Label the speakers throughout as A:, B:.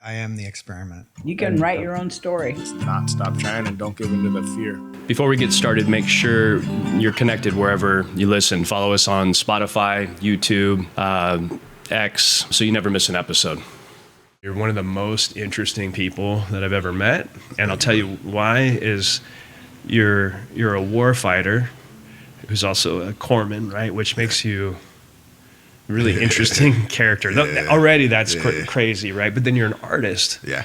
A: I am the experiment.
B: You can write your own story.
C: Not stop trying and don't give in to the fear.
D: Before we get started, make sure you're connected wherever you listen. Follow us on Spotify, YouTube, X, so you never miss an episode. You're one of the most interesting people that I've ever met, and I'll tell you why. Is you're a war fighter who's also a corpsman, right? Which makes you a really interesting character. Already that's crazy, right? But then you're an artist.
E: Yeah.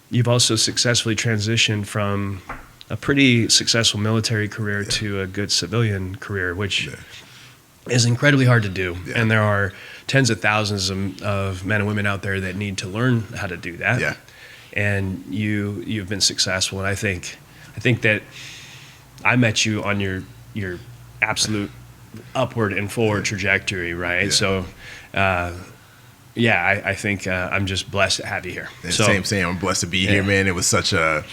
D: You've also successfully transitioned from a pretty successful military career to a good civilian career, which is incredibly hard to do. Yeah. And there are tens of thousands of men and women out there that need to learn how to do that.
E: Yeah.
D: And you've been successful. And I think that I met you on your absolute upward and forward trajectory, right?
E: Yeah.
D: So, I think I'm just blessed to have you here.
E: So, same. I'm blessed to be here, man. It was such a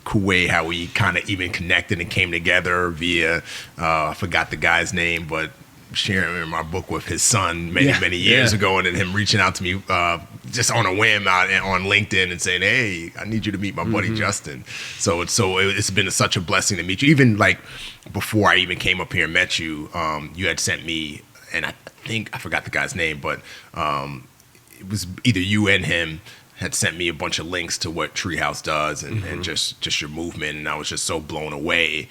E: cool way how we kind of even connected and came together via, I forgot the guy's name, but sharing my book with his son many years ago, and then him reaching out to me just on a whim out on LinkedIn and saying, "Hey, I need you to meet my buddy Justin." So it's been such a blessing to meet you. Even like before I even came up here and met you, you had sent me, and I think I forgot the guy's name, but it was either you and him had sent me a bunch of links to what Treehouse does and just your movement, and I was just so blown away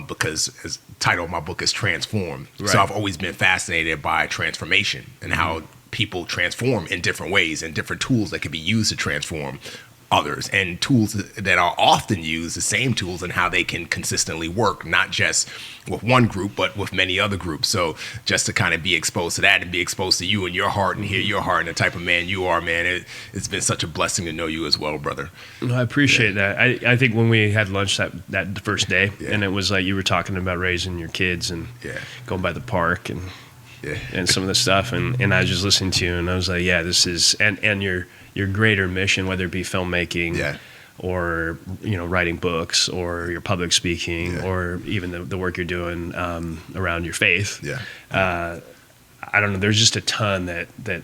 E: because as the title of my book is Transform. Right. So I've always been fascinated by transformation and how people transform in different ways and different tools that can be used to transform others, and tools that are often used, the same tools, and how they can consistently work, not just with one group, but with many other groups. So just to kind of be exposed to that and be exposed to you and your heart and hear your heart and the type of man you are, man, it's been such a blessing to know you as well, brother.
D: No, I appreciate that. I think when we had lunch that first day, and it was like you were talking about raising your kids and going by the park and some of the stuff, and I was just listening to you, and I was like, this is, and your greater mission, whether it be filmmaking or writing books or your public speaking or even the work you're doing around your faith. I don't know. There's just a ton that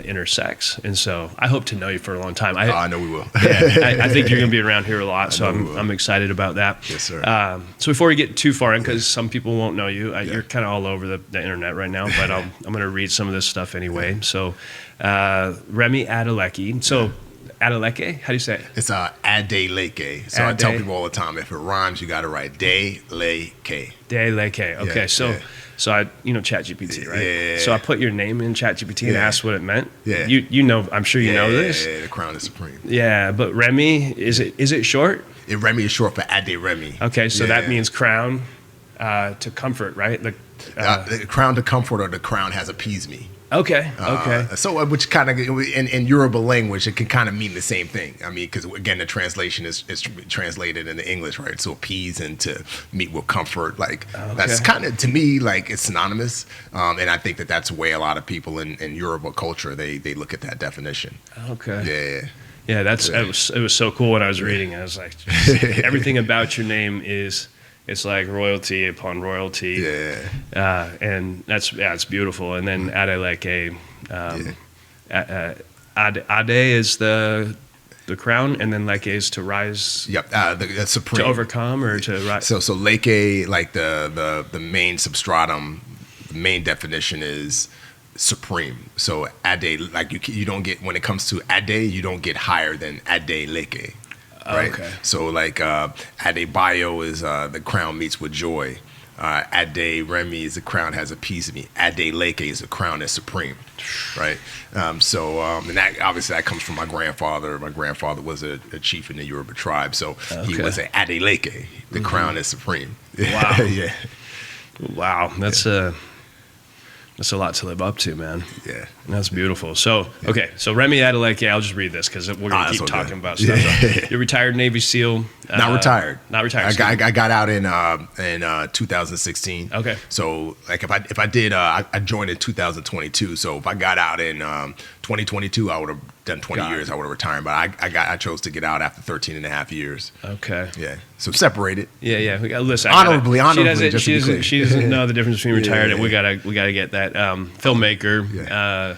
D: intersects, and so I hope to know you for a long time.
E: I know we will.
D: I think you're going to be around here a lot, so I'm excited about that.
E: Yes, sir.
D: So before we get too far in, because some people won't know you, you're kind of all over the internet right now, but I'm going to read some of this stuff anyway. So Remi Adeleke. So Adeleke, how do you say it?
E: It's Adeleke. So I tell people all the time, if it rhymes, you got to write Adeleke.
D: Adeleke. Okay, So I, ChatGPT, right?
E: Yeah.
D: So I put your name in ChatGPT and asked what it meant.
E: Yeah.
D: You know, I'm sure you know this.
E: Yeah, the crown is supreme.
D: Yeah, but Remi, is it short?
E: Remi is short for Ade Remi.
D: Okay, so that means crown to comfort, right?
E: The crown to comfort, or the crown has appeased me.
D: Okay.
E: So, which kind of in Yoruba language, it can kind of mean the same thing. I mean, because again, the translation is translated into English, right? So, appease and to meet with comfort, that's kind of, to me, like, it's synonymous. And I think that's the way a lot of people in Yoruba culture they look at that definition.
D: Okay. Yeah. It was so cool when I was reading. I was like, everything about your name is. It's like royalty upon royalty. And it's beautiful. And then Adeleke, Ade is the crown, and then Leke is to rise.
E: Yep, the supreme.
D: To overcome or to rise.
E: So Leke, like the main substratum, the main definition is supreme. So Ade, like you don't get, when it comes to Ade, you don't get higher than Adeleke. Right.
D: Okay.
E: So like Adebayo is the crown meets with joy. Ade Remi is the crown has appeased me. Adeleke is the crown that's supreme. Right. And that obviously that comes from my grandfather. My grandfather was a chief in the Yoruba tribe, so he was an Adeleke. The crown is supreme.
D: Wow.
E: Yeah.
D: Wow. That's a lot to live up to, man.
E: Yeah.
D: That's beautiful. So, so Remi Adeleke, I'll just read this because we're going to keep talking about stuff. So you're retired Navy SEAL.
E: Not retired.
D: Not retired.
E: I got out in 2016.
D: Okay.
E: So, like, if I did, I joined in 2022. So, if I got out in 2022, I would have done 20 years. I would have retired. But I chose to get out after 13 and a half years.
D: Okay.
E: Yeah. So, separated.
D: Yeah. We got listen.
E: Honorably.
D: She doesn't know the difference between retired and we gotta get that filmmaker.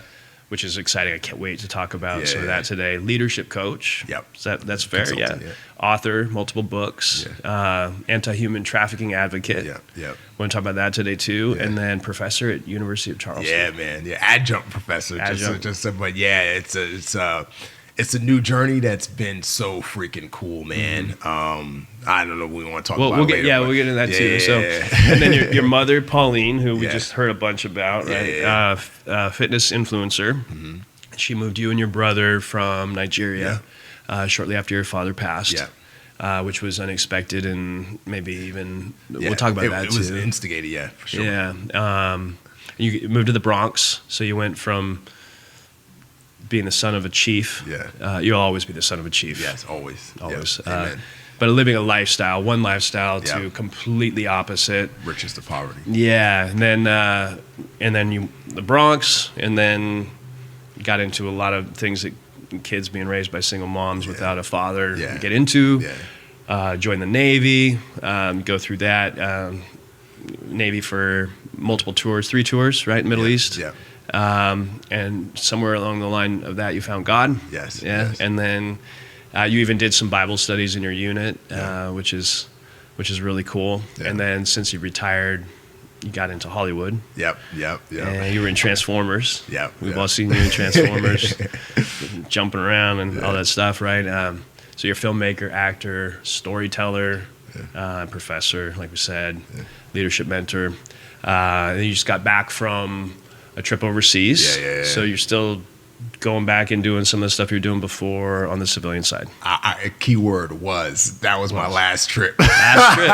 D: which is exciting. I can't wait to talk about some of
E: Yeah.
D: that today. Leadership coach.
E: Yep.
D: That's fair. Yeah.
E: Consultant, yeah.
D: Author, multiple books. Anti-human trafficking advocate.
E: Yeah.
D: Want to talk about that today too,
E: Yeah.
D: and then professor at University of Charleston.
E: Yeah, man. Yeah, adjunct professor.
D: Adjunct.
E: But yeah, it's a new journey that's been so freaking cool, man. I don't know. We want to talk about.
D: We'll
E: it
D: get
E: later,
D: we'll get into that too.
E: Yeah.
D: So, and then your mother Pauline, who we
E: Yeah.
D: just heard a bunch about, right?
E: Yeah.
D: Fitness influencer. She moved you and your brother from Nigeria shortly after your father passed.
E: Yeah.
D: Which was unexpected and maybe even
E: Yeah.
D: we'll talk about that
E: It
D: too.
E: was instigated, yeah, for sure.
D: Yeah. You moved to the Bronx, so you went from being the son of a chief.
E: Yeah.
D: You'll always be the son of a chief.
E: Yes, always.
D: Always.
E: Yep. Amen.
D: But living a lifestyle, one lifestyle
E: Yeah.
D: to completely opposite.
E: Riches to poverty.
D: Yeah. And then you the Bronx, and then got into a lot of things that kids being raised by single moms without a father get into.
E: Yeah.
D: Join the Navy, go through that. Navy for multiple tours, 3 tours, right? Middle East.
E: Yeah.
D: And somewhere along the line of that, you found God.
E: Yes.
D: Yeah.
E: Yes.
D: And then you even did some Bible studies in your unit, which is really cool.
E: Yeah.
D: And then since you retired, you got into Hollywood.
E: Yep.
D: And you were in Transformers.
E: Yep.
D: We've all seen you in Transformers, jumping around and all that stuff, right? So you're a filmmaker, actor, storyteller, professor, like we said, leadership mentor. And you just got back from a trip overseas.
E: Yeah.
D: So you're still going back and doing some of the stuff you were doing before on the civilian side.
E: A key word was my last trip.
D: Last trip.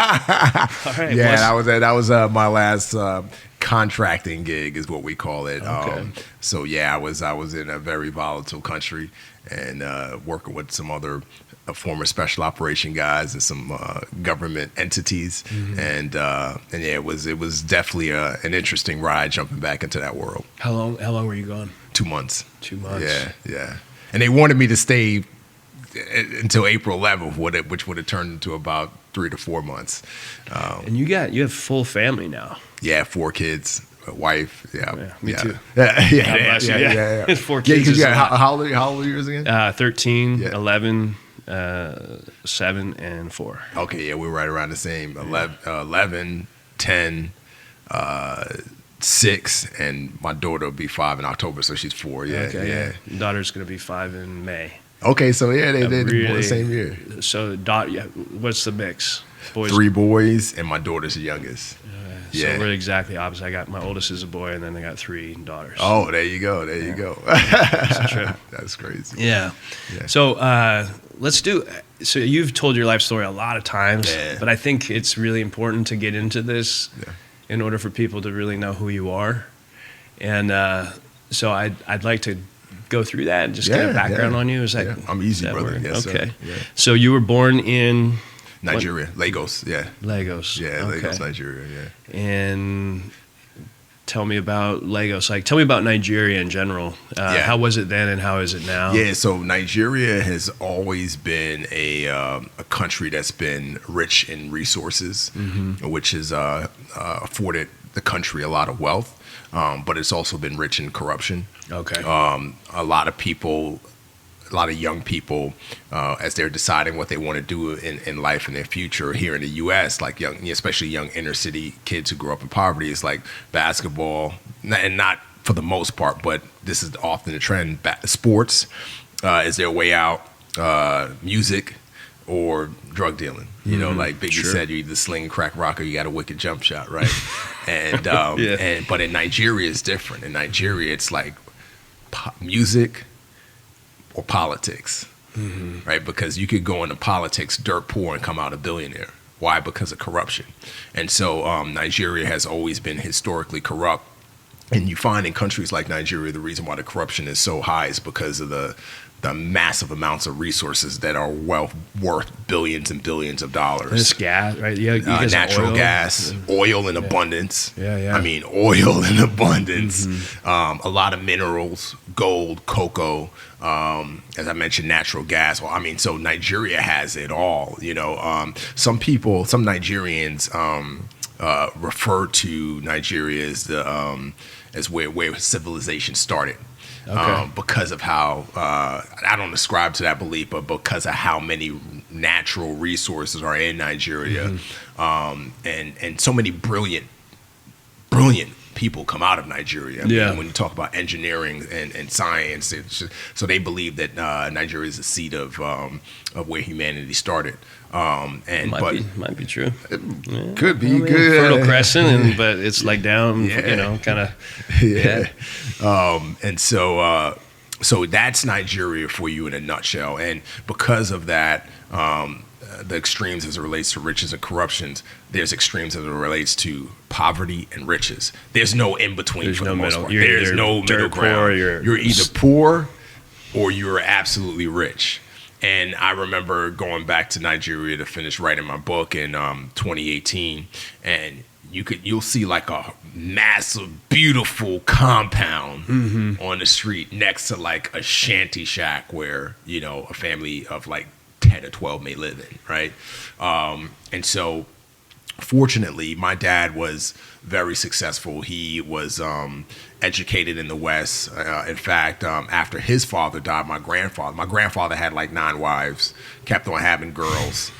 D: All right.
E: Yeah, that was my last contracting gig, is what we call it.
D: Okay.
E: So yeah, I was in a very volatile country and working with some other former special operation guys and some government entities, and yeah, it was definitely an interesting ride jumping back into that world.
D: How long were you gone?
E: 2 months.
D: 2 months.
E: Yeah. And they wanted me to stay until April 11th, which would have turned into about 3 to 4 months.
D: And you have full family now.
E: Yeah, 4 kids, a wife. Yeah,
D: me too.
E: Yeah.
D: 4 kids.
E: Yeah,
D: Is a lot.
E: how old are yours again?
D: 13,
E: Yeah.
D: 11, 7, and 4.
E: Okay, yeah, we're right around the same. 11, 10, 6, and my daughter will be 5 in October, so she's 4. Yeah,
D: Okay,
E: yeah.
D: Daughter's going to be 5 in May.
E: Okay, so yeah, they born
D: Really-
E: the same year.
D: So, what's the mix? Boys.
E: 3 boys, and my daughter's the youngest.
D: So we're exactly opposite. I got my oldest is a boy, and then I got 3 daughters.
E: Oh, there you go. You go.
D: It's a trip.
E: That's crazy.
D: Yeah.
E: Yeah.
D: So let's do. So you've told your life story a lot of times,
E: Yeah.
D: but I think it's really important to get into this
E: Yeah.
D: in order for people to really know who you are. And so I'd like to go through that and just get a background on you. Is that?
E: Yeah. I'm easy,
D: that
E: brother.
D: work?
E: Yes,
D: okay.
E: sir. Yeah.
D: So you were born in
E: Nigeria, Lagos. Yeah.
D: Lagos.
E: Yeah,
D: Okay.
E: Lagos, Nigeria. Yeah.
D: And tell me about Lagos. Tell me about Nigeria in general. How was it then, and how is it now?
E: Yeah, so Nigeria has always been a country that's been rich in resources, which has afforded the country a lot of wealth, but it's also been rich in corruption.
D: Okay.
E: A lot of young people, as they're deciding what they want to do in life in their future here in the U.S., like especially young inner city kids who grew up in poverty, it's like basketball, and not for the most part, but this is often the trend. Sports is their way out, music, or drug dealing. You know, like Biggie said, you either sling, crack, rock, or you got a wicked jump shot, right? And but in Nigeria, it's different. In Nigeria, it's like music or politics, right? Because you could go into politics dirt poor and come out a billionaire. Why? Because of corruption. And so Nigeria has always been historically corrupt. And you find in countries like Nigeria, the reason why the corruption is so high is because of the massive amounts of resources that are worth billions and billions of dollars.
D: And it's gas, right? You guys have
E: Natural
D: oil.
E: gas, oil in abundance.
D: Yeah.
E: I mean, oil in abundance. A lot of minerals, gold, cocoa. As I mentioned, natural gas. Well, I mean, so Nigeria has it all. You know, some Nigerians refer to Nigeria as where civilization started. because of how I don't ascribe to that belief, but because of how many natural resources are in Nigeria, and so many brilliant people come out of Nigeria. I mean, when you talk about engineering and science, so they believe that Nigeria is the seat of where humanity started. And
D: might be true.
E: Could be good.
D: Fertile Crescent, but it's like down, kind of.
E: And so that's Nigeria for you in a nutshell. And because of that, the extremes as it relates to riches and corruptions, there's extremes as it relates to poverty and riches. There's no in between for the most part. There's no middle ground. You're either poor or you're absolutely rich. And I remember going back to Nigeria to finish writing my book in 2018, and you'll see like a massive, beautiful compound on the street next to like a shanty shack where, a family of like 10 or 12 may live in, right? And so fortunately, my dad was very successful. He was educated in the West. In fact, after his father died, my grandfather had like 9 wives, kept on having girls.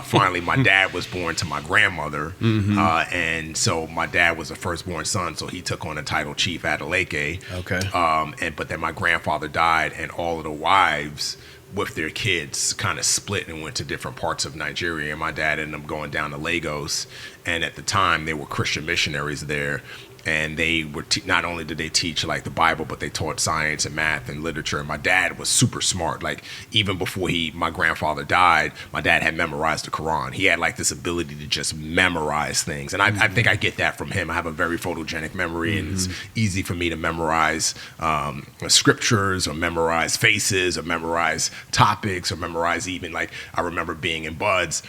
E: Finally, my dad was born to my grandmother, and so my dad was the firstborn son, so he took on the title Chief Adeleke.
D: Okay.
E: But then my grandfather died, and all of the wives with their kids kind of split and went to different parts of Nigeria. And my dad ended up going down to Lagos, and at the time there were Christian missionaries there. And they were not only did they teach like the Bible, but they taught science and math and literature. And my dad was super smart. Like even before my grandfather died, my dad had memorized the Quran. He had like this ability to just memorize things. And I think I get that from him. I have a very photogenic memory, and it's easy for me to memorize scriptures or memorize faces or memorize topics or memorize even like I remember being in Buds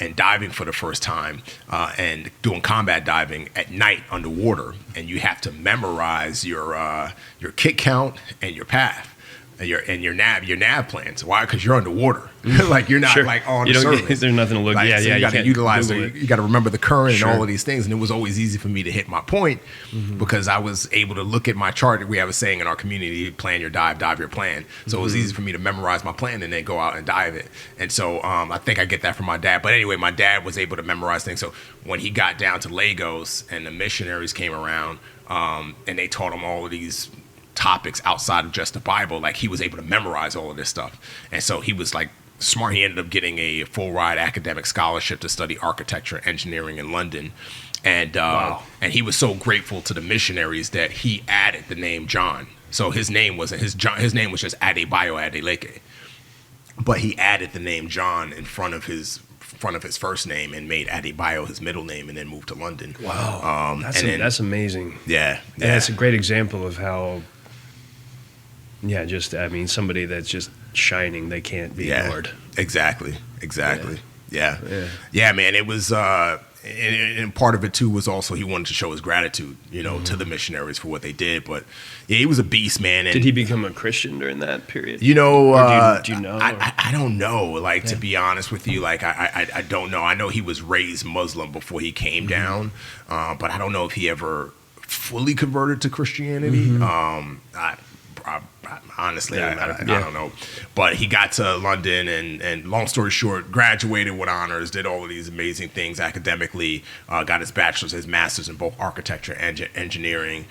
E: and diving for the first time and doing combat diving at night underwater, and you have to memorize your kick count and your path and your nav plans. Why? Because you're underwater. Like you're not like on the surface.
D: There's nothing to look.
E: Like, so you got to utilize it. You got to remember the current and all of these things. And it was always easy for me to hit my point because I was able to look at my chart. We have a saying in our community: plan your dive, dive your plan. So it was easy for me to memorize my plan and then go out and dive it. And so I think I get that from my dad. But anyway, my dad was able to memorize things. So when he got down to Lagos and the missionaries came around and they taught him all of these topics outside of just the Bible, like he was able to memorize all of this stuff. And so he was like smart. He ended up getting a full ride academic scholarship to study architecture and engineering in London. And and he was so grateful to the missionaries that he added the name John. So his name wasn't his name was just Adebayo Adeleke. But he added the name John in front of his first name and made Adebayo his middle name, and then moved to London.
D: Wow. That's amazing.
E: Yeah.
D: And that's a great example of how somebody that's just shining, they can't be ignored.
E: Exactly. Yeah, man. It was, and part of it too was also he wanted to show his gratitude, to the missionaries for what they did. But yeah, he was a beast, man. And,
D: did he become a Christian during that period?
E: Do you know?
D: I
E: don't know. Like to be honest with you, like I don't know. I know he was raised Muslim before he came down, but I don't know if he ever fully converted to Christianity. Honestly, I don't know. But he got to London and long story short, graduated with honors, did all of these amazing things academically, got his bachelor's, his master's in both architecture and engineering.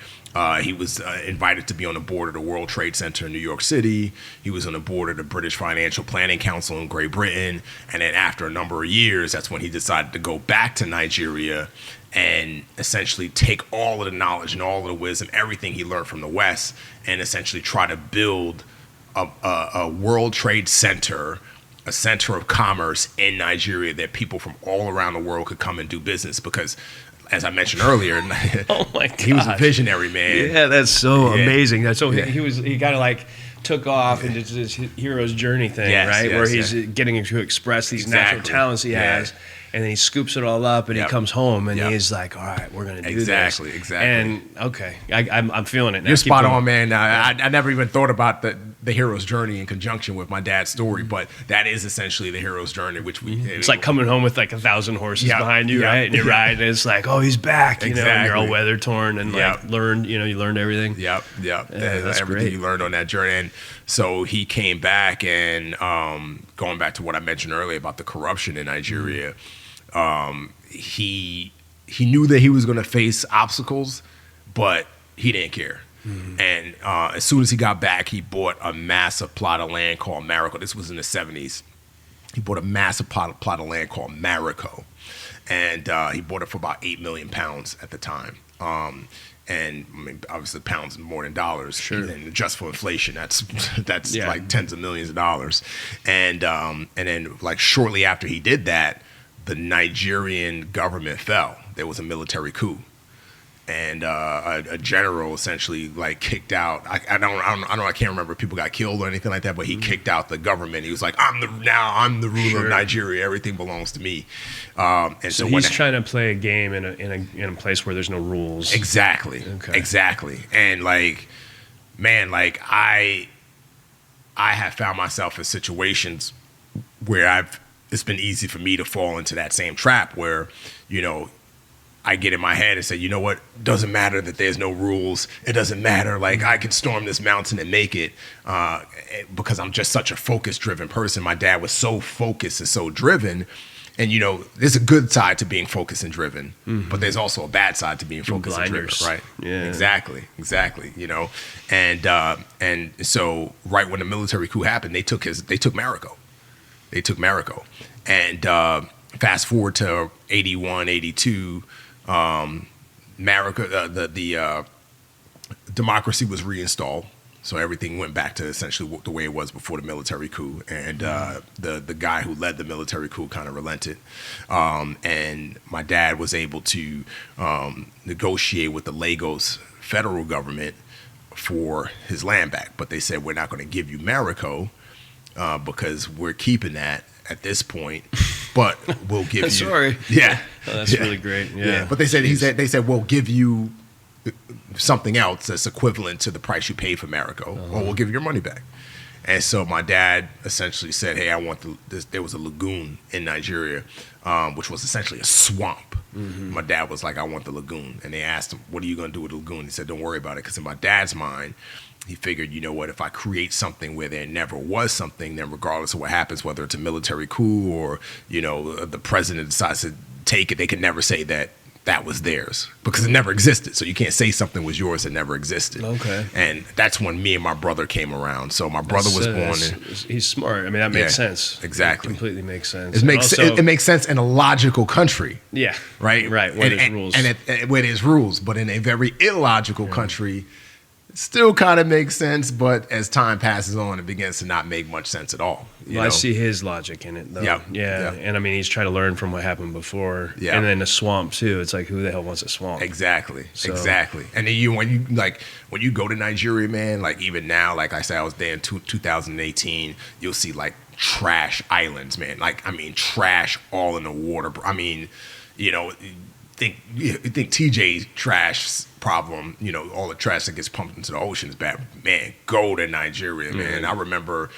E: He was invited to be on the board of the World Trade Center in New York City. He was on the board of the British Financial Planning Council in Great Britain. And then after a number of years, that's when he decided to go back to Nigeria and essentially take all of the knowledge and all of the wisdom, everything he learned from the West, and essentially try to build a World Trade Center, a center of commerce in Nigeria that people from all around the world could come and do business. Because, as I mentioned earlier,
D: oh my gosh,
E: he was a visionary, man.
D: Yeah, that's so amazing. He kind of like took off into this hero's journey thing, right? Where he's getting to express these natural talents he has. And then he scoops it all up, and he comes home, and he's like, "All right, we're gonna do this." Exactly.
E: And
D: okay, I'm feeling it now.
E: You're spot on, man. I never even thought about the hero's journey in conjunction with my dad's story, but that is essentially the hero's journey, which
D: it's like coming home with like 1,000 horses
E: Yeah,
D: behind you,
E: yeah,
D: right? And you're
E: yeah.
D: riding, and it's like, oh, he's back, you know, and you're all
E: Exactly.
D: weather torn and
E: Yeah.
D: like you learned everything.
E: Yep.
D: Yeah, that's
E: Everything
D: great.
E: you learned on that journey. And so he came back, and going back to what I mentioned earlier about the corruption in Nigeria, he knew that he was going to face obstacles, but he didn't care. And as soon as he got back, he bought a massive plot of land called Marico. This was in the 70s. He bought a massive plot of land called Marico. And he bought it for about 8 million pounds at the time. And I mean, obviously, pounds more than dollars.
D: Sure.
E: And just for inflation, that's
D: Yeah.
E: like tens of millions of dollars. And then like shortly after he did that, the Nigerian government fell. There was a military coup, and a general essentially like kicked out. I can't remember if people got killed or anything like that, but he kicked out the government. He was like, I'm the ruler
D: Sure.
E: of Nigeria. Everything belongs to me. And
D: So
E: when
D: he's trying to play a game in a place where there's no rules.
E: Exactly.
D: Okay.
E: Exactly. And like, man, like I have found myself in situations where it's been easy for me to fall into that same trap where, you know, I get in my head and say, you know what, doesn't matter that there's no rules. It doesn't matter. Like I can storm this mountain and make it because I'm just such a focus driven person. My dad was so focused and so driven. And, you know, there's a good side to being focused and driven, but there's also a bad side to being focused and driven,
D: blinders.
E: right?
D: Yeah.
E: Exactly, you know. And so right when the military coup happened, they took Marico. They took Marico. And fast forward to 81, 82, Marico, the democracy was reinstalled. So everything went back to essentially the way it was before the military coup, and the guy who led the military coup kind of relented, and my dad was able to negotiate with the Lagos federal government for his land back, but they said we're not going to give you Marico because we're keeping that at this point, but we'll give you.
D: Sorry.
E: Yeah,
D: Oh, that's really great. Yeah.
E: But they said we'll give you something else that's equivalent to the price you paid for Marico, or we'll give you your money back. And so my dad essentially said, hey, I want there was a lagoon in Nigeria, which was essentially a swamp. My dad was like, I want the lagoon. And they asked him, what are you going to do with the lagoon? He said, don't worry about it. Because in my dad's mind, he figured, you know what, if I create something where there never was something, then regardless of what happens, whether it's a military coup or, you know, the president decides to take it, they can never say that was theirs because it never existed. So you can't say something was yours that never existed.
D: Okay.
E: And that's when me and my brother came around. So my brother was born.
D: He's smart. I mean, that makes sense.
E: Exactly.
D: It completely makes sense.
E: It makes sense in a logical country.
D: Yeah.
E: Right.
D: Right. Where there's rules.
E: And where there's rules, but in a very illogical country, it still kind of makes sense. But as time passes on, it begins to not make much sense at all. You know?
D: I see his logic in it, though.
E: Yeah.
D: Yeah. And I mean, he's trying to learn from what happened before.
E: Yeah.
D: And then the swamp, too. It's like, who the hell wants a swamp?
E: Exactly. And then when you go to Nigeria, man, like even now, like I said, I was there in 2018, you'll see like trash islands, man. Like, I mean, trash all in the water. I mean, you know, you think TJ's trash problem, you know, all the trash that gets pumped into the ocean is bad. Man, go to Nigeria, man. I remember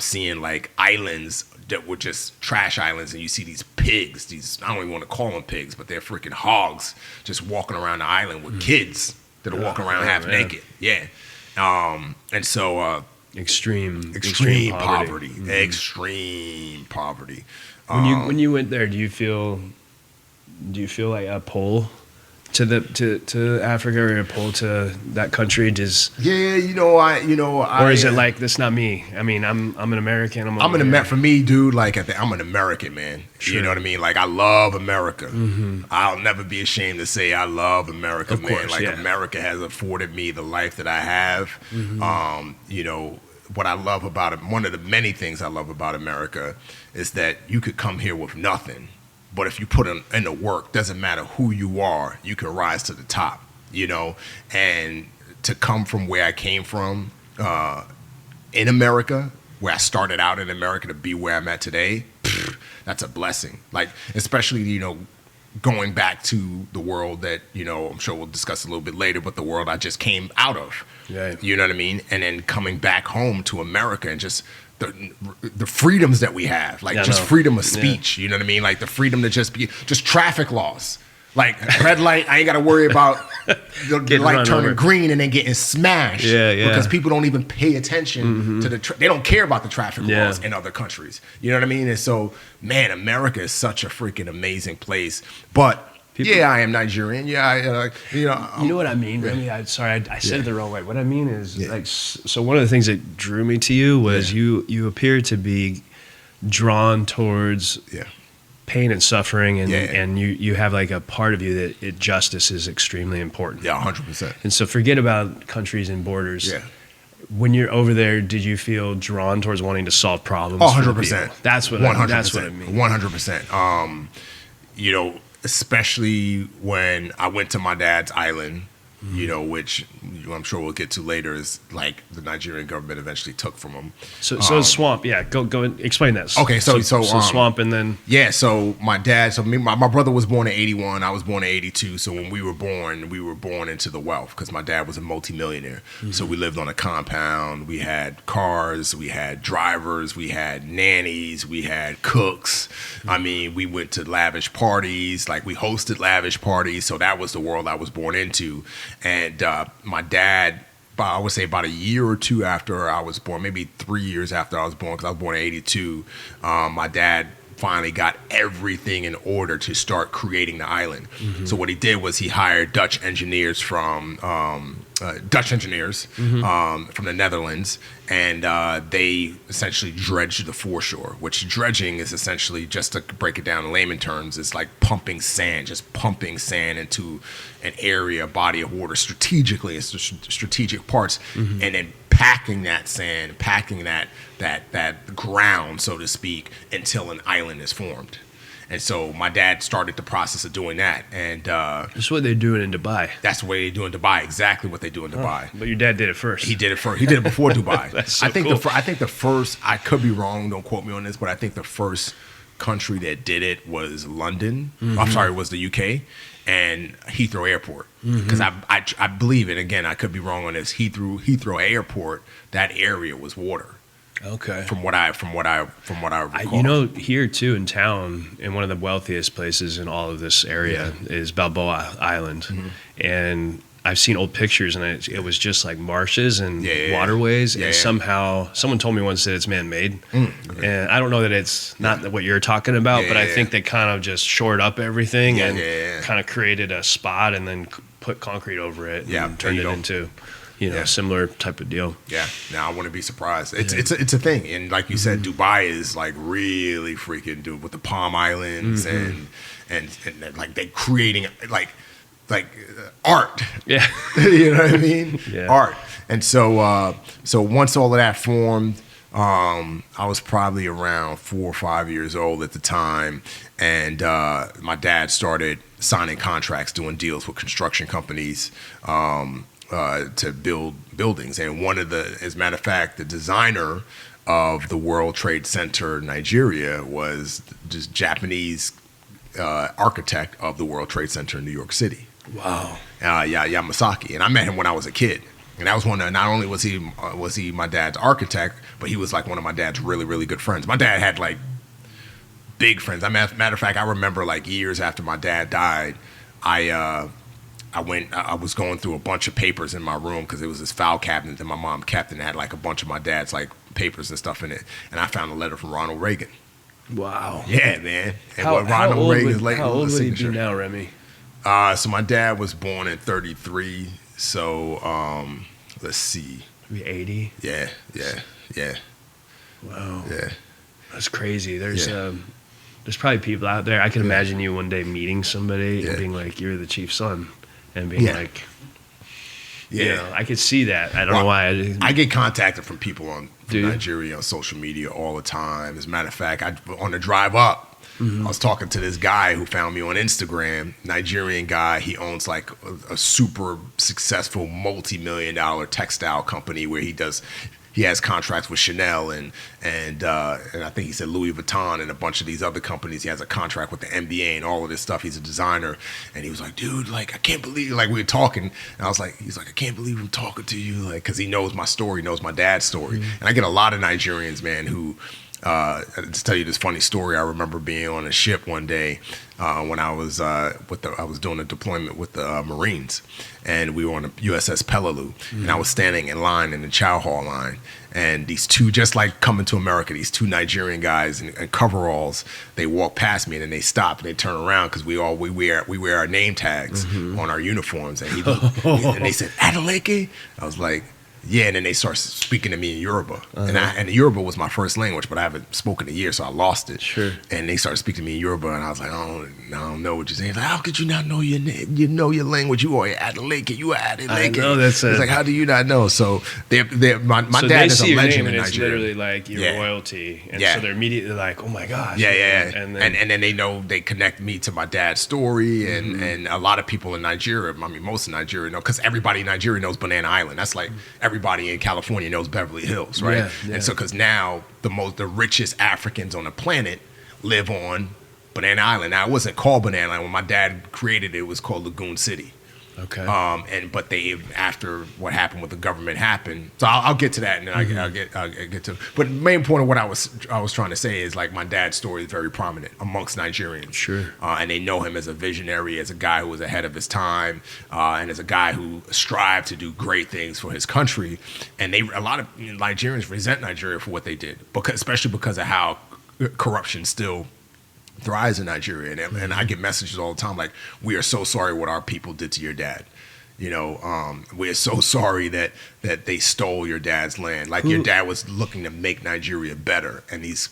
E: seeing like islands that were just trash islands, and you see these pigs, I don't even want to call them pigs, but they're freaking hogs just walking around the island with kids that are walking around half naked. Yeah. And so
D: Extreme
E: poverty. Extreme poverty.
D: When you went there, do you feel like a pull to Africa or a pull to that country?
E: or is
D: it like that's not me? I mean, I'm an American.
E: For me, dude. Like I'm an American, man.
D: Sure.
E: You know what I mean? Like I love America. I'll never be ashamed to say I love America,
D: Of
E: man.
D: course,
E: like
D: yeah.
E: America has afforded me the life that I have. You know what I love about it. One of the many things I love about America is that you could come here with nothing. But if you put in the work, doesn't matter who you are, you can rise to the top, you know? And to come from where I came from in America, where I started out in America, to be where I'm at today, that's a blessing. Like, especially, you know, going back to the world that, I'm sure we'll discuss a little bit later, but the world I just came out of.
D: Right.
E: You know what I mean? And then coming back home to America and just the freedoms that we have, like freedom of speech. You know what I mean? Like the freedom to just traffic laws. Like red light, I ain't got to worry about the light turning green and then getting smashed. Because people don't even pay attention to they don't care about the traffic laws in other countries. You know what I mean? And so, man, America is such a freaking amazing place. But I am Nigerian. You know what I mean, Remi?
D: I said it the wrong way. What I mean is, so one of the things that drew me to you was you appear to be drawn towards pain and suffering, and you have like a part of you that justice is extremely important.
E: Yeah, 100%.
D: And so forget about countries and borders. Yeah. When you're over there, did you feel drawn towards wanting to solve problems?
E: 100%.
D: That's what 100%. That's what I mean.
E: 100%. Especially when I went to my dad's island, which I'm sure we'll get to later, is like the Nigerian government eventually took from them.
D: So swamp, go and explain that.
E: Okay, so
D: swamp, and then
E: so my dad, my brother was born in 81, I was born in 82. So when we were born into the wealth because my dad was a multimillionaire. So we lived on a compound. We had cars, we had drivers, we had nannies, we had cooks. I mean, we went to lavish parties, like we hosted lavish parties. So that was the world I was born into. And my dad, I would say about a year or two after I was born, maybe 3 years after I was born, because I was born in 82, my dad finally got everything in order to start creating the island. So what he did was he hired Dutch engineers from the Netherlands, and they essentially dredged the foreshore, which dredging is essentially, just to break it down in layman terms, is like pumping sand into an area, body of water strategically, it's strategic parts, and then packing that sand, packing that ground, so to speak, until an island is formed. And so my dad started the process of doing that. And
D: that's what they're doing in Dubai.
E: That's the way they do in Dubai. Exactly what they do in Dubai.
D: But your dad did it first.
E: He did it first. He did it before Dubai.
D: That's so
E: I think
D: cool.
E: I think the first, I could be wrong, don't quote me on this, but I think the first country that did it was London. I'm sorry, was the UK and Heathrow Airport. Because I believe it. Again, I could be wrong on this. Heathrow Airport, that area was water.
D: Okay.
E: From what I recall.
D: Here too in town, in one of the wealthiest places in all of this area is Balboa Island, and I've seen old pictures, and it was just like marshes and waterways, and somehow someone told me once that it's man-made, and I don't know that it's not what you're talking about, but I think they kind of just shored up everything and kind of created a spot and then put concrete over it and turned it into similar type of deal. Yeah.
E: Now I wouldn't be surprised. It's a thing. And like you said, Dubai is like really freaking dude with the Palm Islands and like they creating like art. Yeah. You know what I mean? Yeah. Art. And so once all of that formed, I was probably around 4 or 5 years old at the time, and my dad started signing contracts, doing deals with construction companies, to build buildings. And as a matter of fact, the designer of the World Trade Center Nigeria was just Japanese architect of the World Trade Center in New York City.
D: Wow.
E: Yamasaki. And I met him when I was a kid. And that was not only was he my dad's architect, but he was like one of my dad's really, really good friends. My dad had like big friends. Matter of fact, I remember like years after my dad died, I was going through a bunch of papers in my room because it was this file cabinet that my mom kept, and it had like a bunch of my dad's like papers and stuff in it. And I found a letter from Ronald Reagan.
D: Wow.
E: Yeah, man. And
D: how old would he be now, Remi?
E: So my dad was born in 33. So let's see.
D: Maybe 80.
E: Yeah.
D: Wow. Yeah. That's crazy. There's probably people out there. I can imagine you one day meeting somebody and being like, "You're the chief's son." And being like, I could see that. I don't know why.
E: I get contacted from people from Nigeria on social media all the time. As a matter of fact, on the drive up, I was talking to this guy who found me on Instagram, Nigerian guy. He owns like a super successful multi-million-dollar textile company where he does he has contracts with Chanel and I think he said Louis Vuitton and a bunch of these other companies. He has a contract with the NBA and all of this stuff. He's a designer, and he was like, dude, like I can't believe, like we were talking, and I was like, he's like, I can't believe I'm talking to you, like, because he knows my story, knows my dad's story, and I get a lot of Nigerians, man, who. To tell you this funny story, I remember being on a ship one day when I was I was doing a deployment with the Marines, and we were on a USS Peleliu, and I was standing in line in the chow hall line, and these two, just like Coming to America, these two Nigerian guys in coveralls, they walk past me and then they stop and they turn around because we wear our name tags on our uniforms, and and they said, Adeleke? I was like, yeah, and then they start speaking to me in Yoruba, and Yoruba was my first language, but I haven't spoken a year, so I lost it. Sure. And they started speaking to me in Yoruba, and I was like, I don't know what you're saying. Like, how could you not know your name? You know your language. You are Adeleke. You are Adeleke. I know that's it. It's like, how do you not know? So my
D: so
E: dad
D: is
E: a legend
D: in
E: in Nigeria.
D: It's literally like your royalty, and so they're immediately like, oh my gosh.
E: Yeah. And then they know, they connect me to my dad's story, and a lot of people in Nigeria, I mean, most of Nigeria know, because everybody in Nigeria knows Banana Island. That's like everybody in California knows Beverly Hills, right? Yeah. And so, because now the richest Africans on the planet live on Banana Island. Now, it wasn't called Banana Island. When my dad created it, it was called Lagoon City. Okay. But they, after what happened with the government happened, so I'll get to that, and then I'll get to. But the main point of what I was trying to say is, like, my dad's story is very prominent amongst Nigerians. Sure. And they know him as a visionary, as a guy who was ahead of his time, and as a guy who strived to do great things for his country. And a lot of Nigerians resent Nigeria for what they did, especially because of how corruption still thrives in Nigeria, and I get messages all the time like, we are so sorry what our people did to your dad. We are so sorry that they stole your dad's land. Like, your dad was looking to make Nigeria better, and he's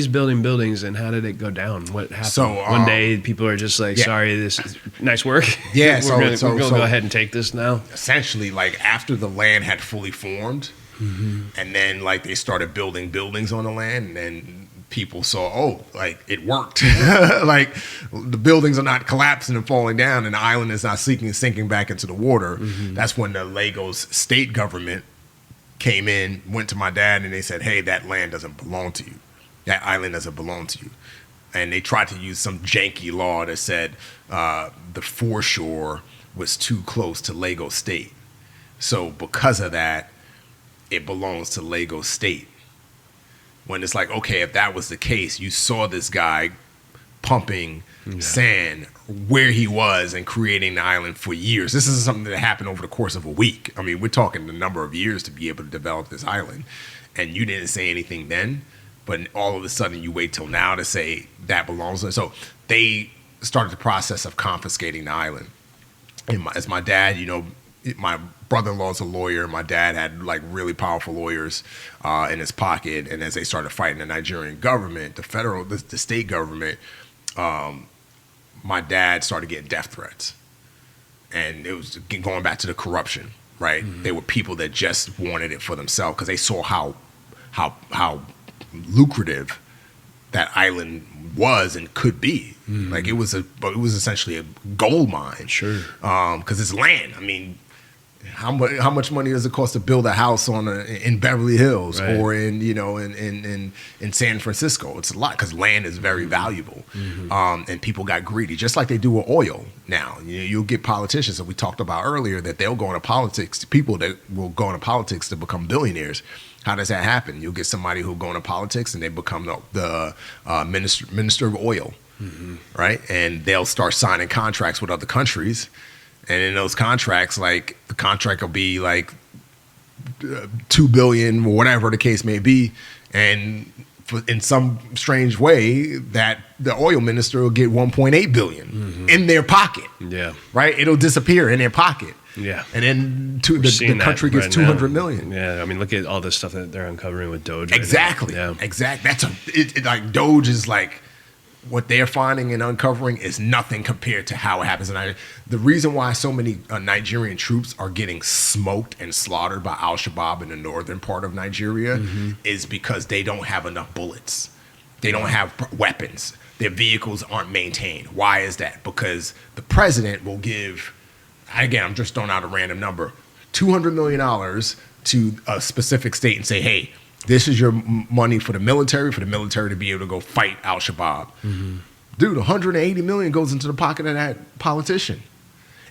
D: building buildings. And how did it go down? What happened? So one day people are just like, sorry, this is nice work.
E: Yeah,
D: we're gonna go ahead and take this now.
E: Essentially, like, after the land had fully formed, and then like they started building buildings on the land, and then people saw, like, it worked. Like, the buildings are not collapsing and falling down, and the island is not sinking back into the water. That's when the Lagos state government came in, went to my dad, and they said, hey, that land doesn't belong to you. That island doesn't belong to you. And they tried to use some janky law that said the foreshore was too close to Lagos state. So because of that, it belongs to Lagos state. When it's like, okay, if that was the case, you saw this guy pumping sand where he was and creating the island for years. This is something that happened over the course of a week. I mean, we're talking the number of years to be able to develop this island. And you didn't say anything then, but all of a sudden you wait till now to say that belongs to. So they started the process of confiscating the island. And as my dad, my brother-in-law is a lawyer. My dad had like really powerful lawyers in his pocket, and as they started fighting the Nigerian government, the state government, my dad started getting death threats, and it was going back to the corruption. Right? They were people that just wanted it for themselves because they saw how lucrative that island was and could be. Like, it was essentially a gold mine. Sure. Because it's land. I mean, how much money does it cost to build a house in Beverly Hills, right, or in San Francisco? It's a lot, because land is very valuable. And people got greedy, just like they do with oil now. You'll get politicians that we talked about earlier that they'll go into politics. People that will go into politics to become billionaires. How does that happen? You'll get somebody who'll go into politics and they become the minister of oil, right? And they'll start signing contracts with other countries. And in those contracts, like, the contract will be like $2 billion or whatever the case may be. And in some strange way, that the oil minister will get $1.8 billion in their pocket. Yeah. Right? It'll disappear in their pocket. Yeah. And then the country gets $200 million.
D: Yeah. I mean, look at all this stuff that they're uncovering with Doge.
E: Exactly. Right now. Yeah. Exactly. Like, Doge is like, what they're finding and uncovering is nothing compared to how it happens in Nigeria. The reason why so many Nigerian troops are getting smoked and slaughtered by Al-Shabaab in the northern part of Nigeria is because they don't have enough bullets. They don't have weapons. Their vehicles aren't maintained. Why is that? Because the president will give, again, I'm just throwing out a random number, $200 million to a specific state and say, hey, this is your money for the military to be able to go fight Al-Shabaab. Dude, 180 million goes into the pocket of that politician.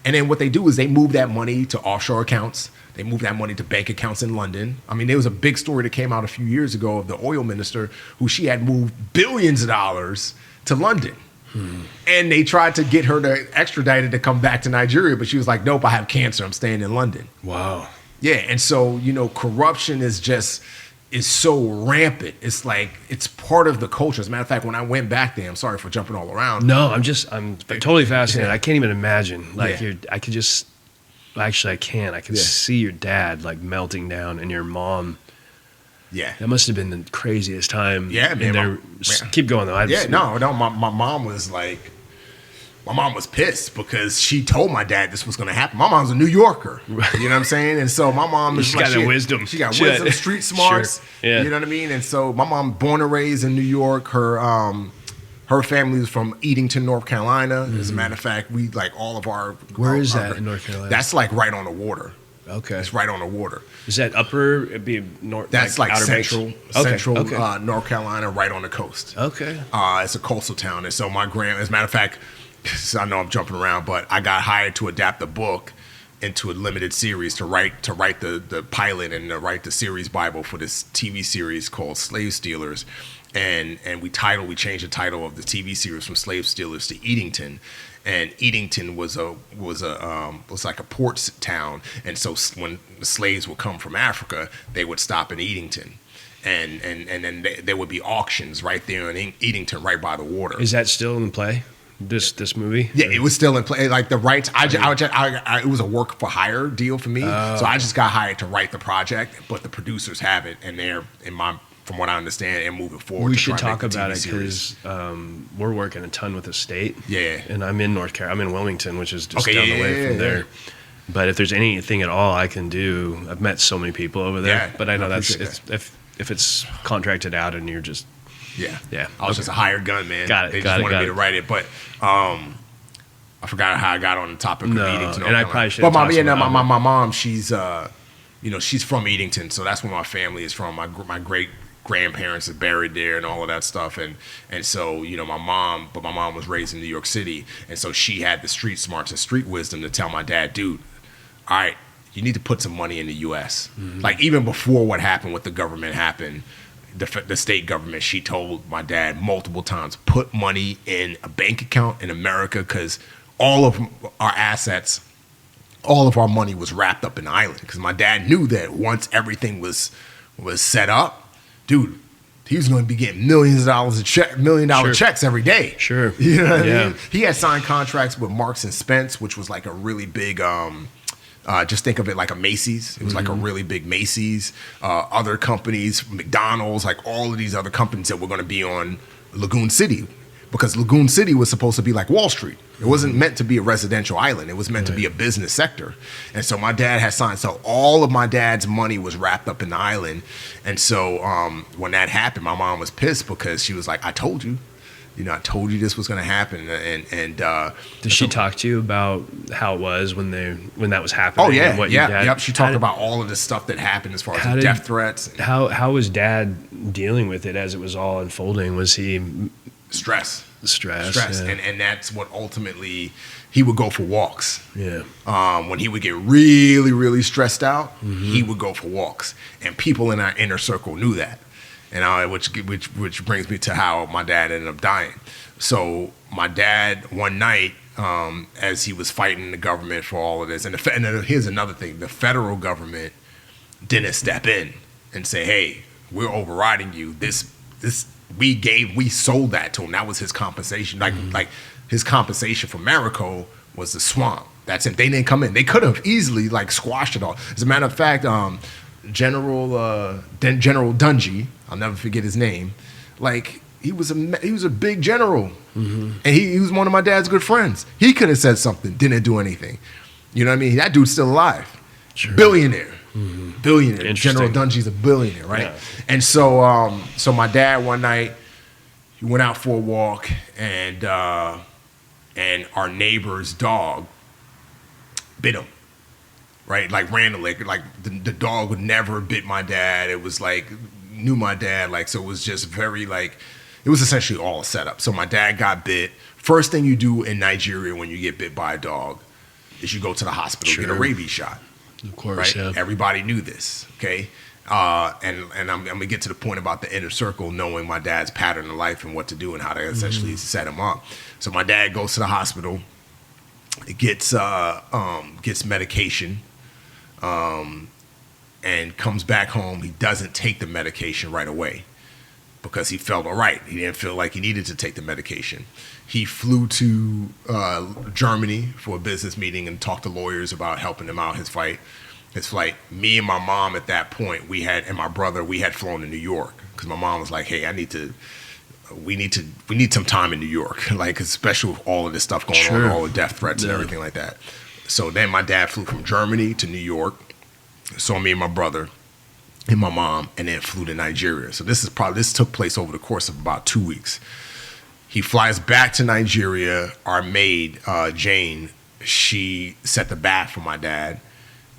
E: And then what they do is they move that money to offshore accounts. They move that money to bank accounts in London. I mean, there was a big story that came out a few years ago of the oil minister who she had moved billions of dollars to London. And they tried to get her to extradite to come back to Nigeria, but she was like, nope, I have cancer. I'm staying in London.
D: Wow.
E: Yeah, and so, corruption is so rampant. It's like, it's part of the culture. As a matter of fact, when I went back there, I'm sorry for jumping all around.
D: No, I'm totally fascinated. I can't even imagine. Like,
E: Yeah.
D: I could just, actually I can. I could see your dad like melting down and your mom.
E: Yeah.
D: That must have been the craziest time.
E: Yeah, man.
D: Keep going though.
E: My mom was like, my mom was pissed because she told my dad this was going to happen. My mom's a New Yorker. You know what I'm saying? And so my mom is
D: She's got that wisdom.
E: She got wisdom, street smarts.
D: Sure. Yeah.
E: You know what I mean? And so my mom, born and raised in New York, her family is from Edenton, North Carolina. As a matter of fact, we like all of our.
D: Where is that in North Carolina?
E: That's like right on the water.
D: Okay.
E: It's right on the water.
D: Is that upper? It'd be north.
E: That's like
D: Outer
E: central,
D: Banks? Okay.
E: North Carolina, right on the coast.
D: Okay.
E: It's a coastal town, and so my as a matter of fact, I know I'm jumping around, but I got hired to adapt the book into a limited series to write the pilot and to write the series Bible for this TV series called Slave Stealers. And we changed the title of the TV series from Slave Stealers to Edenton, and Edenton was like a port town, and so when the slaves would come from Africa, they would stop in Edenton, and then there would be auctions right there in Edenton, right by the water.
D: Is that still in play? This movie?
E: Yeah, it was still in play. Like the rights, it was a work for hire deal for me, so I just got hired to write the project, but the producers have it, and they're from what I understand, and moving forward.
D: We should talk about it because we're working a ton with the state.
E: Yeah.
D: And I'm in North Carolina. I'm in Wilmington, which is just down the way
E: yeah,
D: from there. But if there's anything at all I can do, I've met so many people over there.
E: Yeah,
D: but I know
E: that.
D: if it's contracted out and you're just
E: yeah. I was just a hired gun, man.
D: Got it.
E: They just wanted me to write it, but I forgot how I got on the topic of Edenton.
D: And I probably should.
E: But my mom, she's she's from Edenton, so that's where my family is from. My great grandparents are buried there and all of that stuff, and so my mom was raised in New York City, and so she had the street smarts and street wisdom to tell my dad, dude, all right, you need to put some money in the U.S. Like even before what happened with the government happened, the state government, she told my dad multiple times, put money in a bank account in America, because all of our assets, all of our money was wrapped up in the island, because my dad knew that once everything was set up, dude, he was going to be getting millions of dollars $1 million checks every day.
D: Sure.
E: You know what I mean? He had signed contracts with Marks and Spence, which was like a really big, just think of it like a Macy's. It was like a really big Macy's. Other companies, McDonald's, like all of these other companies that were going to be on Lagoon City, because Lagoon City was supposed to be like Wall Street. It wasn't meant to be a residential island. It was meant to be a business sector. And so my dad had signed. So all of my dad's money was wrapped up in the island. And so when that happened, my mom was pissed because she was like, I told you. I told you this was going to happen. And
D: did she talk to you about how it was when that was happening?
E: Oh, yeah.
D: And what
E: Yep. She talked about all of the stuff that happened as far as the death threats.
D: How was Dad dealing with it as it was all unfolding? Was he...
E: Stress.
D: Yeah.
E: And that's what ultimately he would go for walks.
D: Yeah.
E: When he would get really, really stressed out, he would go for walks, and people in our inner circle knew that, and which brings me to how my dad ended up dying. So my dad one night, as he was fighting the government for all of this, and here's another thing: the federal government didn't step in and say, "Hey, we're overriding you." We sold that to him. That was his compensation. Like his compensation for Marico was the swamp. That's it. They didn't come in. They could have easily squashed it all. As a matter of fact, General Dungy, I'll never forget his name. He was a big general, and he was one of my dad's good friends. He could have said something, didn't do anything. You know what I mean? That dude's still alive, billionaire. Billionaire. General Dungy's a billionaire, right? Yeah. And so my dad one night, he went out for a walk, and our neighbor's dog bit him. right? Like ran the liquor. Like the dog would never bit my dad. It was like knew my dad. Like so, it was just very like it was essentially all a setup. So my dad got bit. First thing you do in Nigeria when you get bit by a dog is you go to the hospital get a rabies shot.
D: Of course,
E: right?
D: yeah.
E: Everybody knew this, okay? And I'm gonna get to the point about the inner circle, knowing my dad's pattern of life and what to do and how to essentially set him up. So my dad goes to the hospital, gets medication, and comes back home. He doesn't take the medication right away because he felt all right. He didn't feel like he needed to take the medication. He flew to Germany for a business meeting and talked to lawyers about helping him out his flight. Me and my mom at that point, and my brother, we had flown to New York because my mom was like, "Hey, we need some time in New York, like especially with all of this stuff going on, all the death threats and everything like that." So then my dad flew from Germany to New York, saw me and my brother and my mom, and then flew to Nigeria. So this took place over the course of about 2 weeks. He flies back to Nigeria. Our maid, Jane, she set the bath for my dad.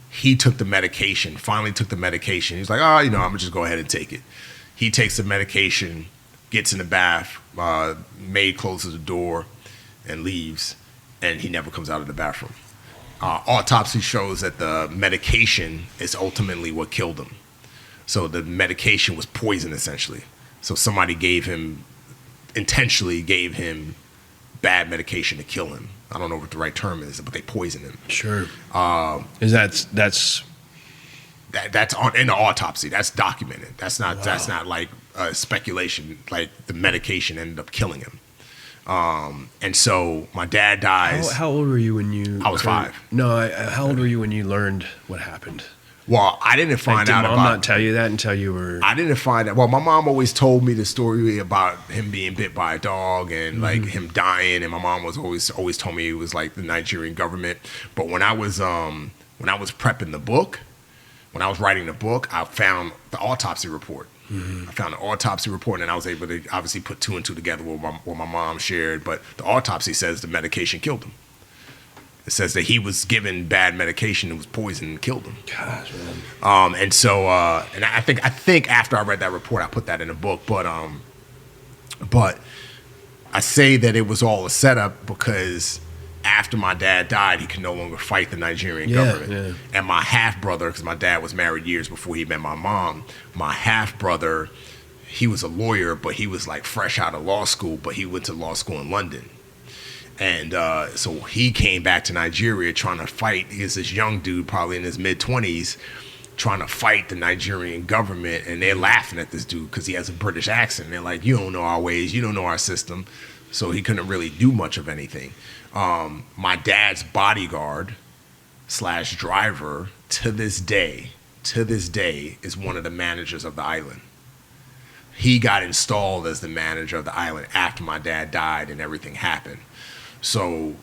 E: He took the medication, finally took the medication. He's like, I'm going to just go ahead and take it. He takes the medication, gets in the bath, maid closes the door and leaves, and he never comes out of the bathroom. Autopsy shows that the medication is ultimately what killed him. So the medication was poison, essentially. So somebody intentionally gave him bad medication to kill him. I don't know what the right term is, but they poisoned him.
D: Sure. Is that's
E: in the autopsy? That's documented. That's not like speculation. Like the medication ended up killing him. And so my dad dies.
D: How old were you when you?
E: I was 5.
D: No, how old were you when you learned what happened?
E: Well, I didn't find out
D: about. Did mom not tell you that until you were?
E: I didn't find out. Well, my mom always told me the story about him being bit by a dog and like him dying. And my mom was always told me it was like the Nigerian government. But when I was prepping the book, when I was writing the book, I found the autopsy report. I found the autopsy report, and I was able to obviously put 2 and 2 together with what my mom shared. But the autopsy says the medication killed him. It says that he was given bad medication, it was poison and killed him.
D: Gosh, man.
E: And so, and I think after I read that report, I put that in a book. But I say that it was all a setup because after my dad died, he could no longer fight the Nigerian government. Yeah. And my half brother, because my dad was married years before he met my mom, my half brother, he was a lawyer, but he was like fresh out of law school, but he went to law school in London. And so he came back to Nigeria trying to fight. He's this young dude, probably in his mid-20s, trying to fight the Nigerian government. And they're laughing at this dude because he has a British accent. They're like, you don't know our ways. You don't know our system. So he couldn't really do much of anything. My dad's bodyguard / driver to this day, is one of the managers of the island. He got installed as the manager of the island after my dad died and everything happened. So,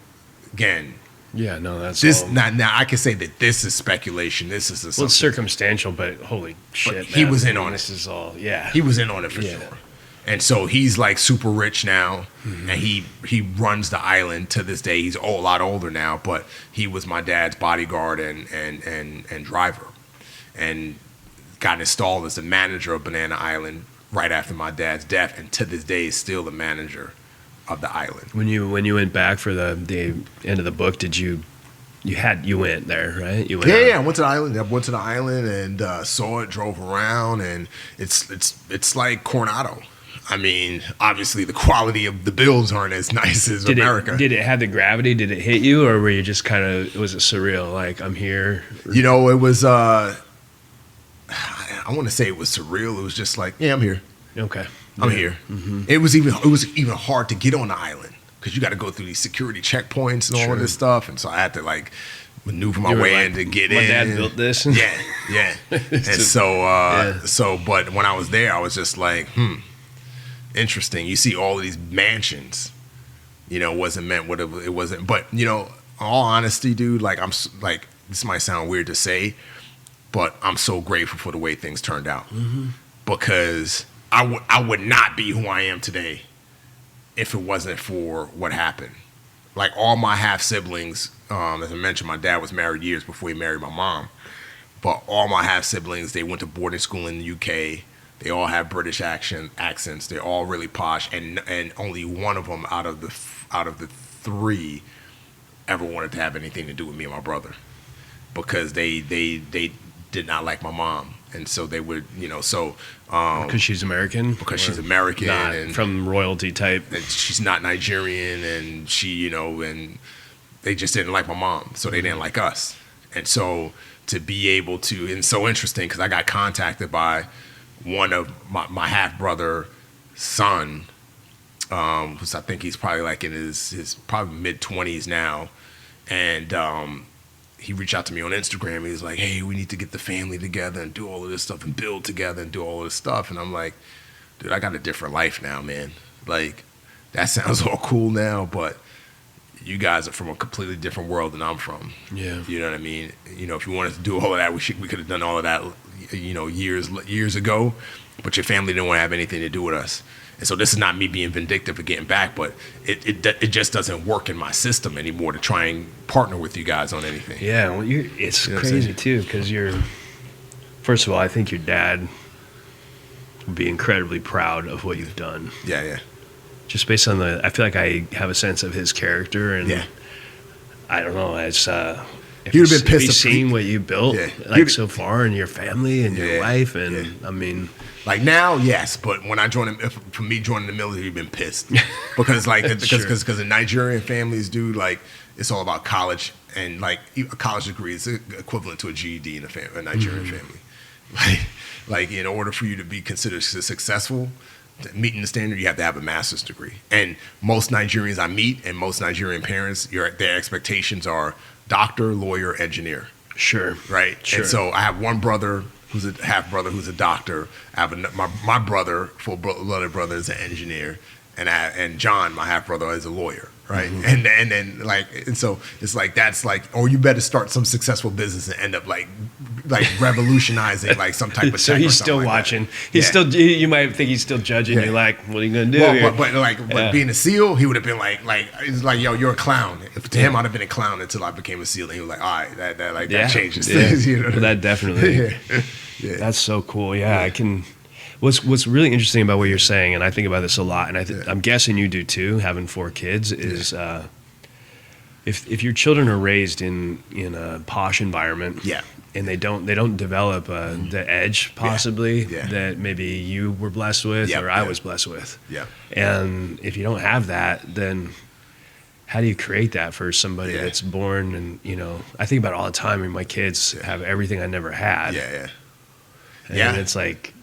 E: again,
D: yeah, no, that's
E: this.
D: all.
E: Now I can say that this is speculation. This is
D: well, it's circumstantial, but holy shit,
E: but he was in on it.
D: This is all, yeah.
E: He was in on it for sure. And so he's like super rich now, and he runs the island to this day. He's a lot older now, but he was my dad's bodyguard and driver, and got installed as the manager of Banana Island right after my dad's death, and to this day is still the manager of the island.
D: When you went back for the end of the book, did you went there, right? You went
E: yeah, I went to the island. I went to the island and saw it, drove around, and it's like Coronado. I mean, obviously the quality of the builds aren't as nice as America.
D: Did it have the gravity? Did it hit you, or were you just kind of, was it surreal? Like, I'm here?
E: You know, it was, I want to say it was surreal. It was just like, yeah, I'm here.
D: Okay.
E: I'm here. Mm-hmm. It was even hard to get on the island because you got to go through these security checkpoints and all of this stuff. And so I had to like maneuver my way in to get in.
D: My dad built this.
E: Yeah. And so, but when I was there, I was just like, interesting. You see all of these mansions, you know, wasn't meant what it wasn't. But, you know, all honesty, dude, like this might sound weird to say, but I'm so grateful for the way things turned out because I would not be who I am today if it wasn't for what happened. like all my half siblings, as I mentioned, my dad was married years before he married my mom. But all my half siblings, they went to boarding school in the UK. They all have British accents. They're all really posh, and only one of them out of the three ever wanted to have anything to do with me and my brother, because they did not like my mom, and so they would,
D: because she's American.
E: Because she's American,
D: not
E: and
D: from royalty type.
E: and she's not Nigerian, and she, and they just didn't like my mom, so they didn't like us, and so to be able to, and so interesting because I got contacted by one of my half brother son, who's, I think he's probably like in his probably mid-20s now, and he reached out to me on Instagram. He was like, "Hey, we need to get the family together and do all of this stuff and build together and do all of this stuff." And I'm like, "Dude, I got a different life now, man. Like, that sounds all cool now, but you guys are from a completely different world than I'm from."
D: Yeah.
E: You know what I mean? If you wanted to do all of that, we could have done all of that, years ago. But your family didn't want to have anything to do with us. And so this is not me being vindictive for getting back, but it just doesn't work in my system anymore to try and partner with you guys on anything.
D: Yeah, well, it's crazy too, because first of all, I think your dad would be incredibly proud of what you've done.
E: Yeah.
D: Just based on I feel like I have a sense of his character, and
E: Yeah.
D: I don't know, it's if
E: He would've been
D: if
E: pissed
D: he's
E: if
D: seen what you built so far, and your family and your wife, and I mean,
E: like now, yes, but when I joined him, for me joining the military, he'd been pissed because because in Nigerian families, dude, like it's all about college, and like a college degree is equivalent to a GED in a Nigerian family. Like in order for you to be considered successful, meeting the standard, you have to have a master's degree. And most Nigerians I meet, and most Nigerian parents, their expectations are doctor, lawyer, engineer.
D: Sure.
E: Right?
D: Sure.
E: And so I have one brother who's a half brother who's a doctor. I have my brother, full-blooded brother, is an engineer. And John, my half brother, is a lawyer. Right? Mm-hmm. And so it's like, that's like, or you better start some successful business and end up like revolutionizing like some type of
D: so
E: tech
D: he's
E: or
D: still
E: like
D: watching.
E: That.
D: He's still. You might think he's still judging.
E: Yeah.
D: You're like, what are you gonna do? Here?
E: But being a SEAL, he would have been like it's like, yo, you're a clown. To him, I'd have been a clown until I became a SEAL, and he was like, all right, that changes things. You know what I mean?
D: That definitely.
E: Yeah.
D: That's so cool. Yeah, I can. What's really interesting about what you're saying, and I think about this a lot, and I'm guessing you do too, having 4 kids, is if your children are raised in a posh environment, and they don't develop the edge possibly that maybe you were blessed with or I was blessed with, and if you don't have that, then how do you create that for somebody that's born? And I think about it all the time. I mean, my kids have everything I never had. And it's like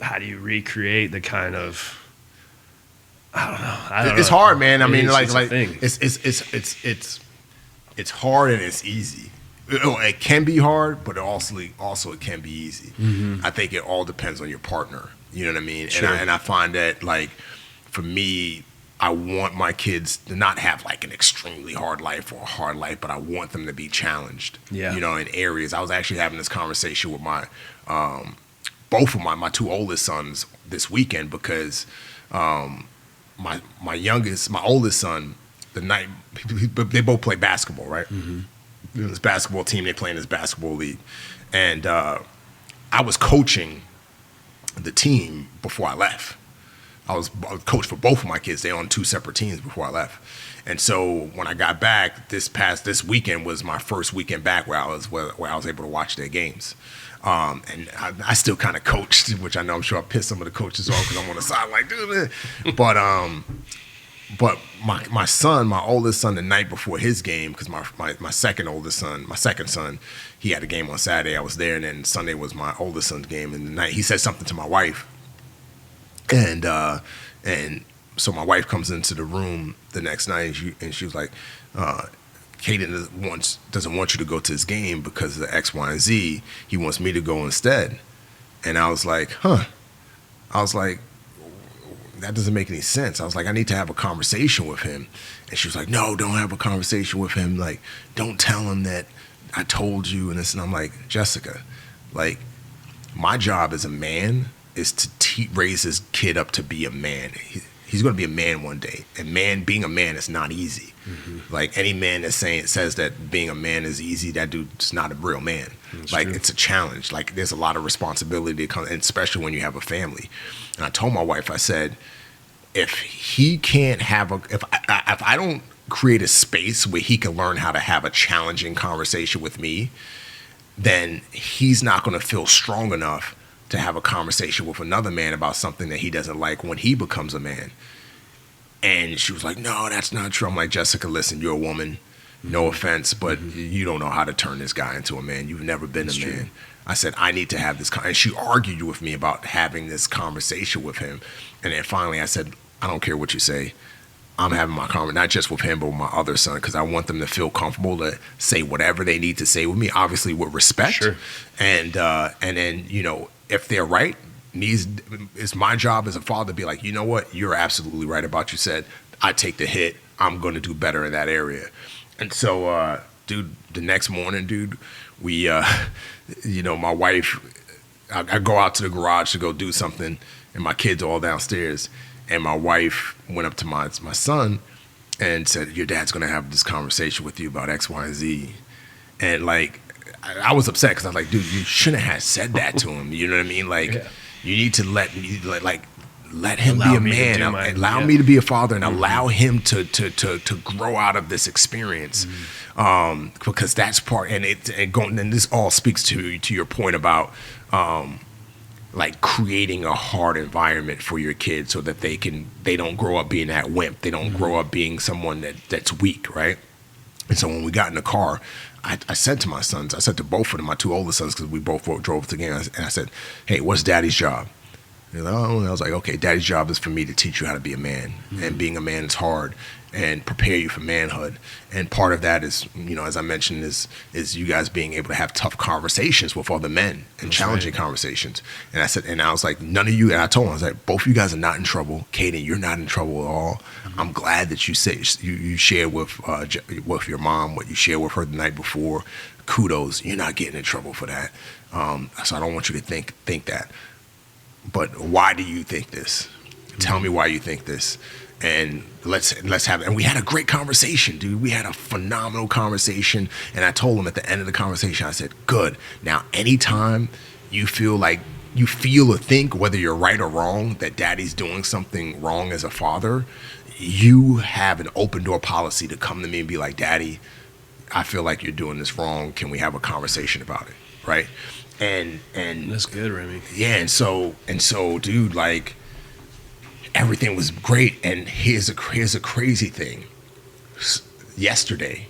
D: how do you recreate the kind of, I don't know.
E: It's hard, man. I mean, it's hard and it's easy. It can be hard, but also it can be easy. Mm-hmm. I think it all depends on your partner. You know what I mean? Sure. And I find that, like, for me, I want my kids to not have like an extremely hard life or a hard life, but I want them to be challenged. In areas. I was actually having this conversation with my both of my 2 oldest sons this weekend, because my oldest son, they both play basketball, right? Mm-hmm. This basketball team, they play in this basketball league, and I was coaching the team before I left. I was coach for both of my kids. They're on 2 separate teams before I left. And so when I got back, this weekend was my first weekend back where I was able to watch their games. And I still kind of coached, which I know I'm sure I pissed some of the coaches off because I'm on the side like, dude. But my son, my oldest son, the night before his game, because my second son, he had a game on Saturday. I was there, and then Sunday was my oldest son's game. And the night he said something to my wife, and so my wife comes into the room the next night, and she was like, Keating doesn't want you to go to his game because of the X, Y, and Z. He wants me to go instead. And I was like, huh. I was like, that doesn't make any sense. I was like, I need to have a conversation with him. And she was like, no, don't have a conversation with him. Like, don't tell him that I told you and this. And I'm like, Jessica, like, my job as a man is to raise his kid up to be a man. he's going to be a man one day. And being a man is not easy. Like any man that says that being a man is easy, that dude's not a real man.
D: That's
E: like
D: true.
E: It's a challenge. Like there's a lot of responsibility that comes, and especially when you have a family. And I told my wife, I said, if he can't have if I don't create a space where he can learn how to have a challenging conversation with me, then he's not going to feel strong enough to have a conversation with another man about something that he doesn't like when he becomes a man. And she was like, no, that's not true. I'm like, Jessica, listen, you're a woman. No offense, but you don't know how to turn this guy into a man. You've never been a man. I said, I need to have this. And she argued with me about having this conversation with him. And then finally I said, I don't care what you say. I'm having my conversation, not just with him, but with my other son, because I want them to feel comfortable to say whatever they need to say with me, obviously with respect.
D: Sure.
E: And then, you know, if they're right, it's my job as a father to be like, you know what, you're absolutely right about what you said. I take the hit. I'm going to do better in that area. And so, dude, the next morning, dude, we, you know, my wife, I go out to the garage to go do something, and my kids are all downstairs. And my wife went up to my son and said, your dad's going to have this conversation with you about X, Y, and Z. And, like, I was upset because I was like, dude, you shouldn't have said that to him. You know what I mean? Like, you need to let him be a man. Allow me to be a father and allow him to grow out of this experience. Because that's part, and this all speaks to your point about like creating a hard environment for your kids so that they don't grow up being that wimp. They don't grow up being someone that's weak, right? And so when we got in the car, I said to my sons, I said to both of them, my two older sons, because we both drove together, and I said, hey, what's daddy's job? And I was like, okay, daddy's job is for me to teach you how to be a man. And being a man is hard and prepare you for manhood. And part of that is, you know, as I mentioned, is you guys being able to have tough conversations with other men and challenging conversations. And I was like, none of you, and I told him, I was like, both of you guys are not in trouble. Keating, you're not in trouble at all. I'm glad that you shared with your mom what you shared with her the night before. Kudos, you're not getting in trouble for that. So I don't want you to think that. But why do you think this? Tell me why you think this. And let's have it. And we had a great conversation, dude. We had a phenomenal conversation. And I told him at the end of the conversation, I said, good. Now, anytime you feel or think, whether you're right or wrong, that daddy's doing something wrong as a father, you have an open door policy to come to me and be like, daddy, I feel like you're doing this wrong. Can we have a conversation about it? Right? And
D: that's good, Remi.
E: Yeah, and so, dude, like, everything was great. And here's a crazy thing. Yesterday,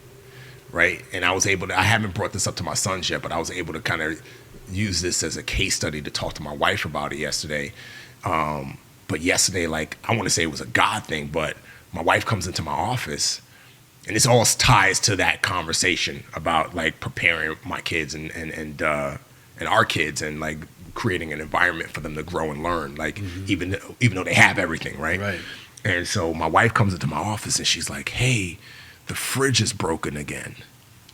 E: right? And I haven't brought this up to my sons yet, but I was able to kind of use this as a case study to talk to my wife about it yesterday. But yesterday, like, I want to say it was a God thing, but my wife comes into my office, and this all ties to that conversation about, like, preparing my kids and our kids and, like, creating an environment for them to grow and learn, like, even though they have everything, right?
D: Right.
E: And so my wife comes into my office and she's like, hey, the fridge is broken again,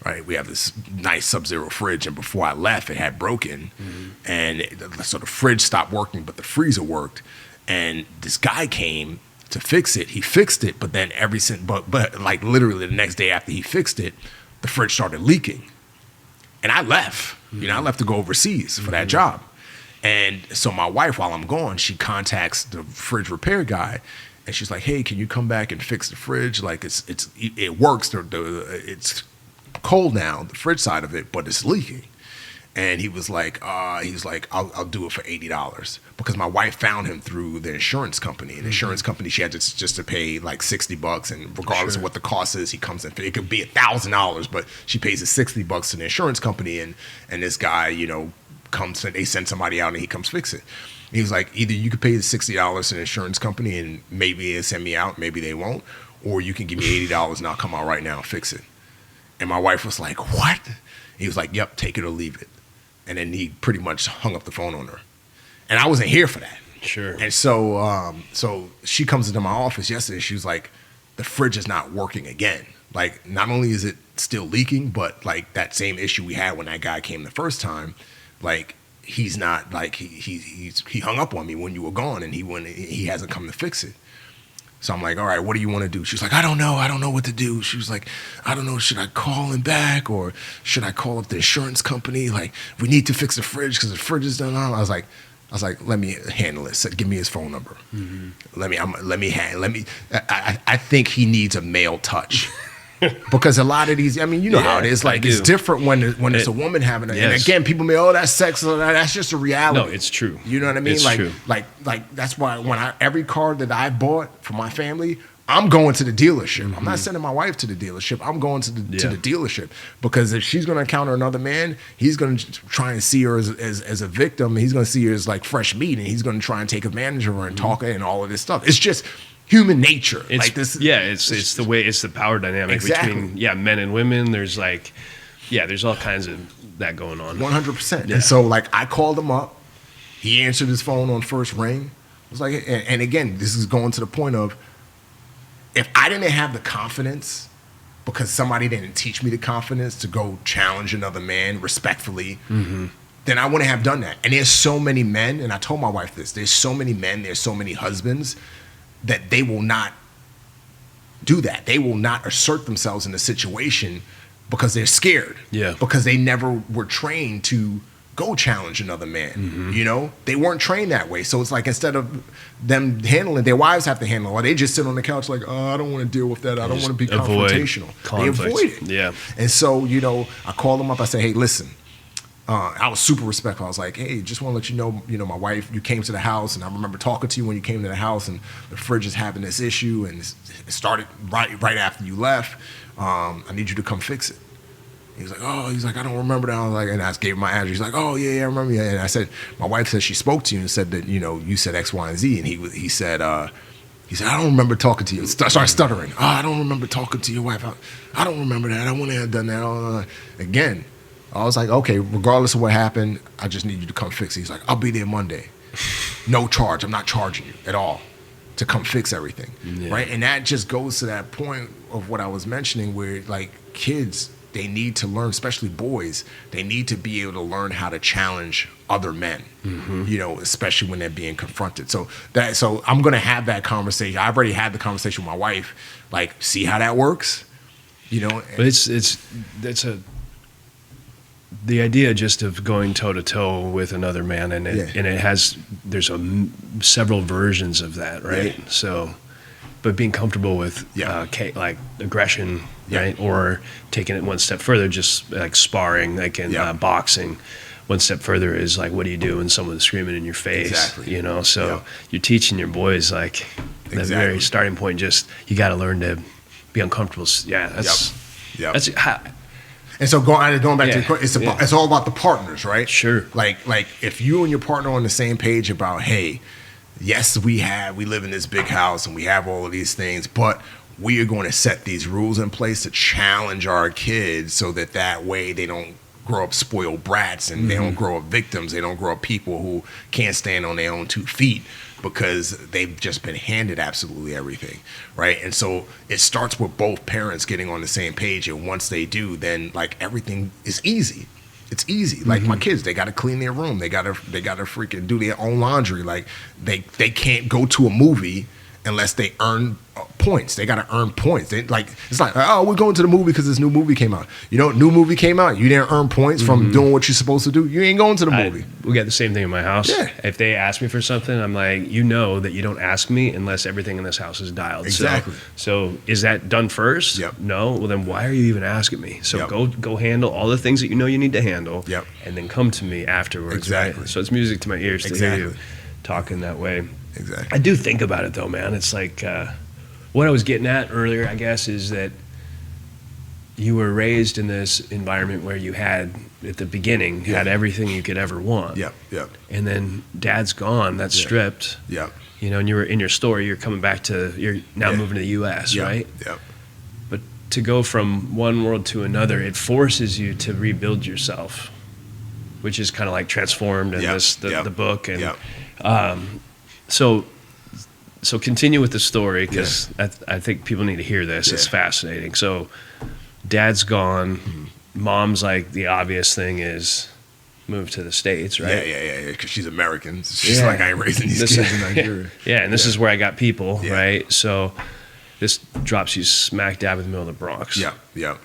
E: right? We have this nice Sub-Zero fridge, and before I left, it had broken, and so the fridge stopped working, but the freezer worked, and this guy came to fix it. He fixed it, but then but like literally the next day after he fixed it, the fridge started leaking. And I left. You know, I left to go overseas for that job. And so my wife, while I'm gone, she contacts the fridge repair guy, and she's like, "Hey, can you come back and fix the fridge? Like, it works. It's cold now, the fridge side of it, but it's leaking." And he was like, I'll do it for $80, because my wife found him through the insurance company. And the insurance company, she had just to pay like $60, and regardless of what the cost is, he comes in. It could be $1,000, but she pays the $60 to the insurance company, and this guy, you know, comes and they send somebody out and he comes fix it. He was like, either you could pay the $60 to the insurance company and maybe they'll send me out, maybe they won't, or you can give me $80 and I'll come out right now and fix it. And my wife was like, what? He was like, yep, take it or leave it. And then he pretty much hung up the phone on her. And I wasn't here for that.
D: Sure.
E: And so so she comes into my office yesterday. She was like, the fridge is not working again. Like, not only is it still leaking, but like that same issue we had when that guy came the first time, like, he's not, like, he hung up on me when you were gone, and he hasn't come to fix it. So I'm like, all right, what do you want to do? She's like, I don't know what to do. She was like, I don't know, should I call him back or should I call up the insurance company? Like, we need to fix the fridge because the fridge is done on. I was like, let me handle it. So give me his phone number. I think he needs a male touch. Because a lot of these, I mean, you know how it is. Like, it's different when it's a woman having it. And again, people may, that's sex. That's just a reality.
D: No, it's true.
E: You know what I mean?
D: It's true.
E: Like that's why every car that I bought for my family, I'm going to the dealership. I'm not sending my wife to the dealership. I'm going to the dealership because if she's going to encounter another man, he's going to try and see her as a victim. He's going to see her as like fresh meat, and he's going to try and take advantage of her and talk and all of this stuff. It's just human nature.
D: It's,
E: like this.
D: Yeah, it's the way, it's the power dynamic between men and women. There's like, there's all kinds of that going on.
E: 100%. And so like I called him up. He answered his phone on first ring. It was like, and again, this is going to the point of, if I didn't have the confidence, because somebody didn't teach me the confidence to go challenge another man respectfully, then I wouldn't have done that. And there's so many men, and I told my wife this, there's so many men, there's so many husbands that they will not do that. They will not assert themselves in a situation because they're scared. Yeah. Because they never were trained to go challenge another man. You know, they weren't trained that way. So it's like, instead of them handling, their wives have to handle it, or they just sit on the couch like, oh, I don't want to deal with that. I don't want to be confrontational. They avoid it. Yeah. And so, you know, I called them up. I said, hey, listen. I was super respectful. I was like, hey, just want to let you know, my wife, you came to the house, and I remember talking to you when you came to the house, and the fridge is having this issue, and it started right after you left. I need you to come fix it. He's like, I don't remember that. I was like, and I gave him my address. He's like, oh, yeah, I remember you. And I said, my wife said she spoke to you and said that, you know, you said X, Y, and Z. And he said, I don't remember talking to you. Started stuttering. Oh, I don't remember talking to your wife. I don't remember that. I wouldn't have done that. Again, I was like, okay, regardless of what happened, I just need you to come fix it. He's like, I'll be there Monday. No charge. I'm not charging you at all to come fix everything. Yeah. Right? And that just goes to that point of what I was mentioning where, like, kids, they need to learn, especially boys, they need to be able to learn how to challenge other men, you know, especially when they're being confronted. So I'm going to have that conversation. I've already had the conversation with my wife, like, see how that works, you know?
D: But the idea just of going toe to toe with another man, and there's several versions of that, right? Yeah. So, but being comfortable with like aggression, right, or taking it one step further, just like sparring, like in boxing. One step further is like, what do you do when someone's screaming in your face? Exactly. You know, so you're teaching your boys like that very starting point. Just you got to learn to be uncomfortable. Yeah, that's And so going back to it's all about the partners, right? Sure. Like if you and your partner are on the same page about, hey, yes, we live in this big house and we have all of these things, but we are going to set these rules in place to challenge our kids so that way they don't grow up spoiled brats and they don't grow up victims. They don't grow up people who can't stand on their own 2 feet because they've just been handed absolutely everything, right? And so it starts with both parents getting on the same page, and once they do, then like everything is easy. It's easy. Like my kids, they got to clean their room. They got to freaking do their own laundry. Like they can't go to a movie unless they earn points. They got to earn points. It's like, oh, we're going to the movie because this new movie came out. You know, new movie came out. You didn't earn points from doing what you're supposed to do. You ain't going to the movie. We got the same thing in my house. Yeah. If they ask me for something, I'm like, you know that you don't ask me unless everything in this house is dialed. Exactly. So is that done first? Yep. No. Well, then why are you even asking me? So go handle all the things that you know you need to handle. Yep. And then come to me afterwards. Exactly. Right? So it's music to my ears to hear you talking that way. Exactly. I do think about it though, man. It's like what I was getting at earlier, I guess, is that you were raised in this environment where you had, at the beginning, had everything you could ever want. Yep, yep. And then dad's gone, that's stripped. Yep. You know, and you were in your story, you're coming back to, you're now moving to the U.S., right? Yep. But to go from one world to another, it forces you to rebuild yourself, which is kind of like Transformed in the book. And so continue with the story, because I think people need to hear this. It's fascinating. So dad's gone. Mom's like, the obvious thing is moved to the States, right?
E: Yeah. Because she's American. She's like, I ain't raising these kids in Nigeria.
D: Yeah, and this is where I got people, right? So this drops you smack dab in the middle of the Bronx.
E: Yeah.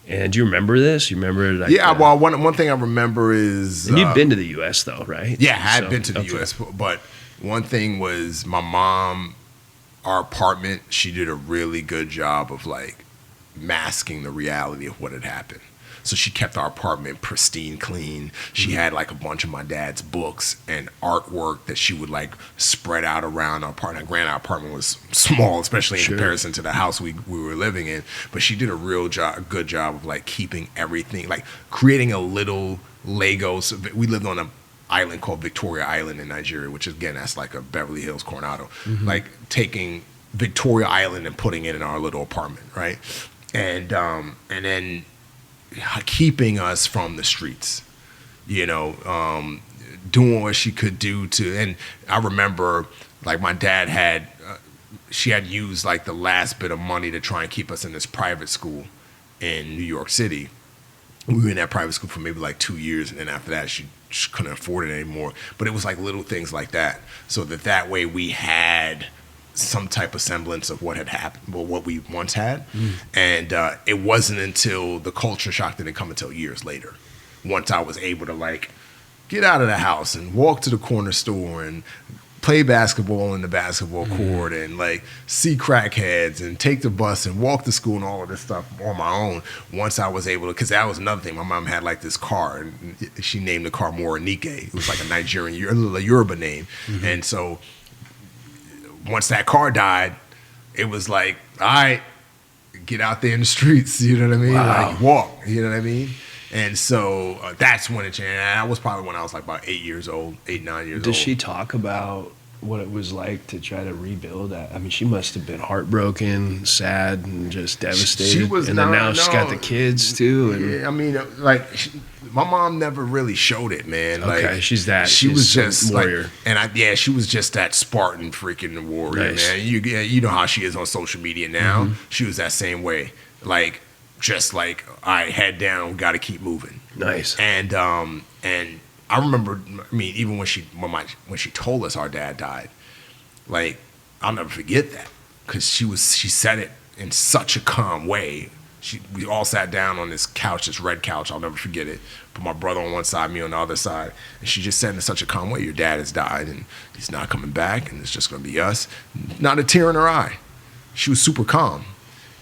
D: And do you remember this? You remember? Like,
E: well, one thing I remember is...
D: And you've been to the U.S., though, right?
E: Yeah, I had been to the U.S., but one thing was my mom, our apartment, she did a really good job of, like, masking the reality of what had happened. So she kept our apartment pristine clean. She had like a bunch of my dad's books and artwork that she would like spread out around our apartment. Granted, our apartment was small, especially in comparison to the house we were living in. But she did a good job of like keeping everything, like creating a little Legos. We lived on an island called Victoria Island in Nigeria, which is, again, that's like a Beverly Hills Coronado. Like taking Victoria Island and putting it in our little apartment, right? And then keeping us from the streets, doing what she could do to. And I remember, like, my dad had, she had used like the last bit of money to try and keep us in this private school in New York City. We were in that private school for maybe like 2 years, and then after that, she couldn't afford it anymore. But it was like little things like that, so that way we had some type of semblance of what had happened, or what we once had. And it wasn't until the culture shock didn't come until years later. Once I was able to like get out of the house and walk to the corner store and play basketball in the basketball court and like see crackheads and take the bus and walk to school and all of this stuff on my own. Once I was able to, because that was another thing. My mom had like this car, and she named the car Morenike. It was like a Nigerian, a Yoruba name. And so once that car died, it was like, all right, get out there in the streets, you know what I mean?
D: Wow.
E: Like, walk, you know what I mean? And so that's when it changed. And that was probably when I was like about 9 years old.
D: Does she talk about what it was like to try to rebuild that? I mean, she must have been heartbroken, sad, and just devastated.
E: She was,
D: and then now she's got the kids too. And
E: yeah, I mean, like, my mom never really showed it, man.
D: Okay,
E: like,
D: she's that.
E: She was just
D: warrior.
E: Like, she was just that Spartan freaking warrior,
D: Nice.
E: man. You know how she is on social media now. She was that same way, like, just like, all right, head down, we got to keep moving.
D: Nice.
E: And I remember, I mean, even when she told us our dad died, like, I'll never forget that, because she said it in such a calm way. We all sat down on this couch, this red couch. I'll never forget it. Put my brother on one side, me on the other side, and she just said in such a calm way, "Your dad has died, and he's not coming back, and it's just going to be us." Not a tear in her eye. She was super calm,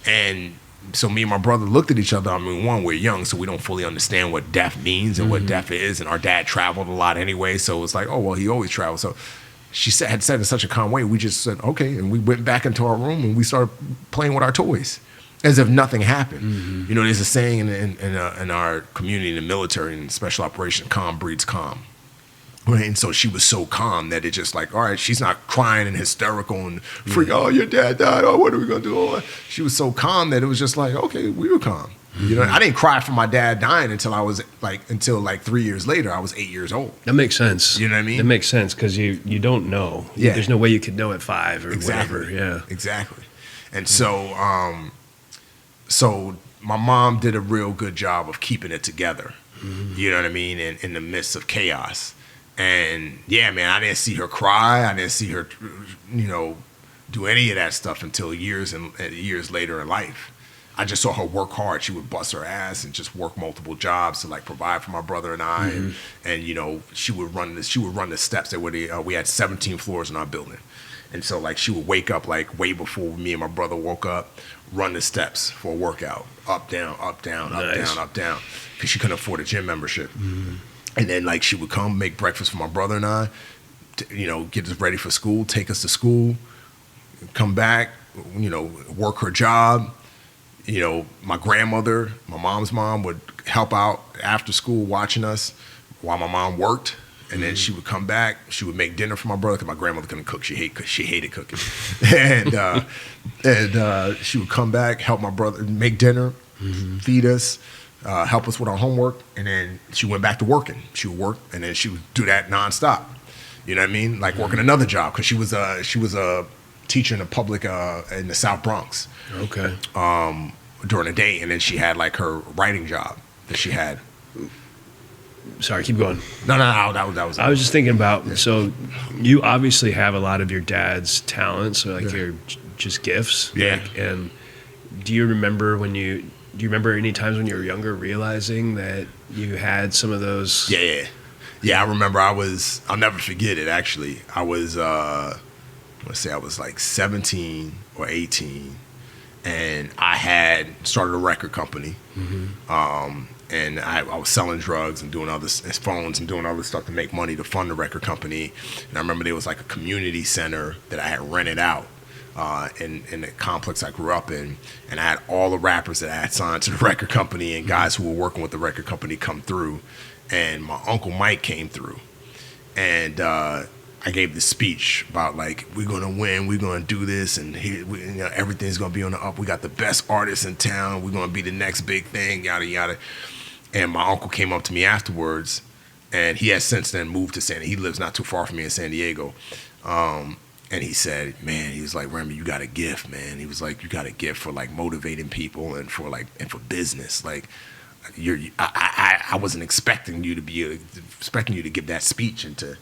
E: and so me and my brother looked at each other. I mean, one, we're young, so we don't fully understand what death means and what death is. And our dad traveled a lot anyway, so it's like, oh, well, he always traveled. So she had said in such a calm way, we just said, okay, and we went back into our room and we started playing with our toys as if nothing happened. You know, there's a saying in our community, in the military, in special operations, calm breeds calm. Right? And so she was so calm that it just like, all right, she's not crying and hysterical and oh, your dad died. Oh, what are we going to do? Oh, she was so calm that it was just like, okay, we were calm. You know, I didn't cry for my dad dying until 3 years later. I was 8 years old.
D: That makes sense.
E: You know what I mean?
D: That makes sense, because you don't know.
E: Yeah.
D: There's no way you could know at 5 or
E: Exactly.
D: whatever. Yeah.
E: Exactly. And so my mom did a real good job of keeping it together. You know what I mean? In the midst of chaos. And yeah, man, I didn't see her cry. I didn't see her, do any of that stuff until years later in life. I just saw her work hard. She would bust her ass and just work multiple jobs to like provide for my brother and I. And she would run the steps that we had 17 floors in our building. And so like she would wake up like way before me and my brother woke up, run the steps for a workout, up, down, up, down, up,
D: Nice.
E: down, up, down, because she couldn't afford a gym membership. And then like she would come make breakfast for my brother and I, get us ready for school, take us to school, come back, work her job. My grandmother, my mom's mom, would help out after school watching us while my mom worked. And then she would come back. She would make dinner for my brother, because my grandmother couldn't cook. She hated cooking. and she would come back, help my brother make dinner, feed us, help us with our homework. And then she went back to working. She would work, and then she would do that nonstop. You know what I mean? Like working another job, because she was a teacher in the public in the South Bronx.
D: Okay.
E: During the day, and then she had like her writing job that she had.
D: Sorry, keep going.
E: No, that was.
D: I was just thinking about, so you obviously have a lot of your dad's talents, or like your just gifts.
E: Yeah.
D: Like, and do you remember any times when you were younger realizing that you had some of those?
E: Yeah. I remember I'll never forget it. Actually, I was, let's say I was like 17 or 18, and I had started a record company. And I was selling drugs and doing phones and doing other stuff to make money to fund the record company. And I remember there was like a community center that I had rented out in the complex I grew up in. And I had all the rappers that I had signed to the record company and guys who were working with the record company come through. And my Uncle Mike came through. And I gave this speech about like, we're going to win, we're going to do this, and everything's going to be on the up. We got the best artists in town. We're going to be the next big thing, yada, yada. And my uncle came up to me afterwards, and he has since then moved to he lives not too far from me in San Diego. And he said, man, he was like, Remi, you got a gift, man. He was like, you got a gift for like motivating people and for business. Like, I wasn't expecting you to give that speech and to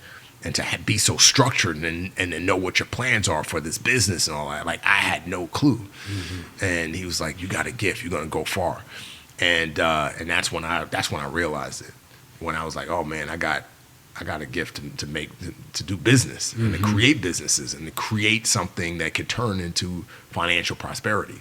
E: be so structured and to know what your plans are for this business and all that. Like, I had no clue. And he was like, you got a gift, you're gonna go far. And that's when I realized it. When I was like, oh man, I got a gift to do business and to create businesses and to create something that could turn into financial prosperity.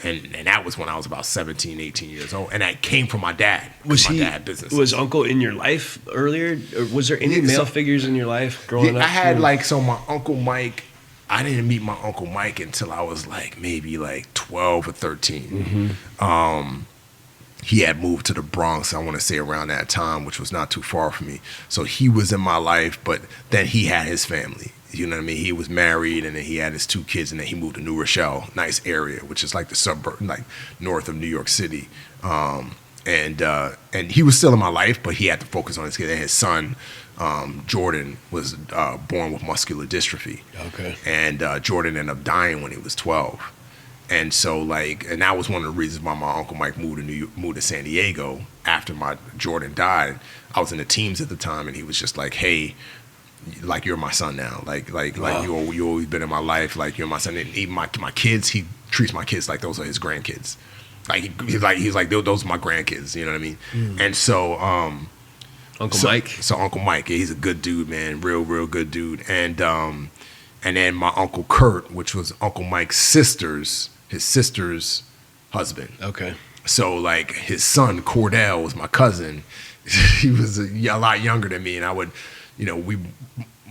E: And that was when I was about 17, 18 years old. And that came from my dad. My dad had businesses.
D: Was Uncle in your life earlier? Or was there any male figures in your life growing up?
E: I had so my Uncle Mike, I didn't meet my Uncle Mike until I was like maybe like 12 or 13. He had moved to the Bronx, I want to say around that time, which was not too far from me. So he was in my life, but then he had his family. You know what I mean? He was married, and then he had his 2 kids, and then he moved to New Rochelle, nice area, which is like the suburb, like north of New York City. And he was still in my life, but he had to focus on his kid. And his son, Jordan, was born with muscular dystrophy.
D: Okay.
E: And Jordan ended up dying when he was 12. And so, and that was one of the reasons why my Uncle Mike moved to San Diego after my Jordan died. I was in the teams at the time, and he was just like, hey, like, you're my son now. Like you always been in my life. Like, you're my son. And even my kids, he treats my kids like those are his grandkids. Like, he's like those are my grandkids. You know what I mean? And so,
D: Uncle Mike.
E: So Uncle Mike, he's a good dude, man. Real good dude. And then my Uncle Kurt, which was Uncle Mike's his sister's husband.
D: Okay.
E: So like his son Cordell was my cousin. He was a lot younger than me, and I would,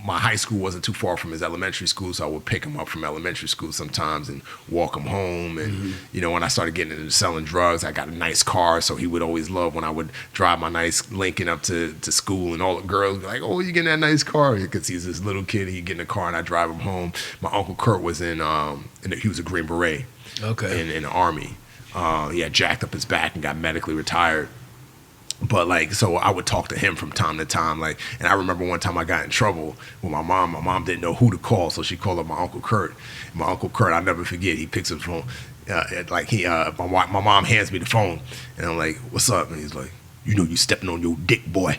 E: my high school wasn't too far from his elementary school, so I would pick him up from elementary school sometimes and walk him home. And when I started getting into selling drugs, I got a nice car, so he would always love when I would drive my nice Lincoln up to school, and all the girls would be like, oh, you getting that nice car? Because he's this little kid, he'd get in the car and I drive him home. My Uncle Kurt was he was a Green Beret.
D: Okay.
E: In the Army. He had jacked up his back and got medically retired. But so I would talk to him from time to time. And I remember one time I got in trouble with my mom. My mom didn't know who to call, so she called up my Uncle Kurt. My Uncle Kurt, I'll never forget, he picks up the phone. My mom hands me the phone, and I'm like, what's up? And he's like, you stepping on your dick, boy.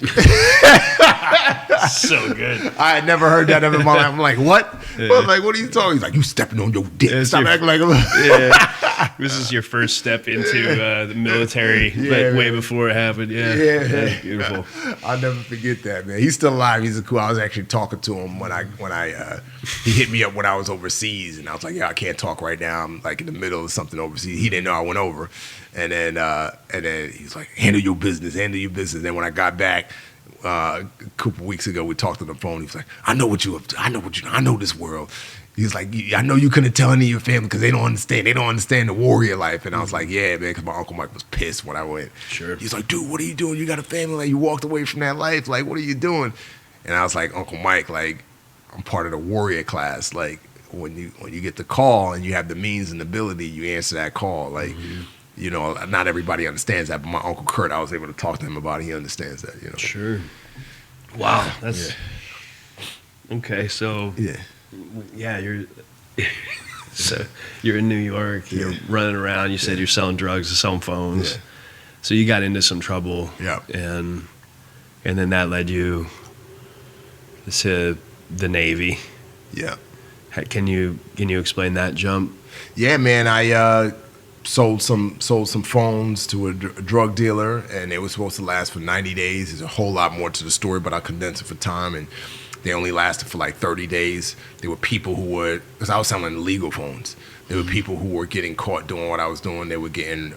D: So good.
E: I had never heard that ever in my life. I'm like, what? Yeah. I was like, what are you talking? He's like, you stepping on your dick. Stop acting like
D: This is your first step into the military, way before it happened. Yeah. Beautiful.
E: I'll never forget that, man. He's still alive. He's cool. I was actually talking to him when he hit me up when I was overseas, and I was like, yeah, I can't talk right now. I'm like in the middle of something overseas. He didn't know I went over. And then he's like, handle your business. Then when I got back a couple weeks ago, we talked on the phone. He was like, I know this world. He was like, I know you couldn't tell any of your family because they don't understand the warrior life. And I was like, yeah, man, because my Uncle Mike was pissed when I went.
D: Sure.
E: He's like, dude, what are you doing? You got a family. Like, you walked away from that life. Like, what are you doing? And I was like, Uncle Mike, like, I'm part of the warrior class. Like, when you get the call and you have the means and ability, you answer that call. Like, not everybody understands that, but my Uncle Kurt, I was able to talk to him about it. He understands that,
D: Sure. Wow. That's okay. So you're in New York. You're running around. You said you're selling drugs and selling phones. Yeah. So you got into some trouble.
E: Yeah.
D: And And then that led you to the Navy.
E: Yeah.
D: Can you explain that jump?
E: Yeah, man. I sold some phones to a drug dealer, and it was supposed to last for 90 days. There's a whole lot more to the story, but I'll condense it for time. And they only lasted for like 30 days. There were people who were, because I was selling illegal phones. There were people who were getting caught doing what I was doing. They were getting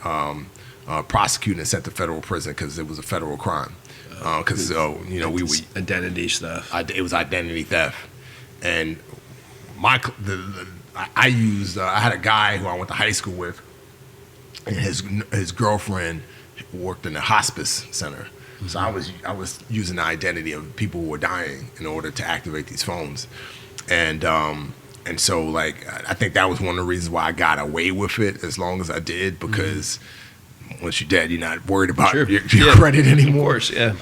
E: prosecuted and sent to federal prison because it was a federal crime. Because we
D: identity stuff.
E: It was identity theft, and I had a guy who I went to high school with, and his girlfriend worked in a hospice center. Mm-hmm. So I was using the identity of people who were dying in order to activate these phones, and so like I think that was one of the reasons why I got away with it as long as I did, because once you're dead, you're not worried about your credit anymore.
D: Of course, yeah.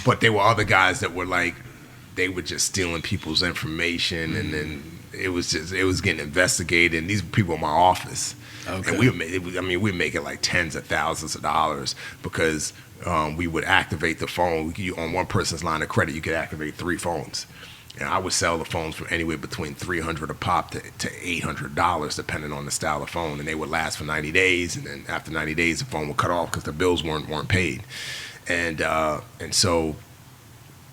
E: But there were other guys that were like, they were just stealing people's information, and then it was getting investigated. And these people in my office, and we were making like tens of thousands of dollars because we would activate the phone. On one person's line of credit, you could activate 3 phones. And I would sell the phones for anywhere between $300 a pop to $800, depending on the style of phone. And they would last for 90 days. And then after 90 days, the phone would cut off because the bills weren't paid. And so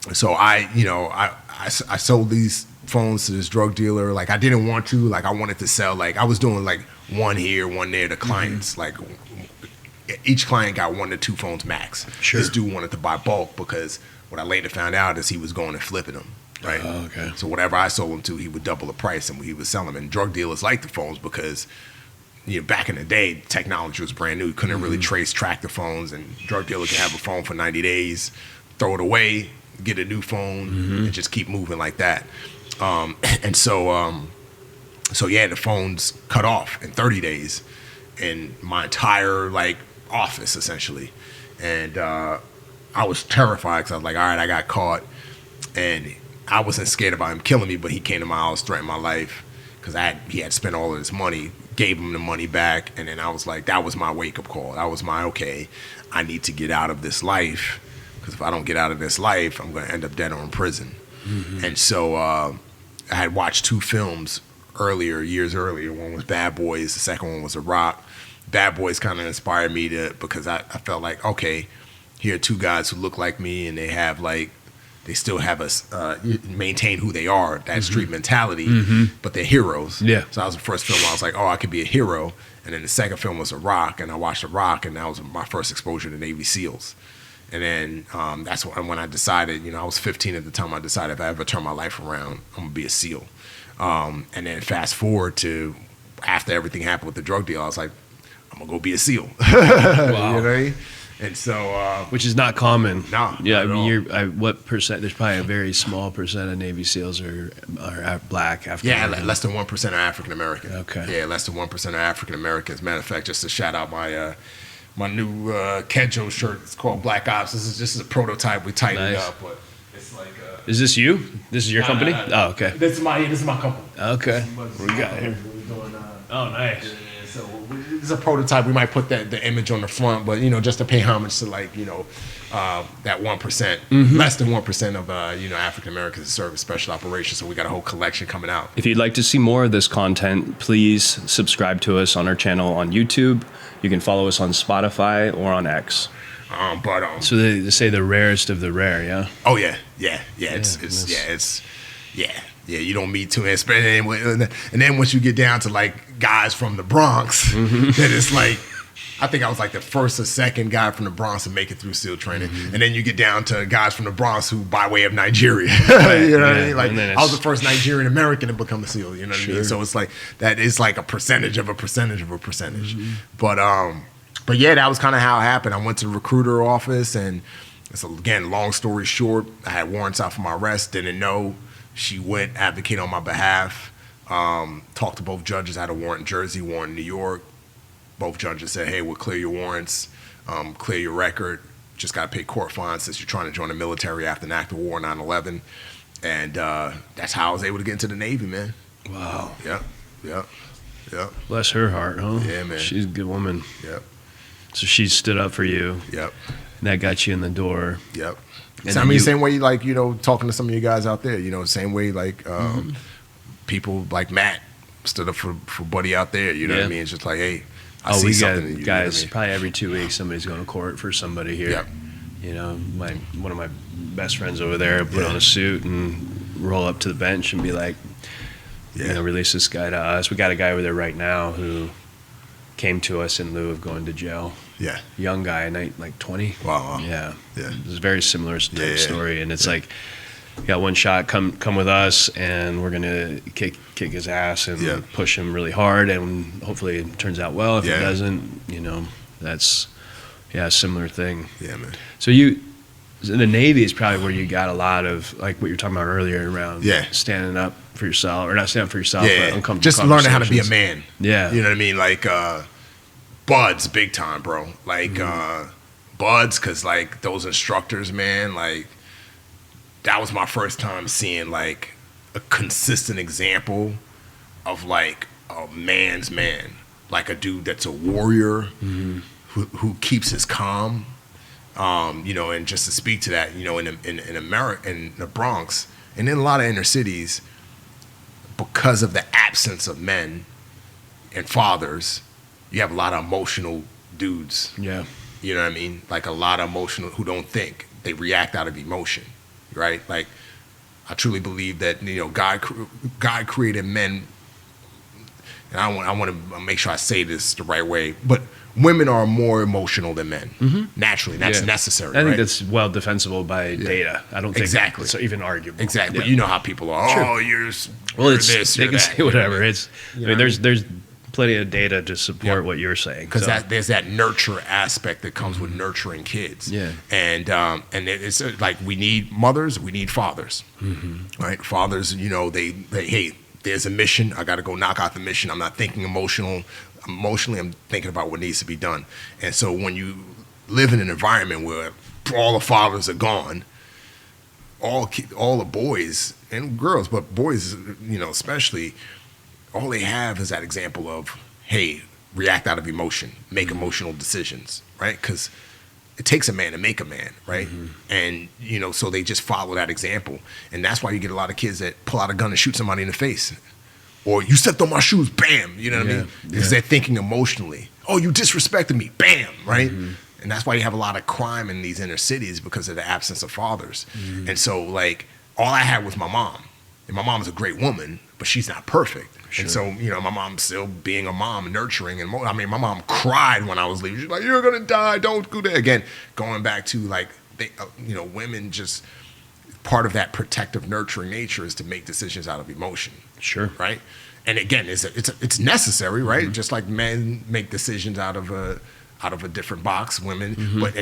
E: I sold these phones to this drug dealer. Like I didn't want to. Like I wanted to sell. Like I was doing like one here, one there to clients. Like each client got 1 to 2 phones max.
D: Sure.
E: This dude wanted to buy bulk because what I later found out is he was going and flipping them. Right.
D: Oh, okay.
E: So whatever I sold him to, he would double the price, and he would sell them. And drug dealers liked the phones because, back in the day, technology was brand new. You couldn't really track the phones, and drug dealers could have a phone for 90 days, throw it away, get a new phone, and just keep moving like that. So the phones cut off in 30 days, in my entire like office essentially, and I was terrified because I was like, all right, I got caught, and I wasn't scared about him killing me, but he came to my house, threatened my life because he had spent all of his money, gave him the money back, and then I was like, that was my wake-up call. That was my, okay, I need to get out of this life, because if I don't get out of this life, I'm going to end up dead or in prison. Mm-hmm. And so I had watched 2 films years earlier. One was Bad Boys, the second one was A Rock. Bad Boys kind of inspired me because I felt like, okay, here are 2 guys who look like me, and they still have us maintain who they are, that street mentality, but they're heroes. Yeah. So that was the first film I was like, oh, I could be a hero. And then the second film was A Rock, and I watched A Rock, and that was my first exposure to Navy SEALs. And then that's when I decided, I was 15 at the time, I decided if I ever turn my life around, I'm going to be a SEAL. And then fast forward to after everything happened with the drug deal, I was like, I'm going to go be a SEAL. Wow. You know what I mean? And so,
D: which is not common.
E: No.
D: Yeah, I mean, what percent? There's probably a very small percent of Navy SEAls are black, African.
E: Yeah, less than 1% are African American.
D: Okay.
E: Yeah, less than 1% are African Americans. Matter of fact, just to shout out my new Kedjo shirt. It's called Black Ops. This is a prototype. We tightened it up, but it's like.
D: Is this you? This is your company?
E: No.
D: Oh, okay.
E: This is my company.
D: Okay. What we got here? Oh, nice.
E: So it's a prototype. We might put the image on the front, but just to pay homage to that 1%, less than 1% of African Americans that serve in special operations. So we got a whole collection coming out.
D: If you'd like to see more of this content, please subscribe to us on our channel on YouTube. You can follow us on Spotify or on X. So they say the rarest of the rare, yeah.
E: Oh yeah. You don't meet too many, and then once you get down to like guys from the Bronx, then it's like, I think I was like the first or second guy from the Bronx to make it through SEAL training, and then you get down to guys from the Bronx who by way of Nigeria, you know what I mean? Like I was the first Nigerian American to become a SEAL, you know what I mean? So it's like that is like a percentage of a percentage of a percentage, but yeah, that was kind of how it happened. I went to the recruiter office, and it's again, long story short, I had warrants out for my arrest, didn't know. She went advocate on my behalf, talked to both judges. I had a warrant in Jersey, warrant in New York. Both judges said, hey, we'll clear your warrants, clear your record. Just got to pay court fines since you're trying to join the military after an act of war, 9/11. And that's how I was able to get into the Navy, man.
D: Wow.
E: Yeah.
D: Bless her heart, huh?
E: Yeah, man.
D: She's a good woman.
E: Yep.
D: So she stood up for you.
E: Yep.
D: And that got you in the door.
E: Yep.
D: And
E: So, I mean, same way, like, you know, talking to some of you guys out there, you know, same way, like, people like Matt stood up for Buddy out there, you know what I mean? It's just like, hey, I see
D: we
E: something
D: got
E: in you,
D: guys,
E: you know what I mean?
D: probably every 2 weeks somebody's going to court for somebody here.
E: Yep.
D: You know, one of my best friends over there put on a suit and roll up to the bench and be like, you know, release this guy to us. We got a guy over there right now who came to us in lieu of going to jail.
E: Yeah.
D: Young guy, like 20.
E: Wow.
D: Yeah.
E: Yeah.
D: It's a very similar type story. And it's like, you got one shot, come with us, and we're going to kick his ass and push him really hard. And hopefully it turns out well. If it doesn't, you know, that's, a similar thing. Yeah, man. So the Navy is probably where you got a lot of, like what you were talking about earlier around standing up for yourself, or not standing up for yourself, but uncomfortable
E: just learning how to be a man.
D: Yeah.
E: You know what I mean? Like, Buds, big time, bro. Like, Buds, because, like, those instructors, man, like, that was my first time seeing, like, a consistent example of, like, a man's man. Like a dude that's a warrior who keeps his calm. You know, and just to speak to that, you know, in America, in the Bronx, and in a lot of inner cities, because of the absence of men and fathers, you have a lot of emotional dudes. Yeah. You know what I mean? Like a lot of emotional who don't think. They react out of emotion, right? Like, I truly believe that, you know, God created men, and I want to make sure I say this the right way, but women are more emotional than men. Naturally, that's necessary.
D: I think that's well defensible by data. I don't think it's even arguable.
E: Exactly. But you know how people are.
D: Sure.
E: Oh, you're
D: it's
E: this,
D: they
E: you're
D: can
E: that.
D: say whatever. It's
E: You
D: I mean,
E: know
D: there's plenty of data to support what you're saying.
E: Because there's that nurture aspect that comes with nurturing kids. Yeah. And it's like we need mothers, we need fathers. Right? Fathers, you know, they hey, there's a mission. I got to go knock out the mission. I'm not thinking emotionally, I'm thinking about what needs to be done. And so when you live in an environment where all the fathers are gone, all the boys and girls, but boys, you know, especially, all they have is that example of, hey, react out of emotion, make emotional decisions, right? Because it takes a man to make a man, right? And, you know, so they just follow that example. And that's why you get a lot of kids that pull out a gun and shoot somebody in the face. Or you stepped on my shoes, bam, you know what I mean? Because they're thinking emotionally. Oh, you disrespected me, bam, right? And that's why you have a lot of crime in these inner cities, because of the absence of fathers. And so, like, all I had was my mom. And my mom's a great woman, but she's not perfect. Sure. And so, you know, my mom's still being a mom, nurturing. And I mean, my mom cried when I was leaving. She's like, you're going to die. Don't do that. Again, going back to, like, they, you know, women just, part of that protective, nurturing nature is to make decisions out of emotion. Sure. Right? And again, it's necessary, right? Just like men make decisions out of a different box, women. But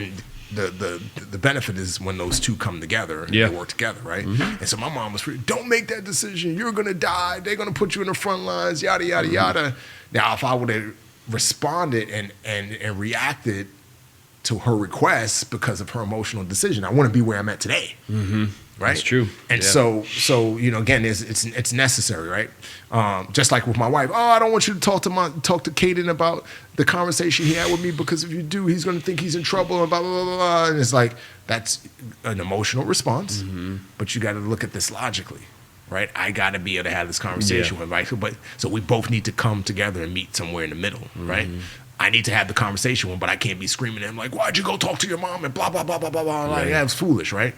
E: the benefit is when those two come together and they work together, right? And so my mom was free. Don't make that decision. You're gonna die. They're gonna put you in the front lines. Yada yada yada. Now, if I would have responded and reacted to her requests because of her emotional decision, I wouldn't be where I'm at today. Right? That's true. And so you know, again, it's necessary, right? Just like with my wife. Oh, I don't want you to talk to Keating about the conversation he had with me, because if you do, he's going to think he's in trouble and blah blah blah blah. And it's like, that's an emotional response, but you got to look at this logically, right? I got to be able to have this conversation with my, but so we both need to come together and meet somewhere in the middle, right? I need to have the conversation with him, but I can't be screaming at him like, why'd you go talk to your mom and blah blah blah blah blah blah. Like, that's foolish, right?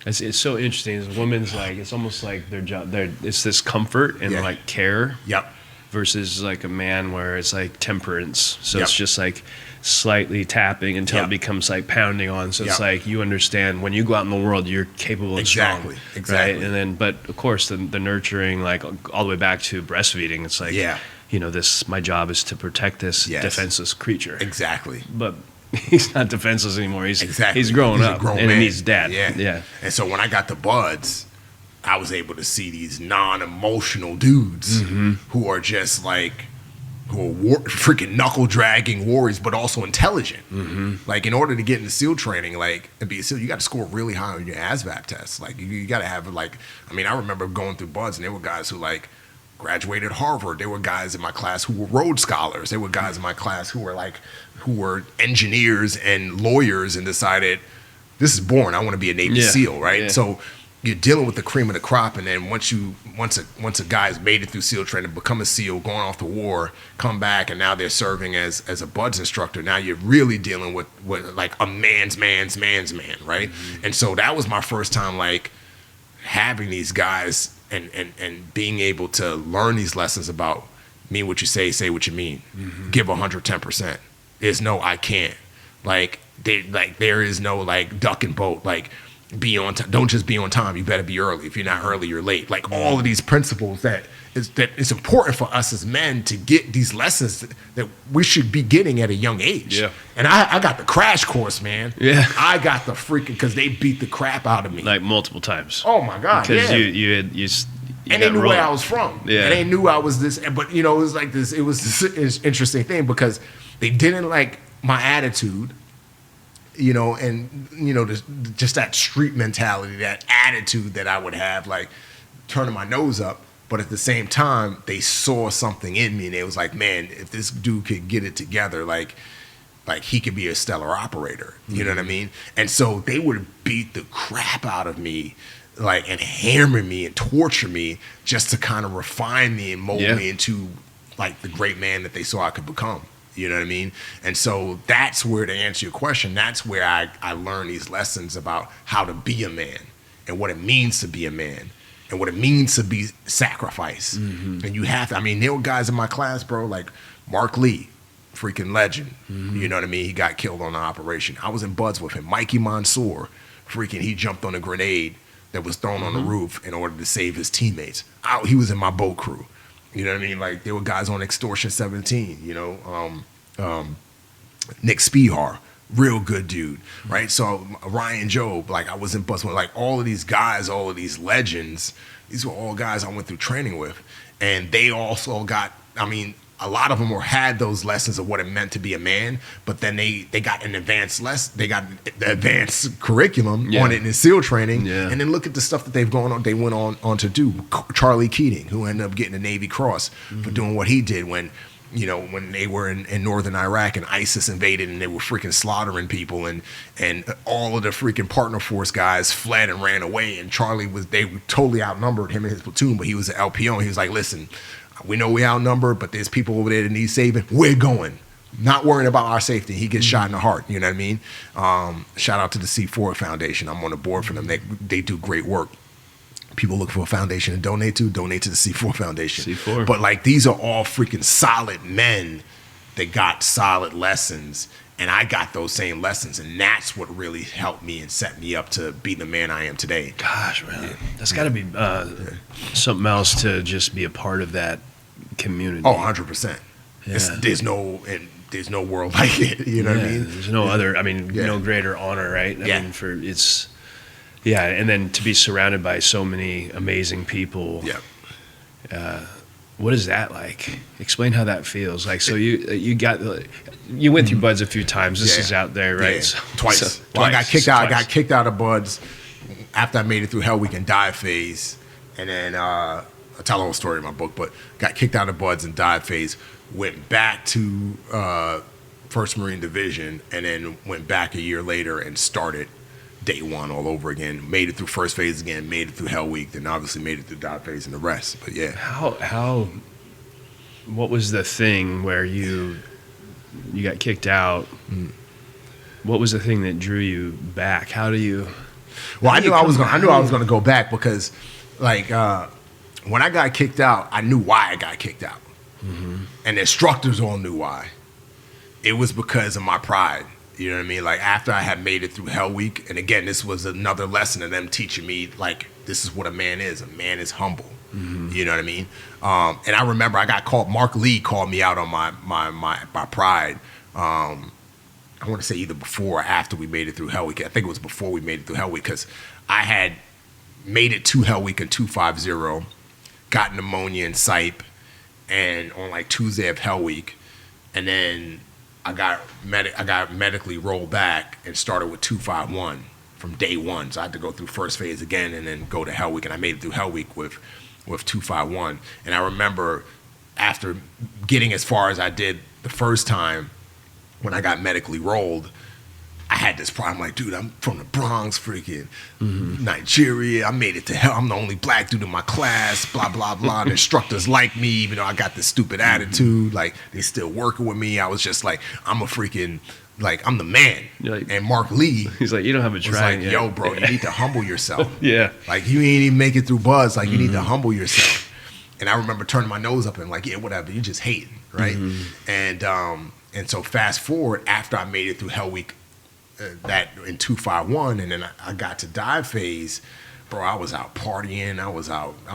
D: It's so interesting. As a woman's, like, it's almost like their job. It's this comfort and like care. Versus like a man where it's like temperance. So it's just like slightly tapping until it becomes like pounding on. So it's like you understand when you go out in the world, you're capable and strong. Exactly. Right? And then, but of course, the nurturing, like all the way back to breastfeeding, it's like, you know, my job is to protect this defenseless creature. Exactly. But he's not defenseless anymore. He's growing up, and he needs dad. Yeah.
E: And so when I got the buds, I was able to see these non-emotional dudes who are just like, who are freaking knuckle dragging warriors, but also intelligent. Like, in order to get into SEAL training, like, and be a SEAL, you got to score really high on your ASVAB test. Like, you got to have, like, I mean, I remember going through buds, and there were guys who, like, graduated Harvard. There were guys in my class who were Rhodes Scholars. There were guys in my class who were engineers and lawyers and decided, this is boring. I want to be a Navy SEAL, right?
D: Yeah.
E: So you're dealing with the cream of the crop, and then once a guy's made it through SEAL training, become a SEAL, going off to war, come back, and now they're serving as a BUDS instructor. Now you're really dealing with like a man's man, right? Mm-hmm. And so that was my first time like having these guys and being able to learn these lessons about mean what you say what you mean, give 110%. There's no I can't. There is no like duck and boat, like be on time. Don't just be on time. You better be early. If you're not early, you're late. Like all of these principles that it's important for us as men to get these lessons that we should be getting at a young age.
D: Yeah.
E: And I got the crash course, man.
D: Yeah.
E: I got the freaking, because they beat the crap out of me.
D: Like multiple times.
E: Oh my God.
D: Because
E: yeah.
D: you
E: And they knew where I was from.
D: Yeah.
E: And they knew I was this, but it was like this, it was this interesting thing because they didn't like my attitude, and just that street mentality, that attitude that I would have, like turning my nose up. But at the same time, they saw something in me, and they was like, man, if this dude could get it together, like he could be a stellar operator. You know what I mean? And so they would beat the crap out of me, like, and hammer me and torture me just to kind of refine me and mold me into like the great man that they saw I could become. You know what I mean? And so that's where, to answer your question, that's where I learned these lessons about how to be a man and what it means to be a man and what it means to be sacrifice. Mm-hmm. And you have to, there were guys in my class, bro, like Mark Lee, freaking legend. Mm-hmm. You know what I mean? He got killed on the operation. I was in buds with him. Mikey Monsoor, he jumped on a grenade that was thrown on the roof in order to save his teammates. He was in my boat crew. You know what I mean? Like, there were guys on Extortion 17, Nick Spihar, real good dude, right? So Ryan Job, like I was in bus with, like all of these guys, all of these legends, these were all guys I went through training with. And they also got, a lot of them had those lessons of what it meant to be a man, but then they got an advanced they got the advanced curriculum on it in SEAL training. Yeah. And then look at the stuff that they went on to do. Charlie Keating, who ended up getting a Navy Cross for doing what he did when they were in northern Iraq and ISIS invaded and they were freaking slaughtering people and all of the freaking partner force guys fled and ran away, and they totally outnumbered him and his platoon, but he was an LPO and he was like, listen, we know we outnumbered, but there's people over there that need saving. We're going. Not worrying about our safety. He gets shot in the heart. You know what I mean? Shout out to the C4 Foundation. I'm on the board for them. They do great work. People look for a foundation to donate to the C4 Foundation.
D: C4.
E: But like, these are all freaking solid men that got solid lessons. And I got those same lessons. And that's what really helped me and set me up to be the man I am today.
D: Gosh, man. That's got to be something else to just be a part of that community.
E: Oh, 100%. Yeah. There's no world like it. You know what I mean?
D: There's no other, no greater honor, right? And then to be surrounded by so many amazing people.
E: Yeah.
D: What is that like? Explain how that feels. Like, so you went through buds a few times. This is out there, right?
E: Yeah.
D: So,
E: Twice.
D: Well,
E: I got kicked out. I got kicked out of buds after I made it through Hell Week and dive phase, and then I tell the whole story in my book. But got kicked out of buds and dive phase. Went back to 1st Marine Division, and then went back a year later and started day one all over again. Made it through first phase again. Made it through Hell Week. Then obviously made it through dive phase and the rest. But yeah.
D: How? What was the thing where you got kicked out? What was the thing that drew you back? How do you?
E: Well, I knew I was going to go back because, like, when I got kicked out, I knew why I got kicked out, and the instructors all knew why. It was because of my pride. You know what I mean? Like, after I had made it through Hell Week, and again, this was another lesson of them teaching me, like, this is what a man is. A man is humble. You know what I mean? And I remember I got called. Mark Lee called me out on my pride. I want to say either before or after we made it through Hell Week. I think it was before we made it through Hell Week, because I had made it to Hell Week in 250, got pneumonia and SIPE, and on like Tuesday of Hell Week, and then I got medically rolled back and started with 251 from day one. So I had to go through first phase again and then go to Hell Week, and I made it through Hell Week with with 251. And I remember after getting as far as I did the first time, when I got medically rolled, I had this problem. Like, dude, I'm from the Bronx, freaking Nigeria. I made it to hell. I'm the only black dude in my class, blah, blah, blah. The instructors like me, even though I got this stupid attitude. Like, they still working with me. I was just like, I'm a freaking, like, I'm the man.
D: Like,
E: and Mark Lee,
D: he's like, you don't have a
E: was
D: try
E: like,
D: yet.
E: yo, bro, you need to humble yourself.
D: Yeah.
E: Like, you ain't even make it through Buzz. Like, you need to humble yourself. And I remember turning my nose up and like, yeah, whatever. You just hating, right? And so fast forward, after I made it through Hell Week, that in 251, and then I got to dive phase, bro, I was out partying. I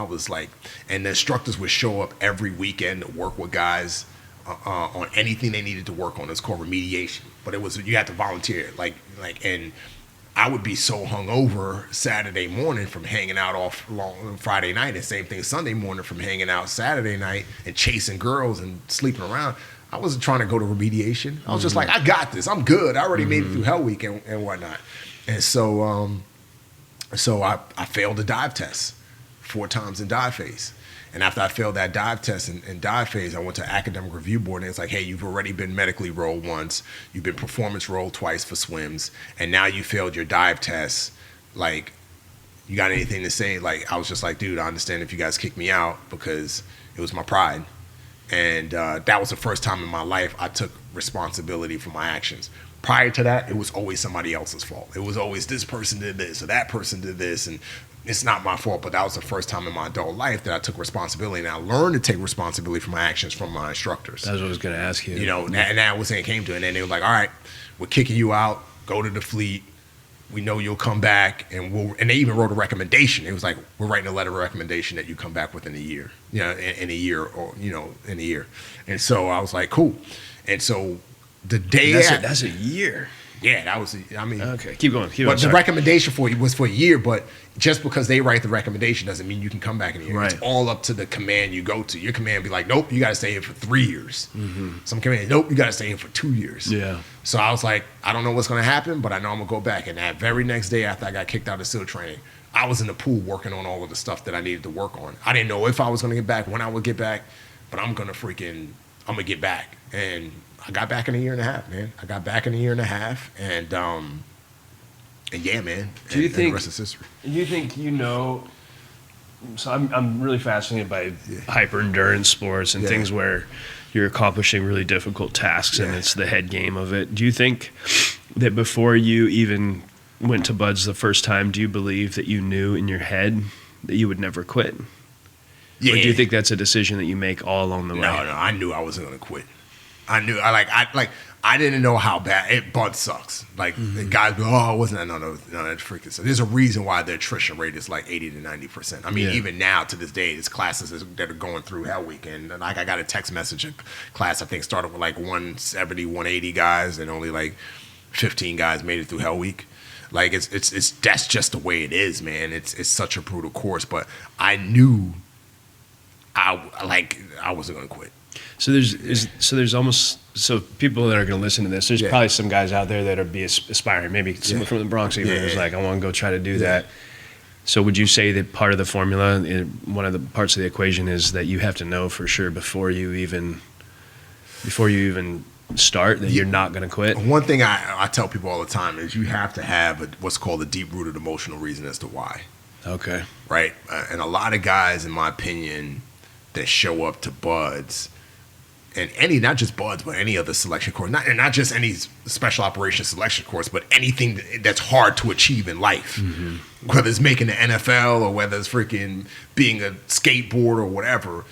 E: was like, and the instructors would show up every weekend to work with guys on anything they needed to work on. It's called remediation, but it was, you had to volunteer, and I would be so hungover Saturday morning from hanging out off long Friday night, and same thing Sunday morning from hanging out Saturday night and chasing girls and sleeping around. I wasn't trying to go to remediation. I was just like, I got this. I'm good. I already made it through Hell Week and whatnot. And so I failed the dive test 4 times in dive phase. And after I failed that dive test in dive phase, I went to academic review board, and it's like, hey, you've already been medically rolled once. You've been performance rolled twice for swims. And now you failed your dive test. Like, you got anything to say? Like, I was just like, dude, I understand if you guys kick me out because it was my pride. And that was the first time in my life I took responsibility for my actions. Prior to that, it was always somebody else's fault. It was always this person did this or that person did this, and it's not my fault. But that was the first time in my adult life that I took responsibility, and I learned to take responsibility for my actions from my instructors.
D: That's what I was going to ask you.
E: You know, and that was when it came to it. And then they were like, all right, we're kicking you out. Go to the fleet. We know you'll come back, and they even wrote a recommendation. It was like, we're writing a letter of recommendation that you come back within a year, you know, in a year, or, you know, in a year. And so I was like, cool. And so the day
D: that's a year.
E: Yeah, that was, I mean.
D: Okay, keep going.
E: But the recommendation for you was for a year, but just because they write the recommendation doesn't mean you can come back in a year.
D: Right.
E: It's all up to the command you go to. Your command be like, nope, you got to stay here for 3 years. Some command, nope, you got to stay here for 2 years.
D: Yeah.
E: So I was like, I don't know what's going to happen, but I know I'm going to go back. And that very next day after I got kicked out of SEAL training, I was in the pool working on all of the stuff that I needed to work on. I didn't know if I was going to get back, when I would get back, but I'm going to get back. And I got back in a year and a half, man. I got back in a year and a half, and yeah, man.
D: Do you think
E: the rest is history?
D: You think you know? So I'm really fascinated by hyper endurance sports and things where you're accomplishing really difficult tasks and it's the head game of it. Do you think that before you even went to Buds the first time, do you believe that you knew in your head that you would never quit?
E: Yeah.
D: Or do you think that's a decision that you make all along the way?
E: No, I knew I wasn't gonna quit. I knew, I didn't know how bad Bud sucks. Like, the guys go, oh, it wasn't that? No, that's freaking. So there's a reason why the attrition rate is like 80 to 90%. I mean, even now to this day, there's classes that are going through Hell Week, and like I got a text message in class. I think started with like 170, 180 guys, and only like 15 guys made it through Hell Week. Like it's that's just the way it is, man. It's such a brutal course, but I knew I wasn't gonna quit.
D: So there's almost, so people that are going to listen to this, there's probably some guys out there that are aspiring, maybe someone from the Bronx even who's like, I want to go try to do that. So would you say that part of the formula, one of the parts of the equation, is that you have to know for sure before you even start that you're not going to quit?
E: One thing I tell people all the time is you have to have what's called a deep-rooted emotional reason as to why.
D: Okay.
E: Right? And a lot of guys, in my opinion, that show up to Buds, and not just Buds, but any other selection course, not just any special operations selection course, but anything that's hard to achieve in life, whether it's making the NFL or whether it's freaking being a skateboarder or whatever.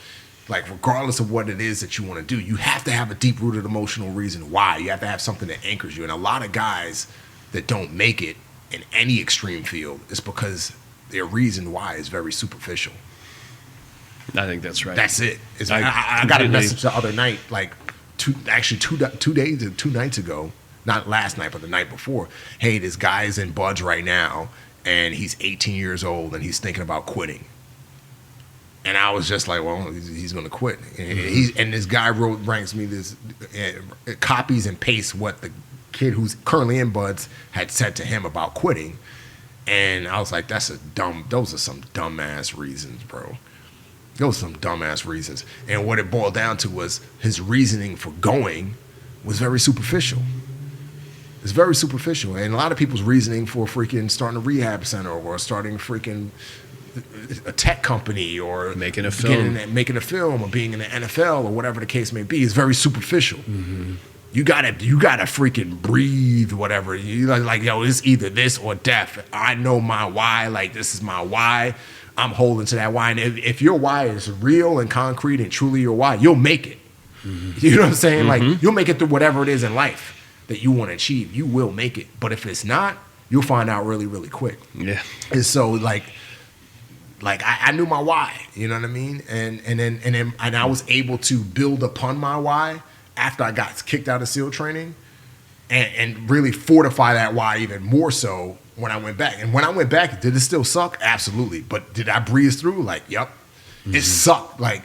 E: Like, regardless of what it is that you want to do, you have to have a deep-rooted emotional reason why. You have to have something that anchors you. And a lot of guys that don't make it in any extreme field is because their reason why is very superficial.
D: I think that's right.
E: That's it. I got a message the other night, like two nights ago, not last night, but the night before. Hey, this guy's in Buds right now, and he's 18 years old, and he's thinking about quitting. And I was just like, well, he's going to quit. And this guy ranks me this, copies and pastes what the kid who's currently in Buds had said to him about quitting. And I was like, those are some dumbass reasons, bro. Those were some dumbass reasons. And what it boiled down to was his reasoning for going was very superficial. It's very superficial. And a lot of people's reasoning for freaking starting a rehab center or starting freaking a tech company or
D: making a film
E: or being in the NFL or whatever the case may be is very superficial. You gotta freaking breathe whatever. You like, yo, it's either this or death. I know my why. Like, this is my why. I'm holding to that why. And if your why is real and concrete and truly your why, you'll make it. You know what I'm saying? Like, you'll make it through whatever it is in life that you want to achieve. You will make it. But if it's not, you'll find out really, really quick.
D: Yeah.
E: And so like I knew my why, you know what I mean? And I was able to build upon my why after I got kicked out of SEAL training and really fortify that why even more so when I went back. And when I went back, did it still suck? Absolutely. But did I breeze through? Like, yep. It sucked, like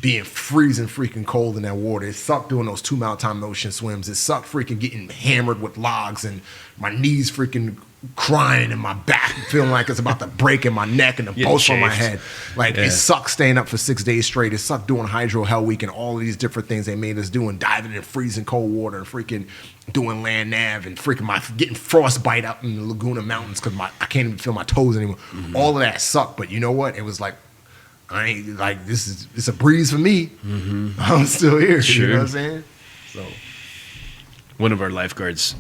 E: being freezing freaking cold in that water. It sucked doing those 2 mile time ocean swims. It sucked freaking getting hammered with logs and my knees freaking crying and my back feeling like it's about to break in my neck and the bolts on my head. Like, it sucked staying up for 6 days straight. It sucked doing Hydro Hell Week and all of these different things they made us do and diving in freezing cold water and freaking doing land nav and freaking getting frostbite up in the Laguna Mountains because I can't even feel my toes anymore. All of that sucked, but you know what? It was like, I ain't like, it's a breeze for me. I'm still here.
D: Sure.
E: You know what I'm saying? So
D: one of our lifeguards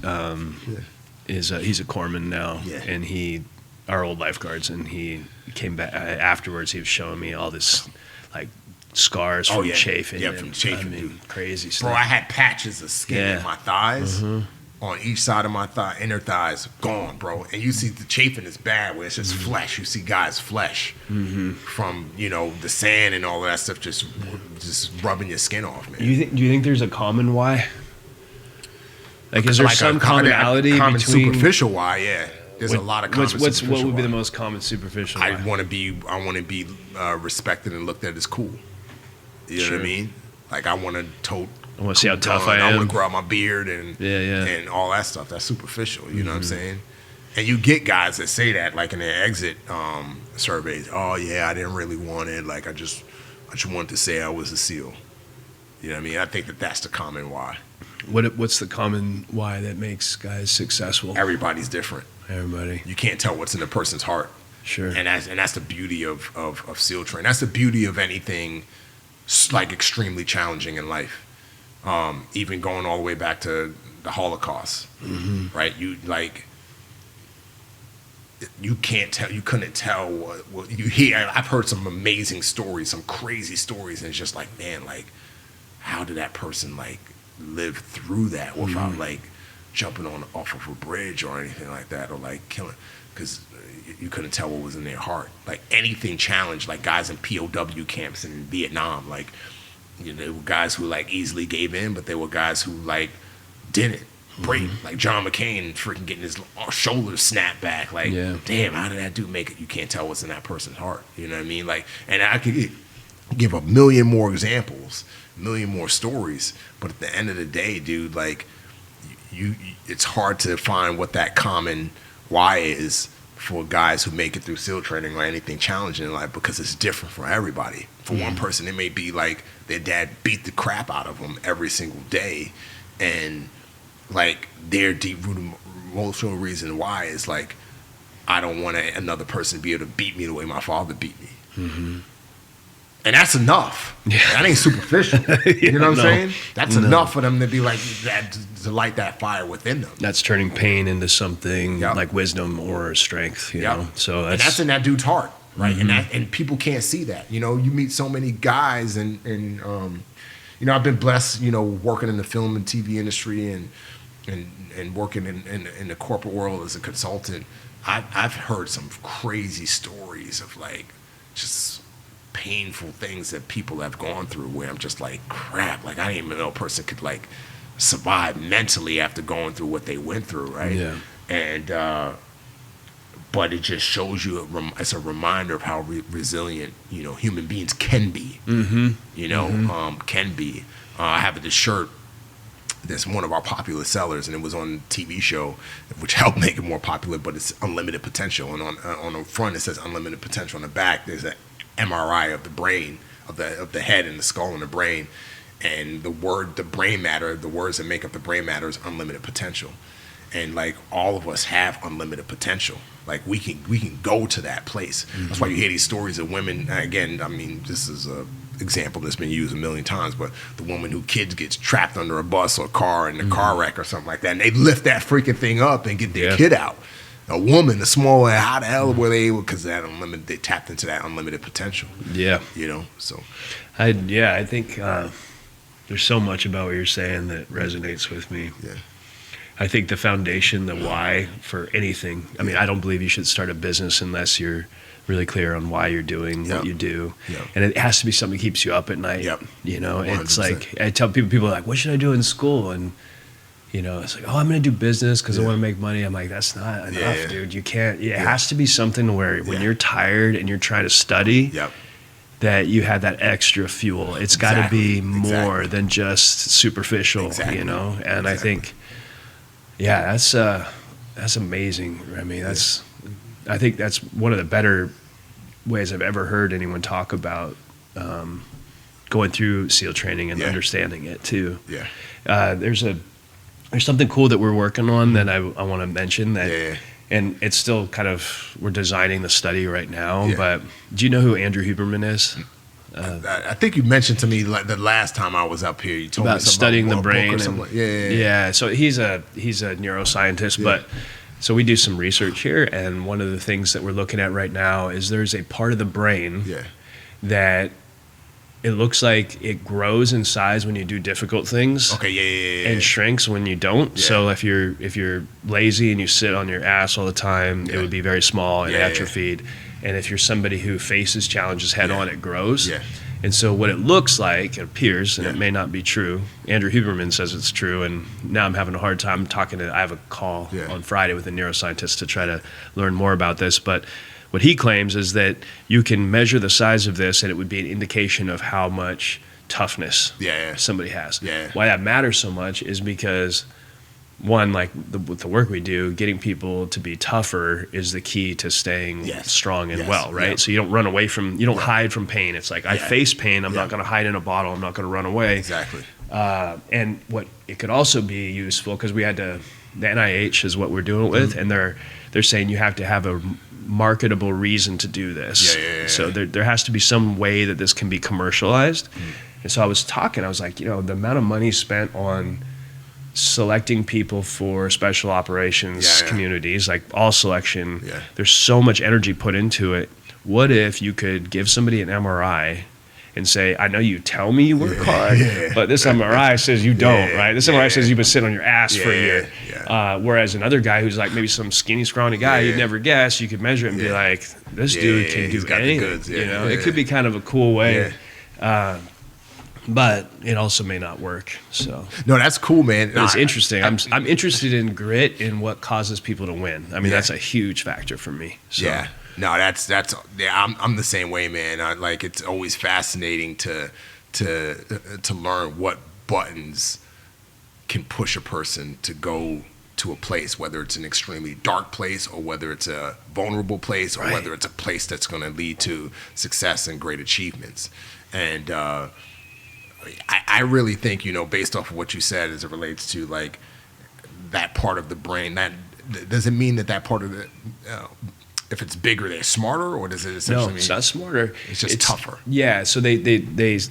D: is he's a corpsman now, and our old lifeguards, and he came back afterwards. He was showing me all this like scars from chafing.
E: Yeah, from chafing.
D: I mean, crazy stuff.
E: Bro, I had patches of skin in my thighs. On each side of my inner thighs, gone, bro. And you see the chafing is bad, where it's just flesh. You see guys' flesh from, you know, the sand and all that stuff just rubbing your skin off, man.
D: Do you think there's a common why? Like, is there some commonality
E: common
D: between
E: superficial why? Yeah, there's a lot of common superficial
D: what would be
E: why.
D: the most common superficial?
E: I want to be respected and looked at as cool. You know what I mean? Like, I want to
D: I want to see how tough I am.
E: I want to grow out my beard and all that stuff. That's superficial. You know what I'm saying? And you get guys that say that, like in their exit surveys. Oh yeah, I didn't really want it. Like, I just wanted to say I was a SEAL. You know what I mean? I think that's the common why.
D: What's the common why that makes guys successful?
E: Everybody's different.
D: Everybody.
E: You can't tell what's in a person's heart.
D: Sure.
E: And that's the beauty of SEAL training. That's the beauty of anything like extremely challenging in life. Even going all the way back to the Holocaust, right? You couldn't tell what you hear. I've heard some amazing stories, some crazy stories, and it's just like, man, like, how did that person like live through that without like jumping off of a bridge or anything like that, or like killing? Because you couldn't tell what was in their heart. Like, anything challenged, like guys in POW camps in Vietnam, like, you know, there were guys who like easily gave in, but there were guys who like didn't break. Like John McCain freaking getting his shoulders snapped back. Like, damn, how did that dude make it? You can't tell what's in that person's heart. You know what I mean? Like, and I could give a million more examples, a million more stories, but at the end of the day, dude, like, it's hard to find what that common why is for guys who make it through SEAL training or anything challenging in life, because it's different for everybody. For one person, it may be like their dad beat the crap out of them every single day, and like their deep-rooted emotional reason why is like, I don't want another person to be able to beat me the way my father beat me. And that's enough. Yeah. That ain't superficial. You know what I'm saying? That's enough for them to be like that, to light that fire within them.
D: That's turning pain into something like wisdom or strength. You know, so
E: that's in that dude's heart, right? And people can't see that. You know, you meet so many guys, and you know, I've been blessed, you know, working in the film and TV industry and working in the corporate world as a consultant. I've heard some crazy stories of like just painful things that people have gone through, where I'm just like, crap, like I didn't even know a person could like survive mentally after going through what they went through, right? Yeah. And but it just shows you it's a reminder of how resilient, you know, human beings can be. You know, can be. I have this shirt that's one of our popular sellers, and it was on a TV show, which helped make it more popular. But it's Unlimited Potential, and on the front it says Unlimited Potential. On the back there's an MRI of the brain, of the head and the skull and the brain. And the brain matter, the words that make up the brain matter is unlimited potential. And like all of us have unlimited potential. Like we can go to that place. That's why you hear these stories of women. Again, I mean, this is a example that's been used a million times, but the woman who kids gets trapped under a bus or a car in a car wreck or something like that, and they lift that freaking thing up and get their kid out. A woman, a small, how the hell were they able? Because they tapped into that unlimited potential.
D: Yeah,
E: So
D: I think there's so much about what you're saying that resonates with me.
E: Yeah.
D: I think the foundation, the why for anything. I mean, I don't believe you should start a business unless you're really clear on why you're doing what you do. And it has to be something that keeps you up at night. You know, 100%. It's like, I tell people are like, what should I do in school? And, you know, it's like, oh, I'm going to do business because I want to make money. I'm like, that's not enough, dude. You can't, it has to be something where when you're tired and you're trying to study, that you have that extra fuel. It's got to be more than just superficial, you know? And I think, that's amazing. I mean, I think that's one of the better ways I've ever heard anyone talk about going through SEAL training and understanding it too. There's something cool that we're working on that I want to mention that, and it's still kind of, we're designing the study right now. But do you know who Andrew Huberman is?
E: I think you mentioned to me like the last time I was up here. You told
D: about
E: me
D: studying
E: about
D: the brain.
E: And,
D: So he's a neuroscientist, but. So we do some research here, and one of the things that we're looking at right now is there's a part of the brain that it looks like it grows in size when you do difficult things. And shrinks when you don't. So if you're lazy and you sit on your ass all the time, it would be very small and atrophied. And if you're somebody who faces challenges head on, it grows. And so what it looks like, it appears, and it may not be true. Andrew Huberman says it's true, and now I'm having a hard time I have a call on Friday with a neuroscientist to try to learn more about this. But what he claims is that you can measure the size of this, and it would be an indication of how much toughness somebody has. Why that matters so much is because, one, like with the work we do, getting people to be tougher is the key to staying strong and well, right? So you don't run away from, you don't hide from pain. It's like, I face pain, I'm not going to hide in a bottle, I'm not going to run away. And what it could also be useful, because we had the NIH is what we're doing it with, and they're saying you have to have a marketable reason to do this. So there has to be some way that this can be commercialized. And so I was like, the amount of money spent on selecting people for special operations communities, like all selection, there's so much energy put into it. What if you could give somebody an MRI and say, I know you tell me you work hard, but this MRI says you don't, right? This MRI says you've been sitting on your ass for a year. Whereas another guy who's like maybe some skinny, scrawny guy you'd never guess, you could measure it and be like, this dude can do anything. It could be kind of a cool way. But it also may not work. So
E: no, that's cool, man.
D: It's interesting. I'm interested in grit and what causes people to win. I mean, that's a huge factor for me. So.
E: No, that's I'm the same way, man. It's always fascinating to learn what buttons can push a person to go to a place, whether it's an extremely dark place or whether it's a vulnerable place or whether it's a place that's going to lead to success and great achievements. And I really think, based off of what you said as it relates to like that part of the brain, that does it mean that part of the if it's bigger, they're smarter, or does it essentially mean
D: it's not smarter?
E: It's just tougher.
D: Yeah. So there's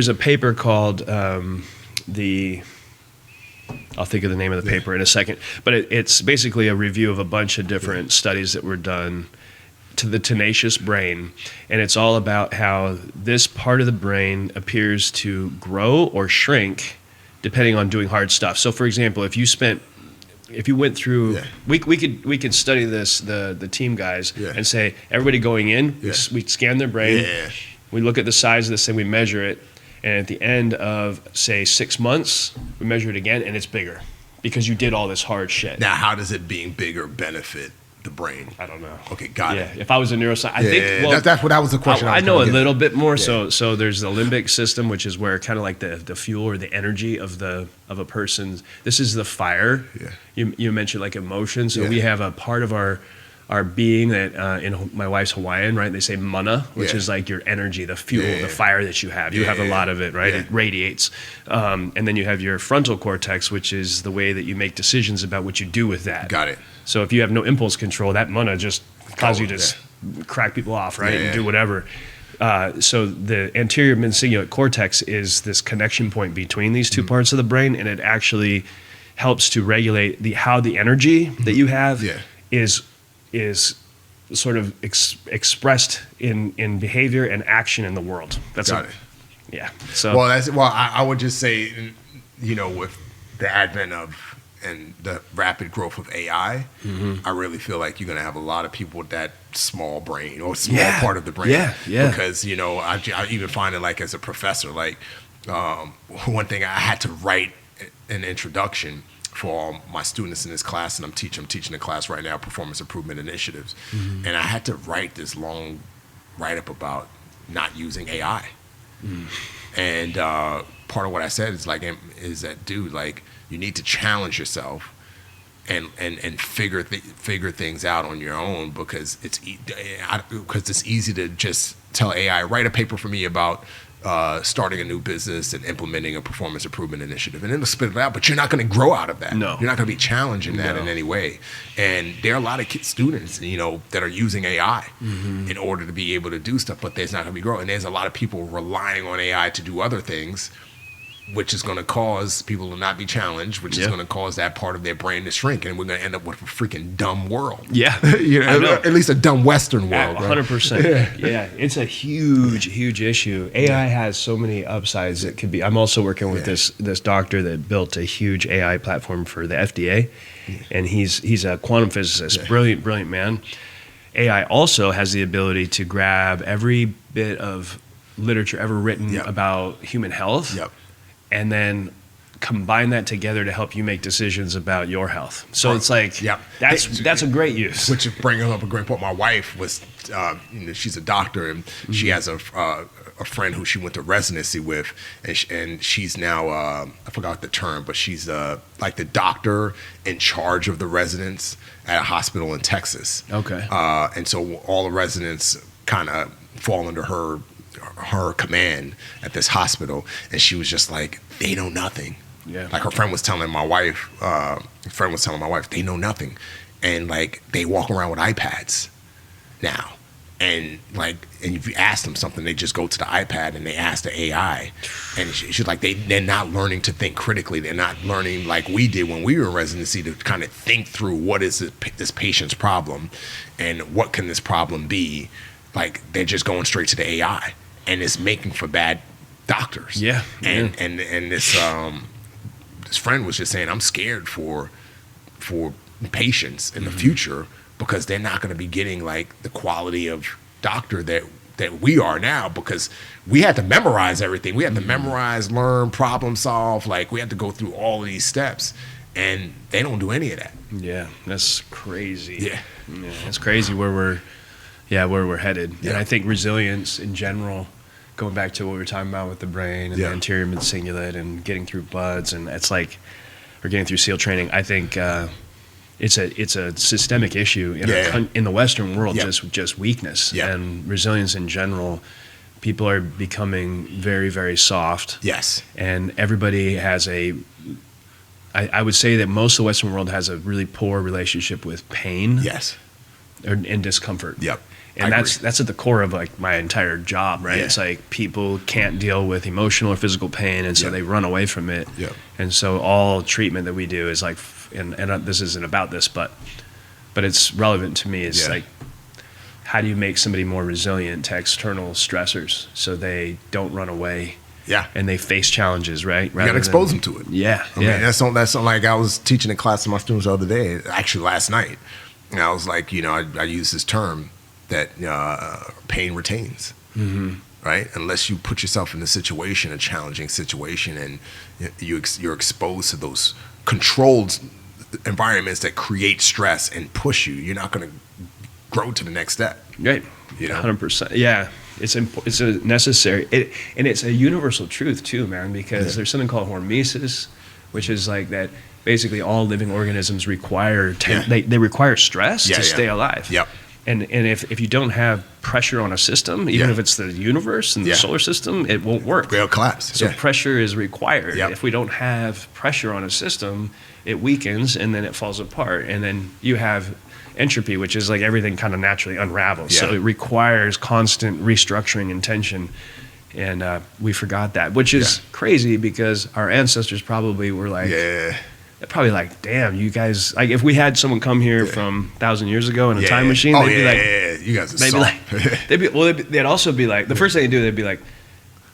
D: a paper called I'll think of the name of the paper in a second, but it's basically a review of a bunch of different studies that were done to the tenacious brain, and it's all about how this part of the brain appears to grow or shrink depending on doing hard stuff. So, for example, if you went through, we could study this, the team guys, and say everybody going in, we scan their brain, we look at the size of this and we measure it, and at the end of say 6 months, we measure it again, and it's bigger because you did all this hard shit.
E: Now, how does it being bigger benefit the brain?
D: I don't know.
E: Okay, got it.
D: If I was a neuroscientist, I think
E: that's what that was the question.
D: I know a little bit more. So there's the limbic system, which is where kind of like the fuel or the energy of a person's. This is the fire. You mentioned like emotion. So we have a part of our our being that in my wife's Hawaiian, right? They say mana, which is like your energy, the fuel, the fire that you have. You have a lot of it, right? It radiates. And then you have your frontal cortex, which is the way that you make decisions about what you do with that.
E: Got it.
D: So if you have no impulse control, that mana just causes you to crack people off, right? And do whatever. So the anterior cingulate cortex is this connection point between these two parts of the brain, and it actually helps to regulate how the energy that you have is sort of expressed in behavior and action in the world.
E: Got it.
D: Yeah. So
E: I would just say, with the advent of and the rapid growth of AI, I really feel like you're going to have a lot of people with that small brain or small part of the brain. Yeah. Because, I even find it like as a professor, like one thing I had to write an introduction for all my students in this class, and I'm teaching the class right now, performance improvement initiatives. And I had to write this long write-up about not using AI. And part of what I said is that, dude, like, you need to challenge yourself and figure things out on your own, because it's easy to just tell AI, write a paper for me about starting a new business and implementing a performance improvement initiative, and then it'll spit it out. But you're not going to grow out of that.
D: No,
E: you're not going to be challenging that in any way. And there are a lot of students, that are using AI in order to be able to do stuff, but there's not going to be growth. And there's a lot of people relying on AI to do other things, which is going to cause people to not be challenged, which is going to cause that part of their brain to shrink, and we're going to end up with a freaking dumb world. Yeah, at least a dumb Western world.
D: 100%. Yeah, it's a huge issue. AI has so many upsides. It could be. I'm also working with this doctor that built a huge AI platform for the FDA, and he's a quantum physicist, brilliant man. AI also has the ability to grab every bit of literature ever written about human health. And then combine that together to help you make decisions about your health. So it's like, that's a great use.
E: Which is bringing up a great point. My wife was, she's a doctor, and she has a friend who she went to residency with, and she's now, I forgot the term, but she's like the doctor in charge of the residents at a hospital in Texas.
D: Okay.
E: And so all the residents kind of fall under her command at this hospital, and she was just like, they know nothing. Like her friend was telling my wife, they know nothing, and like they walk around with iPads now, and if you ask them something, they just go to the iPad and they ask the AI, and she's like, they're not learning to think critically. They're not learning like we did when we were in residency to kind of think through what is this patient's problem and what can this problem be. Like, they're just going straight to the AI, and it's making for bad doctors. And this friend was just saying, I'm scared for patients in the future, because they're not going to be getting like the quality of doctor that we are now, because we had to memorize everything. We had to memorize, learn, problem solve. Like, we had to go through all of these steps, and they don't do any of that.
D: Yeah, that's crazy. It's crazy where we're headed. And I think resilience in general, going back to what we were talking about with the brain and the anterior mid-cingulate and getting through buds, and it's like we're getting through SEAL training. I think it's a systemic issue in the Western world, just weakness and resilience in general. People are becoming very, very soft. And everybody has I would say that most of the Western world has a really poor relationship with pain. And discomfort. And that's at the core of like my entire job, right? It's like people can't deal with emotional or physical pain, and so they run away from it. And so all treatment that we do is like, and this isn't about this, but it's relevant to me. It's like, how do you make somebody more resilient to external stressors so they don't run away? And they face challenges, right?
E: You got to expose them to it.
D: I
E: mean, that's something like I was teaching a class to my students the other day, actually last night. And I was like, I use this term that pain retains, right? Unless you put yourself in a challenging situation, and you're exposed to those controlled environments that create stress and push you, you're not going to grow to the next step.
D: Right. 100%. Yeah. It's a necessary, and it's a universal truth too, man, because there's something called hormesis, which is like that basically all living organisms require they require stress to stay alive.
E: Yep.
D: And if you don't have pressure on a system, even if it's the universe and the solar system, it won't work.
E: It'll collapse.
D: So pressure is required.
E: Yep.
D: If we don't have pressure on a system, it weakens and then it falls apart. And then you have entropy, which is like everything kind of naturally unravels. So it requires constant restructuring and tension. And we forgot that, which is crazy because our ancestors probably were like, probably like, damn, you guys, like if we had someone come here from 1,000 years ago in a time machine, they'd be like,
E: you guys are
D: they'd
E: soft.
D: be like, they'd also be like, the first thing they do, they'd be like,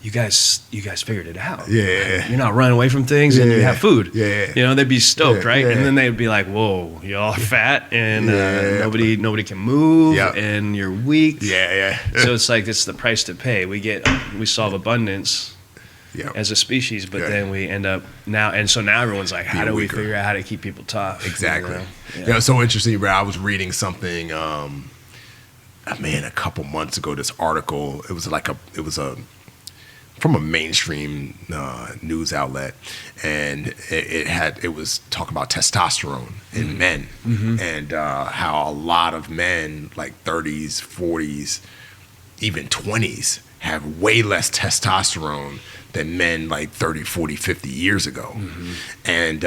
D: you guys figured it out.
E: Yeah.
D: You're not running away from things and you have food.
E: Yeah.
D: You know, they'd be stoked, right?
E: Yeah.
D: And then they'd be like, whoa, y'all are fat and nobody can move and you're weak.
E: Yeah.
D: So it's like, it's the price to pay. We solve abundance as a species, but then we end up now, and so now everyone's like, how do we figure out how to keep people tough?
E: Exactly.
D: You know?
E: It's so interesting, bro. I was reading something, a couple months ago, this article, it was from a mainstream news outlet, and it was talking about testosterone in men, and how a lot of men, like 30s, 40s, even 20s, have way less testosterone than men like 30, 40, 50 years ago. And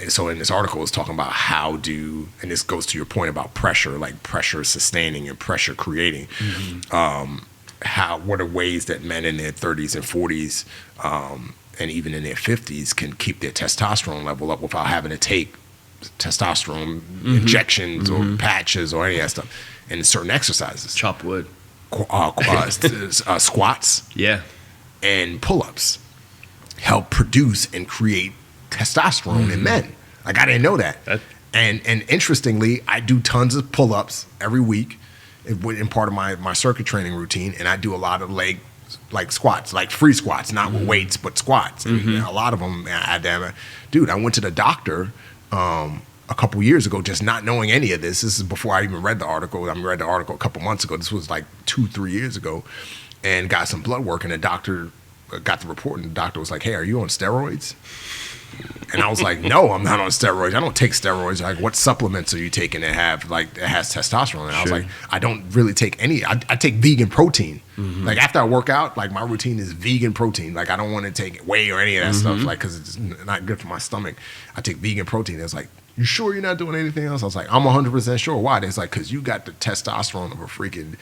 E: so in this article, it's talking about and this goes to your point about pressure, like pressure sustaining and pressure creating. What are ways that men in their 30s and 40s and even in their 50s can keep their testosterone level up without having to take testosterone injections or patches or any of that stuff. And certain exercises.
D: Chop wood.
E: Squats
D: Yeah.
E: and pull-ups help produce and create testosterone in men. Like, I didn't know that. And interestingly, I do tons of pull-ups every week in part of my circuit training routine, and I do a lot of leg like squats, like free squats, not with weights, but squats. And a lot of them, I went to the doctor a couple years ago, just not knowing any of this. This is before I even read the article. I read the article a couple months ago. This was like 2-3 years ago, and got some blood work, and the doctor got the report, and the doctor was like, hey, are you on steroids? And I was like, no, I'm not on steroids. I don't take steroids. Like, what supplements are you taking that has testosterone? And I was like, I don't really take any. I take vegan protein. Like, after I work out, like, my routine is vegan protein. Like, I don't want to take whey or any of that stuff, like, because it's not good for my stomach. I take vegan protein. It's like, you sure you're not doing anything else? I was like, I'm 100% sure. Why? It's like, because you got the testosterone of a freaking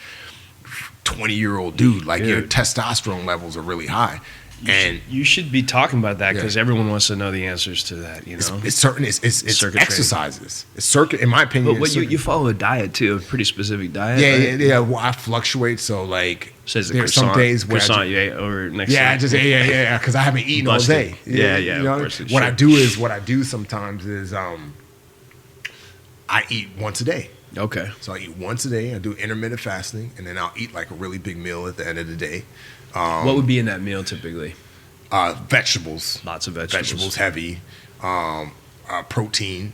E: 20-year-old dude. Like, your testosterone levels are really high. And
D: you should be talking about that because everyone wants to know the answers to that. You know,
E: it's exercises. It's circuit, in my opinion.
D: But you follow a diet too, a pretty specific diet.
E: Yeah. Well, I fluctuate. So like,
D: there's some days where you ate over next.
E: Because I haven't eaten all day.
D: Of course.
E: What I do sometimes is I eat once a day.
D: Okay.
E: So I eat once a day. I do intermittent fasting, and then I'll eat like a really big meal at the end of the day.
D: What would be in that meal typically?
E: Vegetables.
D: Lots of vegetables.
E: Vegetables heavy. Protein.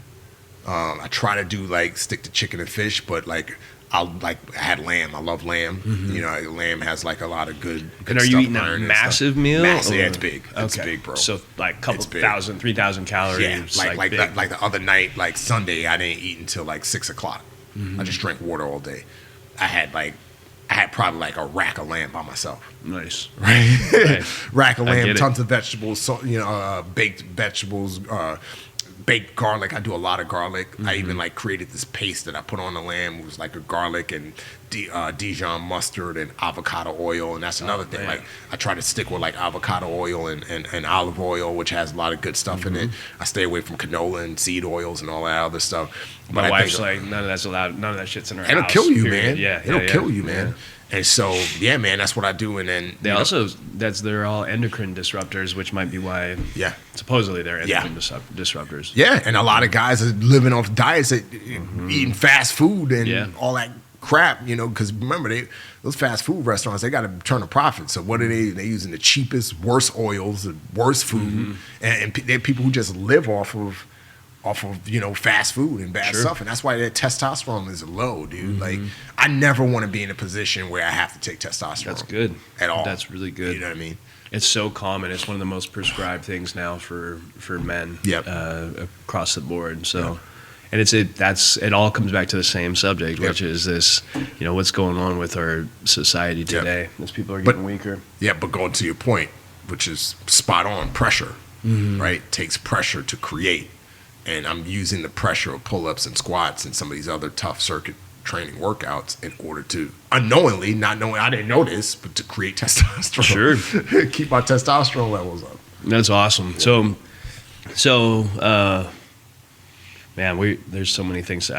E: I try to stick to chicken and fish, but I had lamb. I love lamb. You know, lamb has like a lot of good
D: And are you eating a massive meal?
E: Massive. Yeah, it's big. It's big, bro.
D: So like a couple 3,000 calories.
E: Yeah, like the other night, like Sunday, I didn't eat until like 6 o'clock. I just drank water all day. I had probably like a rack of lamb by myself.
D: Nice.
E: Right? Rack of lamb, tons of vegetables, baked vegetables, baked garlic. I do a lot of garlic. I even created this paste that I put on the lamb. It was like a garlic and Dijon mustard and avocado oil. And that's another thing.
D: Man.
E: Like, I try to stick with like avocado oil and olive oil, which has a lot of good stuff in it. I stay away from canola and seed oils and all that other stuff.
D: My wife's like, none of that's allowed. None of that shit's in her house.
E: It'll kill you,
D: period.
E: man.
D: Yeah,
E: it'll kill you, man. And so, yeah, man, that's what I do. And then
D: they're all endocrine disruptors, which might be why supposedly they're endocrine disruptors.
E: Yeah, and a lot of guys are living off diets that eating fast food and all that crap, because remember, those fast food restaurants, they got to turn a profit. So what are they? They're using the cheapest, worst oils, the worst food, and they're people who just live off of fast food and bad stuff, and that's why their testosterone is low, dude. Like, I never want to be in a position where I have to take testosterone.
D: That's good
E: at all.
D: That's really good.
E: You know what I mean?
D: It's so common. It's one of the most prescribed things now for men.
E: Yep.
D: Across the board. So, and it all comes back to the same subject, which is this, what's going on with our society today as people are getting weaker.
E: Yeah, but going to your point, which is spot on, pressure, right? Takes pressure to create. And I'm using the pressure of pull-ups and squats and some of these other tough circuit training workouts in order to unknowingly, not knowing, I didn't know this, but to create testosterone.
D: Sure.
E: Keep my testosterone levels up.
D: That's awesome. So, man, there's so many things.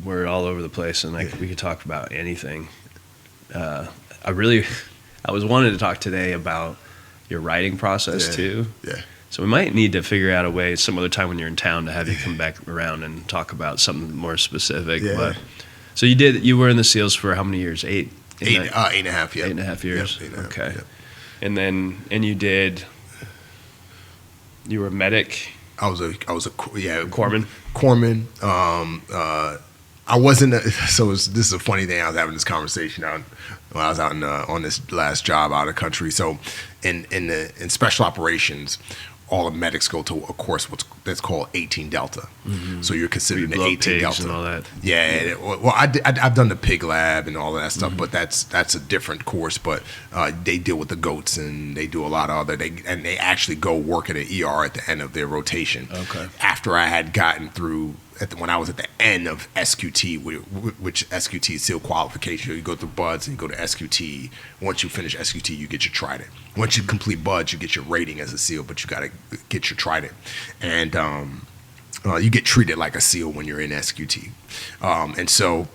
D: We're all over the place, and we could talk about anything. I was wanting to talk today about your writing process too.
E: Yeah.
D: So we might need to figure out a way some other time when you're in town to have you come back around and talk about something more specific.
E: Yeah.
D: But, so you were in the SEALs for how many years? Eight and a half.
E: Yeah.
D: 8.5 years.
E: Yep, 8.5,
D: okay.
E: yep.
D: And then you were a medic.
E: I was a
D: corpsman.
E: I wasn't. This is a funny thing. I was having this conversation when I was out on this last job out of the country. So, in special operations, all the medics go to a course that's called 18 Delta. Mm-hmm. So you're considered an 18 Delta
D: and all that.
E: Yeah. Well, I've done the pig lab and all that stuff, but that's a different course. But they deal with the goats and they do a lot of other. They actually go work at an ER at the end of their rotation.
D: Okay.
E: After I had gotten through. When I was at the end of SQT, which SQT is SEAL qualification, you go through BUDS and you go to SQT. Once you finish SQT, you get your trident. Once you complete BUDS, you get your rating as a SEAL, but you got to get your trident. And you get treated like a SEAL when you're in SQT. And so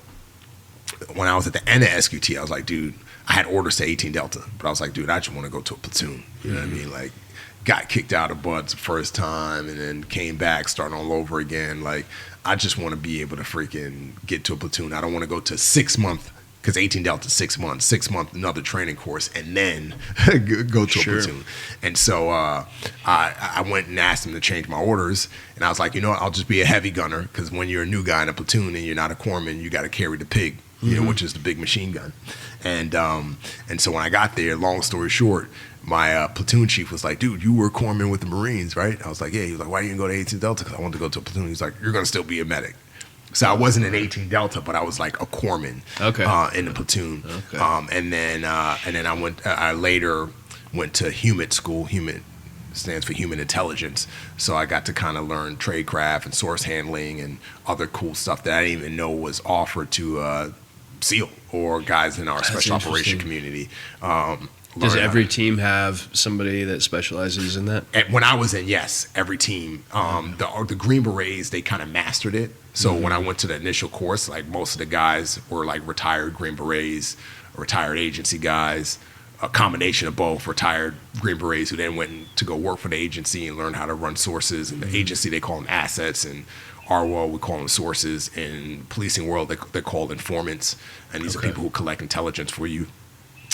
E: when I was at the end of SQT, I was like, dude, I had orders to 18 Delta, but I was like, dude, I just want to go to a platoon. You know what I mean? Like, got kicked out of BUDS the first time and then came back, starting all over again. Like, I just want to be able to freaking get to a platoon. I don't want to go to 6 month, because 18 Delta 6 months, 6 month another training course, and then go to a platoon. And so I went and asked him to change my orders, and I was like, I'll just be a heavy gunner, because when you're a new guy in a platoon and you're not a corpsman, you got to carry the pig, which is the big machine gun. And so when I got there, long story short, my platoon chief was like, dude, you were corpsman with the Marines, right? I was like, yeah. He was like, why didn't you go to 18 Delta? Because I wanted to go to a platoon. He's like, you're going to still be a medic. So I wasn't an 18 Delta, but I was like a corpsman in the platoon. Okay. And then I later went to HUMINT school. HUMINT stands for Human Intelligence. So I got to kind of learn tradecraft and source handling and other cool stuff that I didn't even know was offered to SEAL or guys in our special operation community.
D: Does every team have somebody that specializes in that?
E: When I was in, yes, every team. The Green Berets, they kind of mastered it. So when I went to the initial course, like most of the guys were like retired Green Berets, retired agency guys, a combination of both, retired Green Berets who then went to go work for the agency and learn how to run sources. And the agency, they call them assets, and our world, we call them sources. In policing world, they're called informants. And these are people who collect intelligence for you.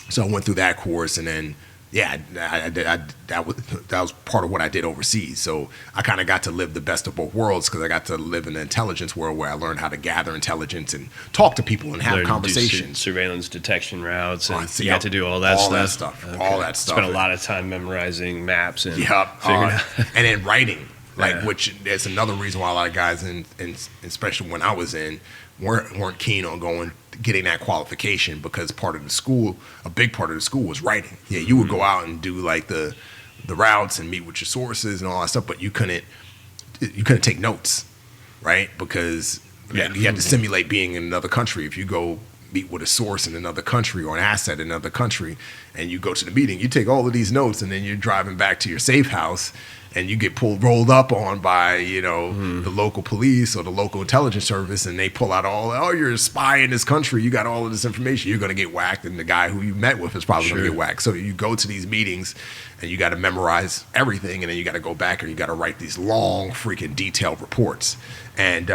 E: So I went through that course, and then, that was part of what I did overseas. So I kind of got to live the best of both worlds, because I got to live in the intelligence world where I learned how to gather intelligence and talk to people and have conversations.
D: Surveillance detection routes, and you had to do all that stuff.
E: All that stuff.
D: Spent a lot of time memorizing maps and figuring
E: out. And then writing, which is another reason why a lot of guys, especially when I was in, weren't keen on getting that qualification, because a big part of the school was writing. Yeah, you would go out and do like the routes and meet with your sources and all that stuff, but you couldn't take notes, right? Because you had to simulate being in another country. If you go meet with a source in another country or an asset in another country, and you go to the meeting, you take all of these notes, and then you're driving back to your safe house, and you get rolled up on by, the local police or the local intelligence service, and they pull out you're a spy in this country, you got all of this information, you're going to get whacked, and the guy who you met with is probably going to get whacked. So you go to these meetings, and you got to memorize everything, and then you got to go back and you got to write these long, freaking detailed reports. And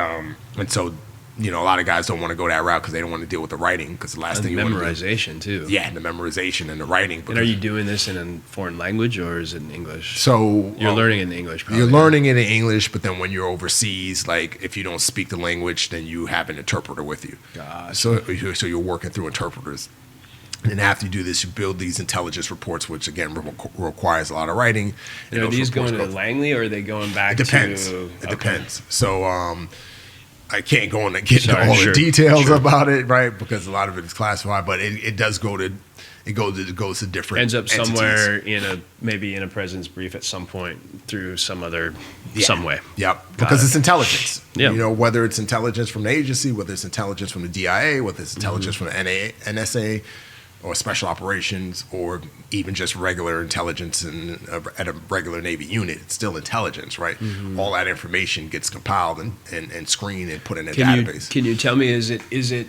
E: so, a lot of guys don't want to go that route because they don't want to deal with the writing, because the last thing you want to do.
D: Memorization, too.
E: Yeah, the memorization and the writing.
D: And are you doing this in a foreign language, or is it in English?
E: So
D: you're learning in English, probably.
E: You're learning it in English, but then when you're overseas, like if you don't speak the language, then you have an interpreter with you.
D: Gotcha.
E: So you're working through interpreters. And after you do this, you build these intelligence reports, which again requires a lot of writing.
D: And are these going to Langley, or are they going back to?
E: It depends. It depends. So I can't go into get into all the details about it, right? Because a lot of it is classified. But it does go to it goes to different.
D: Ends up
E: entities.
D: somewhere maybe in a president's brief at some point through some other some way.
E: Yep. Because it's intelligence.
D: Yeah.
E: You know, whether it's intelligence from the agency, whether it's intelligence from the DIA, whether it's intelligence from the NSA. Or special operations, or even just regular intelligence at a regular Navy unit, it's still intelligence, right? All that information gets compiled and screened and put in a database.
D: Can you tell me, is it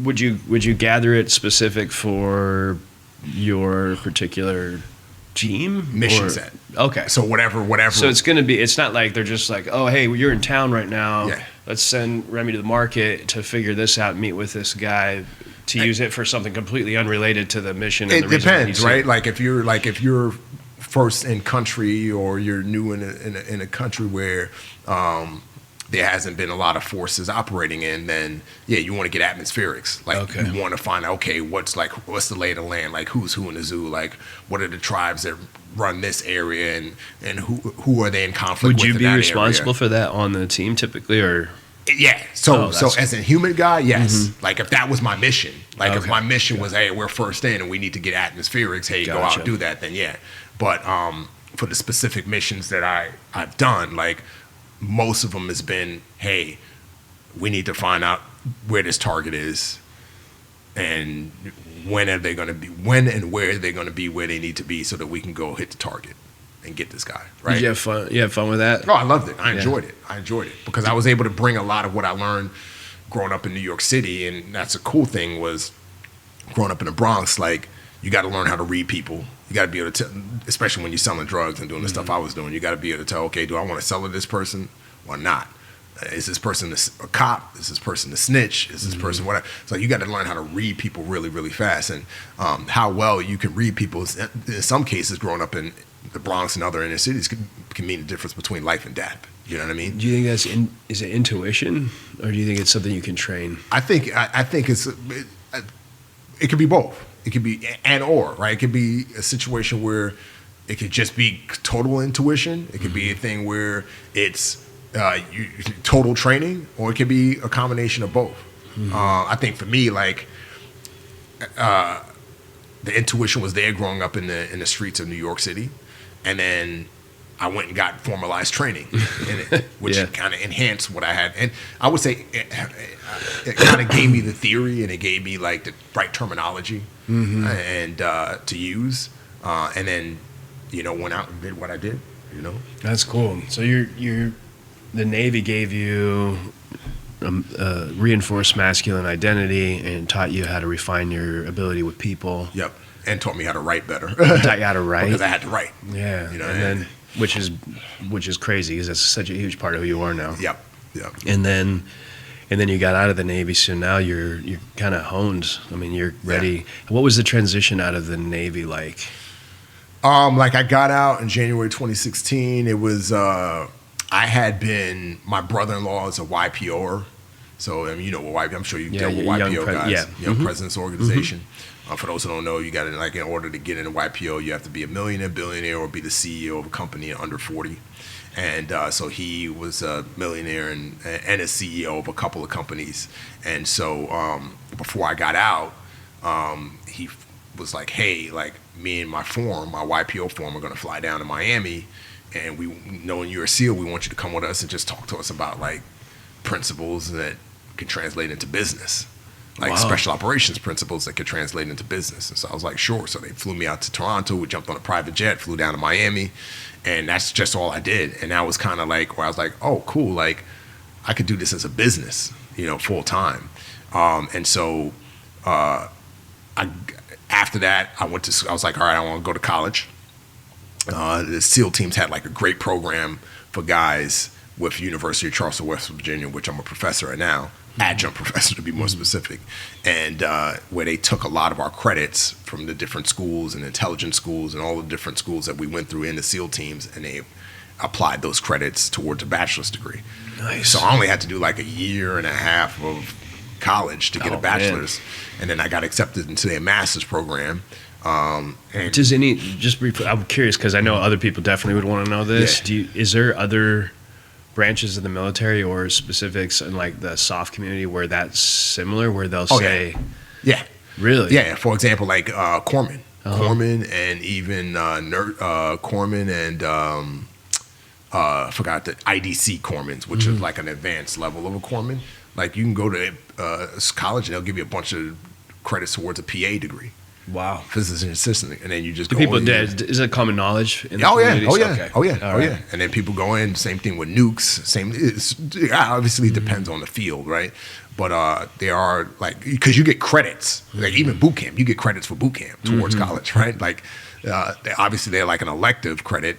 D: would you gather it specific for your particular team?
E: Mission set.
D: Okay.
E: So whatever.
D: So it's not like they're just like, oh, hey, you're in town right now.
E: Yeah.
D: Let's send Remi to the market to figure this out, meet with this guy, to use it for something completely unrelated to the mission. And
E: it depends, right? Like if you're first in country, or you're new in a country where there hasn't been a lot of forces operating in, then you want to get atmospherics. Like you want to find out, okay, what's the lay of the land? Like who's who in the zoo? Like what are the tribes that run this area, and who are they in conflict with?
D: Would you be responsible for that on the team typically, or?
E: Yeah. So as a human guy, yes. Like if that was my mission, like if my mission was, hey, we're first in and we need to get atmospherics, hey, go out and do that, then yeah. But for the specific missions that I've done, like most of them has been, hey, we need to find out where this target is, and when and where are they going to be where they need to be, so that we can go hit the target and get this guy, right?
D: Did you have fun? You had fun with that?
E: Oh, I loved it. I enjoyed it because I was able to bring a lot of what I learned growing up in New York City, and that's a cool thing was growing up in the Bronx. Like you got to learn how to read people. You got to be able to tell, especially when you're selling drugs and doing the stuff I was doing. You got to be able to tell, okay, do I want to sell to this person or not? Is this person a cop? Is this person a snitch? Is this person whatever? So you got to learn how to read people really, really fast, and how well you can read people. In some cases, growing up in the Bronx and other inner cities can mean the difference between life and death. You know what I mean?
D: Do you think is it intuition, or do you think it's something you can train?
E: I think it could be both. It could be or, right? It could be a situation where it could just be total intuition. It could be a thing where it's total training, or it could be a combination of both. I think for me, like the intuition was there growing up in the streets of New York City. And then I went and got formalized training in it, which kind of enhanced what I had. And I would say it kind of gave me the theory, and it gave me like the right terminology and to use. And then, went out and did what I did.
D: That's cool. So the Navy gave you reinforced masculine identity and taught you how to refine your ability with people.
E: Yep. And taught me how to write better.
D: Taught you how to write
E: because I had to write.
D: Yeah, and then which is crazy because that's such a huge part of who you are now.
E: Yep.
D: And then you got out of the Navy, so now you're kind of honed. I mean, you're ready. Yeah. What was the transition out of the Navy like?
E: Like I got out in January 2016. It was my brother-in-law is a YPO'er. So I'm sure you dealt with YPO guys. Young President's Organization. For those who don't know, you got to, in order to get into YPO, you have to be a millionaire, billionaire, or be the CEO of a company under 40. And so he was a millionaire and a CEO of a couple of companies. And so before I got out, he was like, hey, like me and my YPO form are going to fly down to Miami. And we, knowing you're a SEAL, we want you to come with us and just talk to us about like principles that can translate into business. Like special operations principles that could translate into business. And so I was like, sure. So they flew me out to Toronto. We jumped on a private jet, flew down to Miami. And that's just all I did. And that was kind of like where I was like, oh, cool. Like I could do this as a business, full time. And so after that, I was like, all right, I want to go to college. The SEAL teams had like a great program for guys with University of Charleston, West Virginia, which I'm a professor at now. Adjunct professor to be more specific, and where they took a lot of our credits from the different schools and intelligence schools and all the different schools that we went through in the SEAL teams, and they applied those credits towards a bachelor's degree.
D: Nice.
E: So I only had to do like a year and a half of college to get a bachelor's, and then I got accepted into their master's program. And
D: Does any, just briefly, I'm curious because I know other people definitely would want to know this.
E: Yeah.
D: Is there other branches of the military or specifics in like the soft community where that's similar, where they'll say,
E: yeah,
D: really?
E: Yeah, for example, like corpsman. Corpsman and even corpsman and I forgot the IDC corpsmen, which is like an advanced level of a corpsman. Like you can go to college and they'll give you a bunch of credits towards a PA degree.
D: Wow.
E: Physician assistant, and then you just
D: Do
E: go.
D: people dead? Is it common knowledge in the
E: Oh yeah,
D: communities?
E: oh yeah,
D: Okay.
E: oh yeah,
D: All
E: oh
D: right.
E: yeah. And then people go in. Same thing with nukes. Same. It obviously depends on the field, right? But they are like, because you get credits. Like even boot camp, you get credits for boot camp towards college, right? Like obviously they're like an elective credit,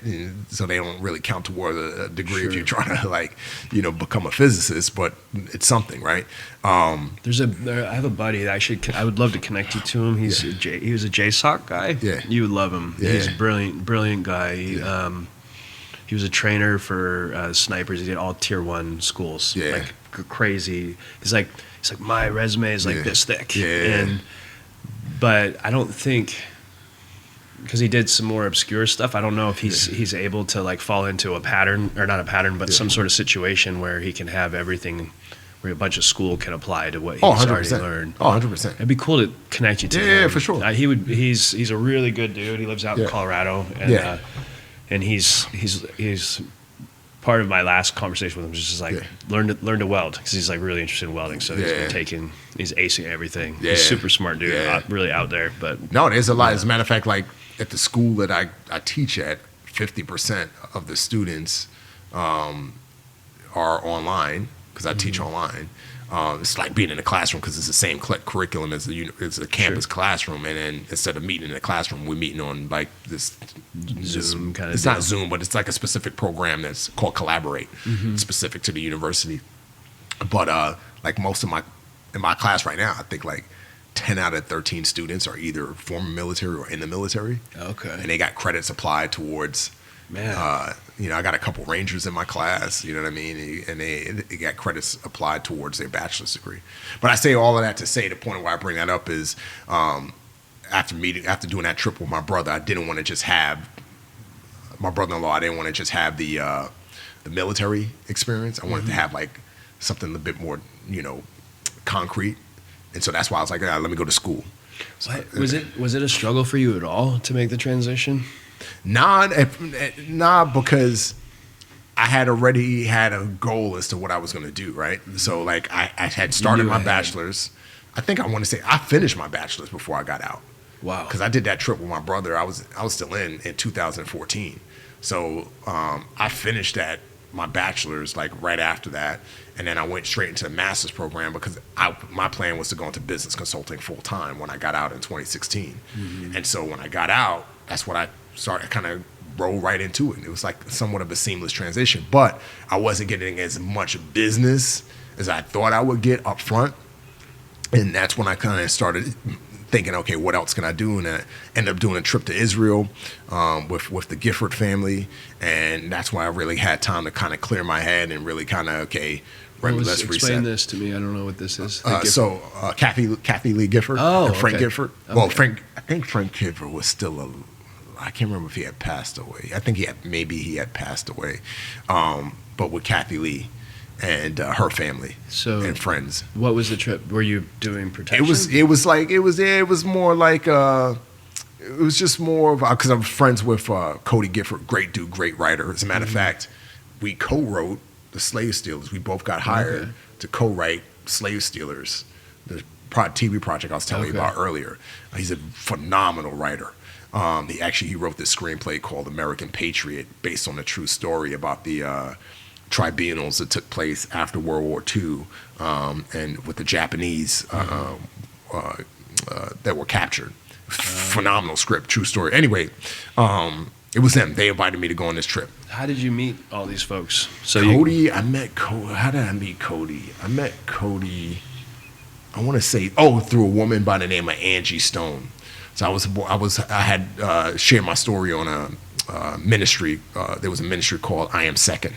E: so they don't really count toward a degree if you're trying to like become a physicist. But it's something, right?
D: I have a buddy that I would love to connect you to him. He was a JSOC guy.
E: Yeah.
D: You would love him.
E: Yeah.
D: He's a brilliant guy. He was a trainer for snipers. He did all tier 1 schools.
E: Yeah.
D: Like crazy. He's like my resume is like this thick.
E: Yeah.
D: But I don't think, because he did some more obscure stuff, I don't know if he's able to like fall into a pattern, or not a pattern, but some sort of situation where he can have everything, where a bunch of school can apply to what he's already learned.
E: Oh, 100%.
D: It'd be cool to connect you to him.
E: Yeah, for sure.
D: He's a really good dude. He lives out in Colorado, and and he's part of my last conversation with him was just like learn to weld, because he's like really interested in welding. So he's acing everything.
E: Yeah.
D: He's a super smart dude,
E: Yeah.
D: really out there. But
E: no, there's a lot. As a matter of fact, like at the school that I teach at, 50% of the students are online, because I teach online. It's like being in a classroom, because it's the same curriculum as a campus classroom. And then instead of meeting in a classroom, we're meeting on like this
D: Zoom kind of
E: It's
D: deal.
E: not Zoom, but it's like a specific program that's called Collaborate, specific to the university. But like in my class right now, I think like 10 out of 13 students are either former military or in the military.
D: Okay.
E: And they got credits applied towards.
D: Man.
E: I got a couple Rangers in my class, you know what I mean? And they got credits applied towards their bachelor's degree. But I say all of that to say, the point of why I bring that up is after doing that trip with my brother, I didn't want to just have my brother-in-law. I didn't want to just have the military experience. I wanted to have like something a bit more, concrete. And so that's why I was like, let me go to school. So,
D: was it a struggle for you at all to make the transition?
E: Nah, because I had already had a goal as to what I was going to do, right? So, like, I had started my bachelor's. I think I want to say I finished my bachelor's before I got out.
D: Wow.
E: Because I did that trip with my brother. I was still in 2014. So I finished my bachelor's like right after that, and then I went straight into the master's program, because my plan was to go into business consulting full time when I got out in 2016. And so when I got out, that's what I started kind of roll right into it. And it was like somewhat of a seamless transition, but I wasn't getting as much business as I thought I would get up front. And that's when I kind of started thinking, okay, what else can I do? And I ended up doing a trip to Israel with the Gifford family. And that's why I really had time to kind of clear my head and really kind of, let's reset.
D: Explain this to me. I don't know what this is.
E: Kathy Lee Gifford and Frank Gifford.
D: Okay.
E: Well, I think Frank Gifford was still I can't remember if he had passed away. I think he had passed away. But with Kathy Lee and her family and friends.
D: What was the trip? Were you doing protection?
E: It was more like it was just more of, because I'm friends with Cody Gifford, great dude, great writer. As a matter of fact, we co-wrote The Slave Stealers. We both got hired to co-write Slave Stealers, the TV project I was telling you about earlier. He's a phenomenal writer. He wrote this screenplay called American Patriot, based on a true story about the tribunals that took place after World War II, and with the Japanese that were captured. Phenomenal script, true story. Anyway, it was them. They invited me to go on this trip.
D: How did you meet all these folks?
E: I met Cody. How did I meet Cody? I met Cody, I want to say, through a woman by the name of Angie Stone. So I had shared my story on a ministry. There was a ministry called I Am Second.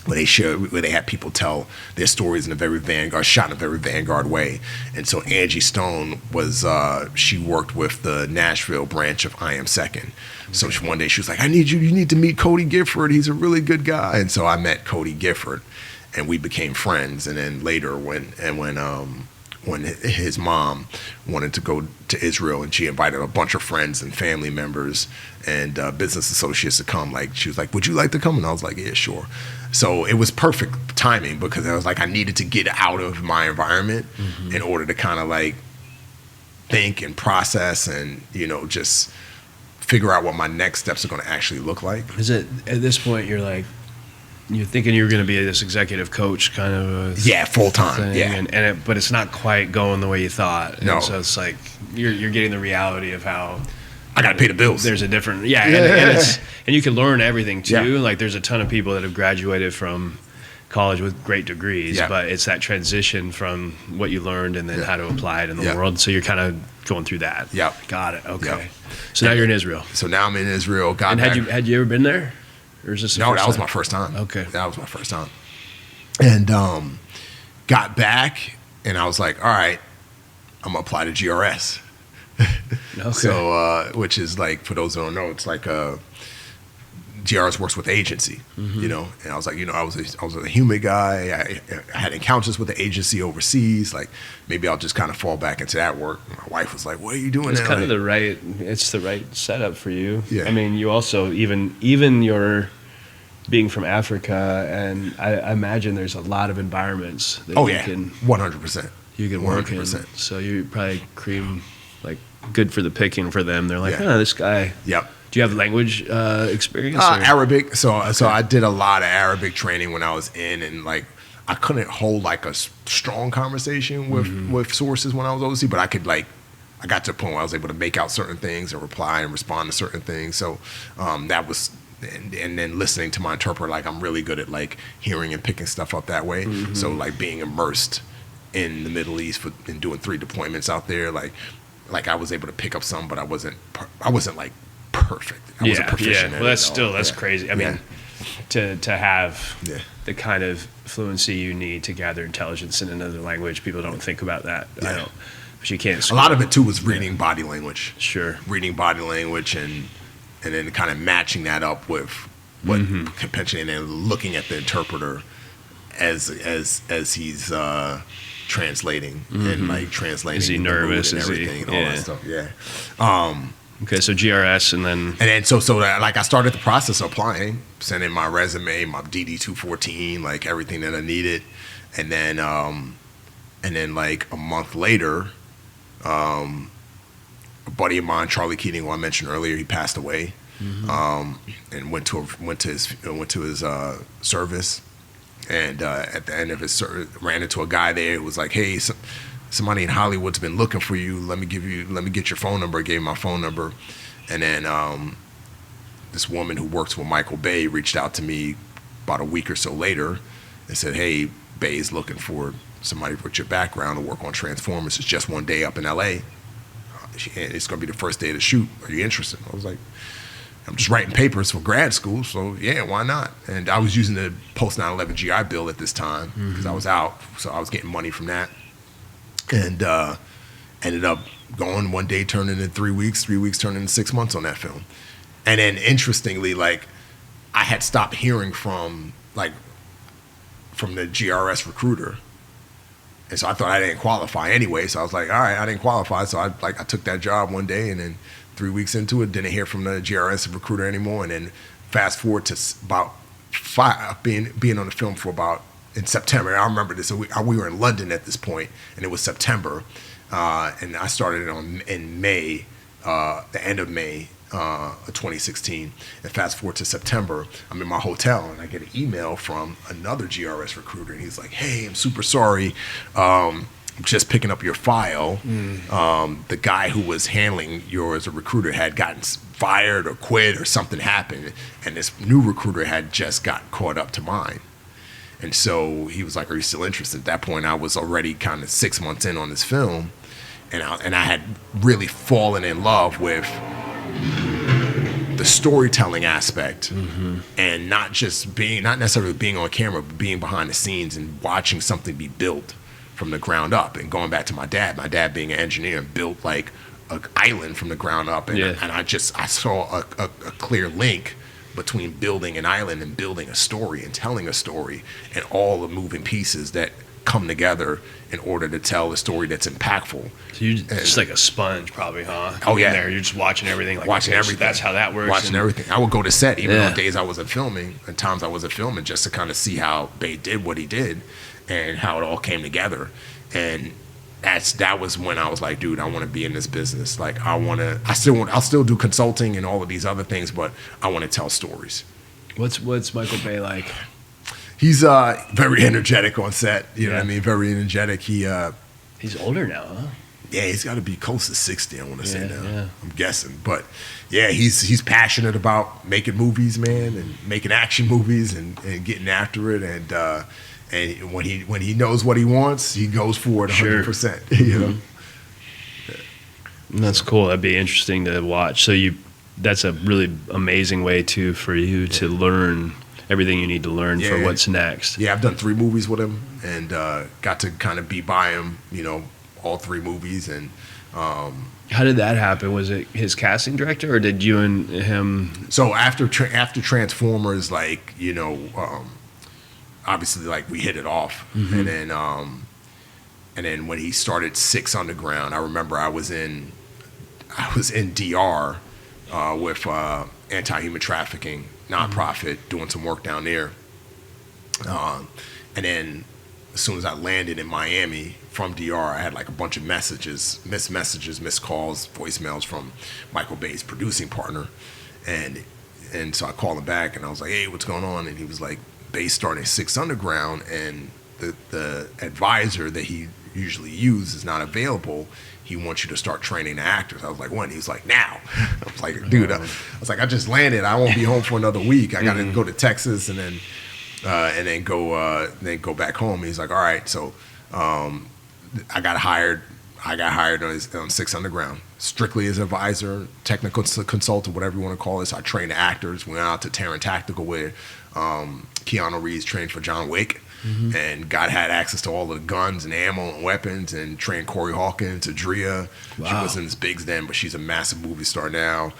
E: where they had people tell their stories in a very shot in a very vanguard way. And so Angie Stone was, she worked with the Nashville branch of I Am Second. So one day she was like, you need to meet Cody Gifford. He's a really good guy. And so I met Cody Gifford, and we became friends. And then later when his mom wanted to go to Israel, and she invited a bunch of friends and family members and business associates to come, like she was like, would you like to come? And I was like, yeah, sure. So it was perfect timing, because I was like, I needed to get out of my environment in order to kind of like think and process and, just figure out what my next steps are going to actually look like.
D: Is it at this point you're thinking you're going to be this executive coach kind of
E: full time,
D: but it's not quite going the way you thought.
E: No.
D: And so it's like you're getting the reality of how
E: I got to pay the bills.
D: There's a different and you can learn everything too. Yeah. Like there's a ton of people that have graduated from college with great degrees, but it's that transition from what you learned and then how to apply it in the world. So you're kind of going through that.
E: Yeah.
D: Got it. Okay. So now you're in Israel.
E: So now I'm in Israel.
D: Had you ever been there? Or is this
E: that was my first time.
D: Okay.
E: That was my first time. And got back, and I was like, all right, I'm going to apply to GRS.
D: Okay.
E: So, which is like, for those who don't know, it's like GRS works with agency, and I was like, I was a HUMINT guy. I had encounters with the agency overseas. Like, maybe I'll just kind of fall back into that work. My wife was like, what are you doing
D: it's
E: now?
D: Kind of it's the right setup for you.
E: Yeah.
D: I mean, you also, even your being from Africa, and I imagine there's a lot of environments that you can
E: 100%.
D: You can work 100%. In. So you probably like good for the picking for them. They're like, this guy.
E: Yep.
D: Do you have language experience?
E: Arabic. So I did a lot of Arabic training when I was in, and like I couldn't hold like a strong conversation with sources when I was overseas, but I could I got to a point where I was able to make out certain things and reply and respond to certain things. So that was. And then listening to my interpreter, like I'm really good at like hearing and picking stuff up that way. So like being immersed in the Middle East and doing 3 deployments out there, like I was able to pick up some, but I wasn't like perfect. I wasn't proficient.
D: Well, that's crazy. I mean, to have the kind of fluency you need to gather intelligence in another language, people don't think about that. I don't, but you can't.
E: A lot of it too was reading body language.
D: Sure,
E: reading body language and then kind of matching that up with what convention, and then looking at the interpreter as he's translating and like translating.
D: Is he nervous?
E: And everything and all that stuff. Yeah.
D: Okay, so GRS and then
E: so like I started the process of applying, sending my resume, my DD 214, like everything that I needed, and then like a month later, a buddy of mine, Charlie Keating, who I mentioned earlier, he passed away, and went to his service, and at the end of his service, ran into a guy there who was like, "Hey, somebody in Hollywood's been looking for you. Let me get your phone number." I gave him my phone number, and then this woman who works with Michael Bay reached out to me about a week or so later and said, "Hey, Bay's looking for somebody with your background to work on Transformers. It's just one day up in L.A. It's going to be the first day of the shoot. Are you interested?" I was like, I'm just writing papers for grad school, so yeah, why not? And I was using the post 9/11 GI Bill at this time because I was out, so I was getting money from that. And ended up going. One day turned into 3 weeks, 3 weeks turned into 6 months on that film. And then interestingly, like I had stopped hearing from the GRS recruiter. And so I thought I didn't qualify anyway. So I was like, all right, I didn't qualify. So I took that job one day, and then 3 weeks into it, didn't hear from the GRS recruiter anymore. And then fast forward to about being on the film for about in September. And I remember this. So we were in London at this point, and it was September. And I started it in May, the end of May of 2016. And fast forward to September, I'm in my hotel, and I get an email from another GRS recruiter, and he's like, "Hey, I'm super sorry. I'm just picking up your file. The guy who was handling yours, a recruiter, had gotten fired or quit or something happened, and this new recruiter had just got caught up to mine." And so he was like, "Are you still interested?" At that point, I was already kind of 6 months in on this film, and I had really fallen in love with the storytelling aspect, and not necessarily being on camera, but being behind the scenes and watching something be built from the ground up. And going back to my dad being an engineer, built like an island from the ground up, and I saw a clear link between building an island and building a story and telling a story, and all the moving pieces that come together in order to tell a story that's impactful.
D: So you're just like a sponge, probably, huh?
E: Oh, yeah.
D: There, you're just watching everything. Like,
E: Watching
D: okay,
E: everything.
D: That's how that works.
E: Watching everything. I would go to set, even
D: Yeah.
E: on days I wasn't filming, and times I wasn't filming, just to kind of see how Bay did what he did and how it all came together. And that was when I was like, dude, I want to be in this business. Like, I'll still do consulting and all of these other things, but I want to tell stories.
D: What's Michael Bay like?
E: He's very energetic on set. You know what I mean? Very energetic.
D: He's older now, huh?
E: Yeah, he's got to be close to 60, I want to say now.
D: Yeah.
E: I'm guessing. But yeah, he's passionate about making movies, man, and making action movies and getting after it. And when he knows what he wants, he goes for it 100%. You know?
D: That's cool. That'd be interesting to watch. So that's a really amazing way for you to learn everything you need to learn for what's next.
E: Yeah, I've done 3 movies with him, and got to kind of be by him, all 3 movies. And
D: how did that happen? Was it his casting director, or did you and him?
E: So after Transformers, like, obviously, like, we hit it off, and then when he started 6 Underground, I remember I was in DR with anti-human trafficking nonprofit, doing some work down there, and then as soon as I landed in Miami from DR, I had like a bunch of missed calls, voicemails from Michael Bay's producing partner, and so I called him back and I was like, hey, what's going on? And he was like, Bay's starting 6 Underground, and the advisor that he usually uses is not available. He wants you to start training the actors. I was like, when? He was like, now. I was like, dude, I just landed. I won't be home for another week. I got to go to Texas and then go back home. He's like, all right. So I got hired on 6 Underground, strictly as an advisor, technical consultant, whatever you want to call it. So I trained the actors. Went out to Terran Tactical where Keanu Reeves trained for John Wick. And had access to all of the guns and ammo and weapons, and trained Corey Hawkins, Adria. Wow. She wasn't as big then, but she's a massive movie star now.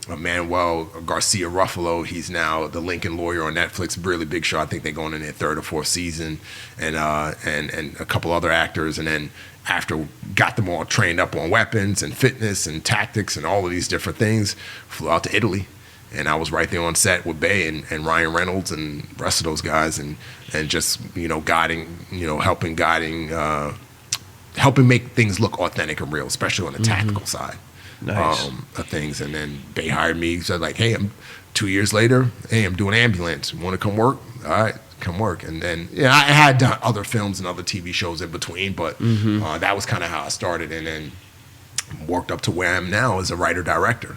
E: Manuel Garcia Ruffalo, he's now the Lincoln Lawyer on Netflix, really big show. I think they're going in their 3rd or 4th season, and a couple other actors. And then after got them all trained up on weapons and fitness and tactics and all of these different things, flew out to Italy. And I was right there on set with Bay and Ryan Reynolds and the rest of those guys, and just helping make things look authentic and real, especially on the tactical side of things. And then Bay hired me. Said like, hey, 2 years later, hey, I'm doing Ambulance. Want to come work? All right, come work. And then I had done other films and other TV shows in between, but that was kind of how I started, and then worked up to where I am now as a writer-director.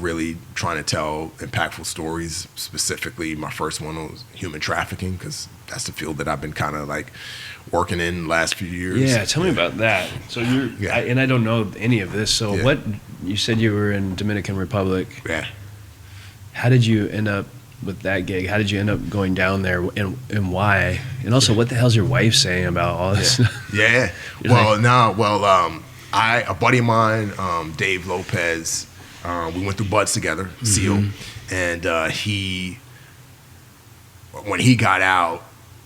E: Really trying to tell impactful stories. Specifically, my first one was human trafficking, because that's the field that I've been kind of like working in the last few years.
D: Yeah, tell me about that. So I don't know any of this. So what, you said you were in Dominican Republic.
E: Yeah.
D: How did you end up with that gig? How did you end up going down there, and why? And also, what the hell's your wife saying about all this?
E: Yeah. A buddy of mine, Dave Lopez, we went through Buds together, SEAL, and when he got out,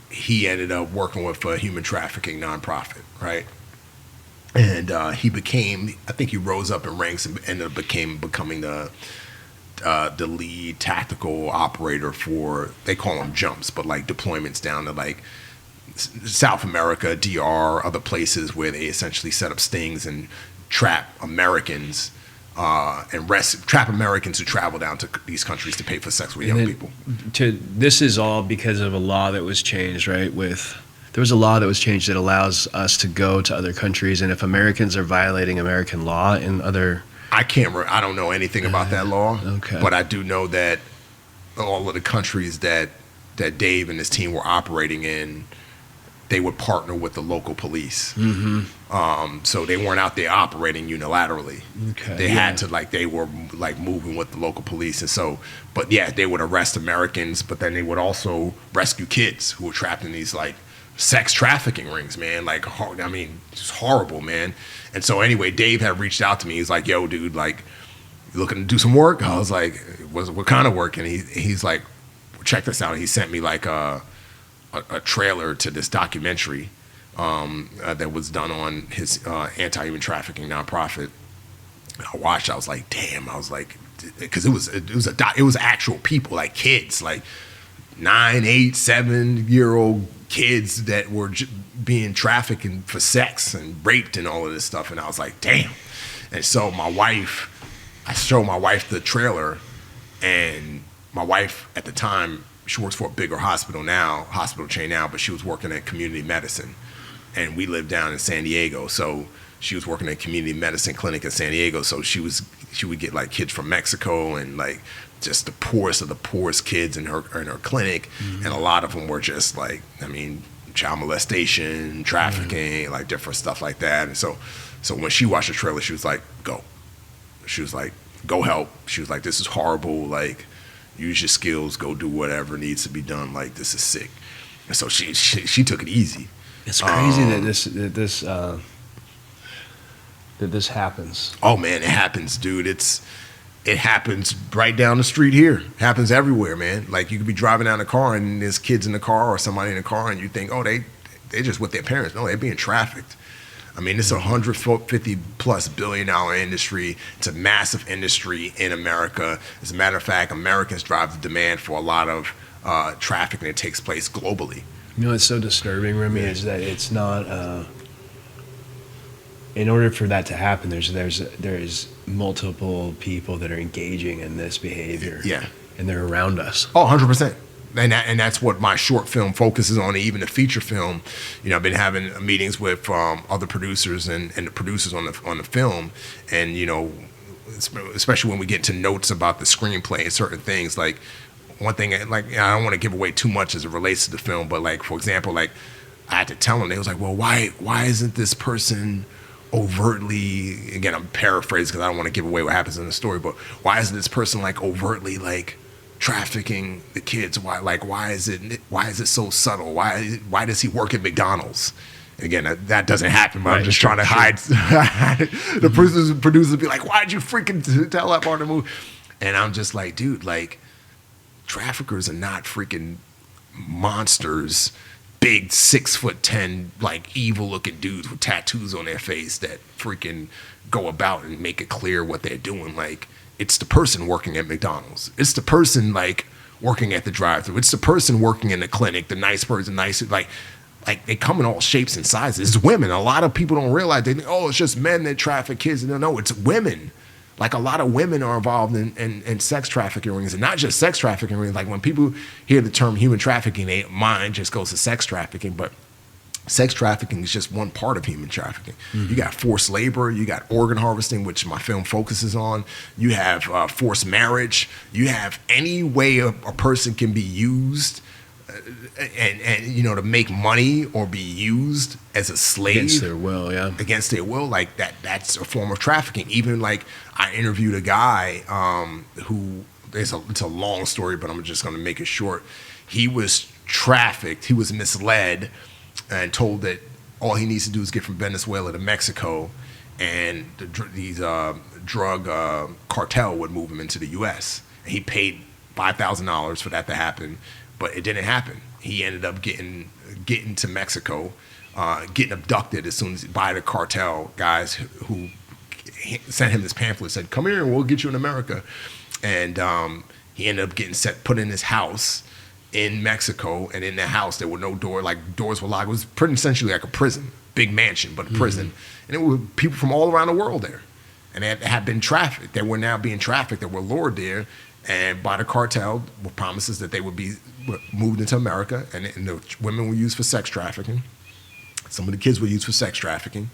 E: he ended up working with a human trafficking nonprofit, right? And he rose up in ranks and ended up becoming the lead tactical operator for, they call them jumps, but like deployments down to like South America, DR, other places where they essentially set up stings and trap Americans who travel down to these countries to pay for sex with young people.
D: This is all because of a law that was changed, right? There was a law that was changed that allows us to go to other countries, and if Americans are violating American law in other...
E: I don't know anything about that law,
D: okay.
E: But I do know that all of the countries that Dave and his team were operating in, they would partner with the local police. So they weren't out there operating unilaterally.
D: Okay.
E: They had to, like, they were like moving with the local police. And so, but yeah, they would arrest Americans, but then they would also rescue kids who were trapped in these like sex trafficking rings, man. Like, I mean, just horrible, man. And so anyway, Dave had reached out to me. He's like, yo, dude, like, you looking to do some work? I was like, what kind of work? And he's like, check this out. He sent me like a trailer to this documentary that was done on his anti-human trafficking nonprofit. I watched. I was like, damn. I was like, because it was actual people, like kids, like 9, 8, 7-year-old kids that were being trafficked for sex and raped and all of this stuff. And I was like, damn. And so I showed my wife the trailer, and my wife at the time, she works for a bigger hospital chain now, but she was working at community medicine, and we lived down in San Diego. So she was working at a community medicine clinic in San Diego. So she would get like kids from Mexico and like just the poorest of the poorest kids in her clinic. And a lot of them were just like, I mean, child molestation, trafficking, like different stuff like that. And so when she watched the trailer, she was like, go. She was like, go help. She was like, this is horrible. Like, use your skills, go do whatever needs to be done. Like, this is sick. And so she took it easy.
D: It's crazy that this happens.
E: Oh man, it happens, dude. It happens right down the street here. It happens everywhere, man. Like, you could be driving down the car and there's kids in the car or somebody in the car, and you think, oh, they just with their parents. No, they're being trafficked. I mean, it's a $150+ billion industry. It's a massive industry in America. As a matter of fact, Americans drive the demand for a lot of trafficking that takes place globally.
D: You know what's so disturbing, Remi, is that it's not. In order for that to happen, there's multiple people that are engaging in this behavior.
E: Yeah,
D: and they're around us.
E: Oh, 100%. And that's what my short film focuses on. Even the feature film, you know, I've been having meetings with other producers and the producers on the film, and you know, especially when we get to notes about the screenplay and certain things. Like, one thing, like, I don't want to give away too much as it relates to the film, but like, for example, like, I had to tell them, they was like, well, why isn't this person overtly, again, I'm paraphrasing because I don't want to give away what happens in the story, but why isn't this person like overtly like trafficking the kids? Why is it so subtle? Why does he work at McDonald's? Again, that doesn't happen, but right, I'm just trying to hide. The producers be like, why'd you freaking tell that part of the movie? And I'm just like, dude, like, traffickers are not freaking monsters, big 6'10", like evil looking dudes with tattoos on their face that freaking go about and make it clear what they're doing. Like, it's the person working at McDonald's. It's the person like working at the drive-thru. It's the person working in the clinic, the nice person, like they come in all shapes and sizes. It's women. A lot of people don't realize, they think, oh, it's just men that traffic kids. No, it's women. Like, a lot of women are involved in sex trafficking rings, and not just sex trafficking rings. Like, when people hear the term human trafficking, their mind just goes to sex trafficking, but sex trafficking is just one part of human trafficking. You got forced labor, you got organ harvesting, which my film focuses on. You have forced marriage. You have any way a person can be used and you know, to make money or be used as a slave
D: against their will.
E: Against their will, like that's a form of trafficking. Even like, I interviewed a guy who, it's a long story, but I'm just going to make it short. He was trafficked. He was misled and told that all he needs to do is get from Venezuela to Mexico, and these drug cartel would move him into the U.S. And he paid $5,000 for that to happen, but it didn't happen. He ended up getting to Mexico, getting abducted as soon as by the cartel guys who sent him this pamphlet, said, come here and we'll get you in America. And he ended up getting put in his house in Mexico, and in the house there were no door, like doors were locked. It was pretty essentially like a prison, big mansion, but a prison. And it were people from all around the world there, and they had been trafficked. They were now being trafficked. They were lured there, and by the cartel with promises that they would be moved into America, and the women were used for sex trafficking. Some of the kids were used for sex trafficking.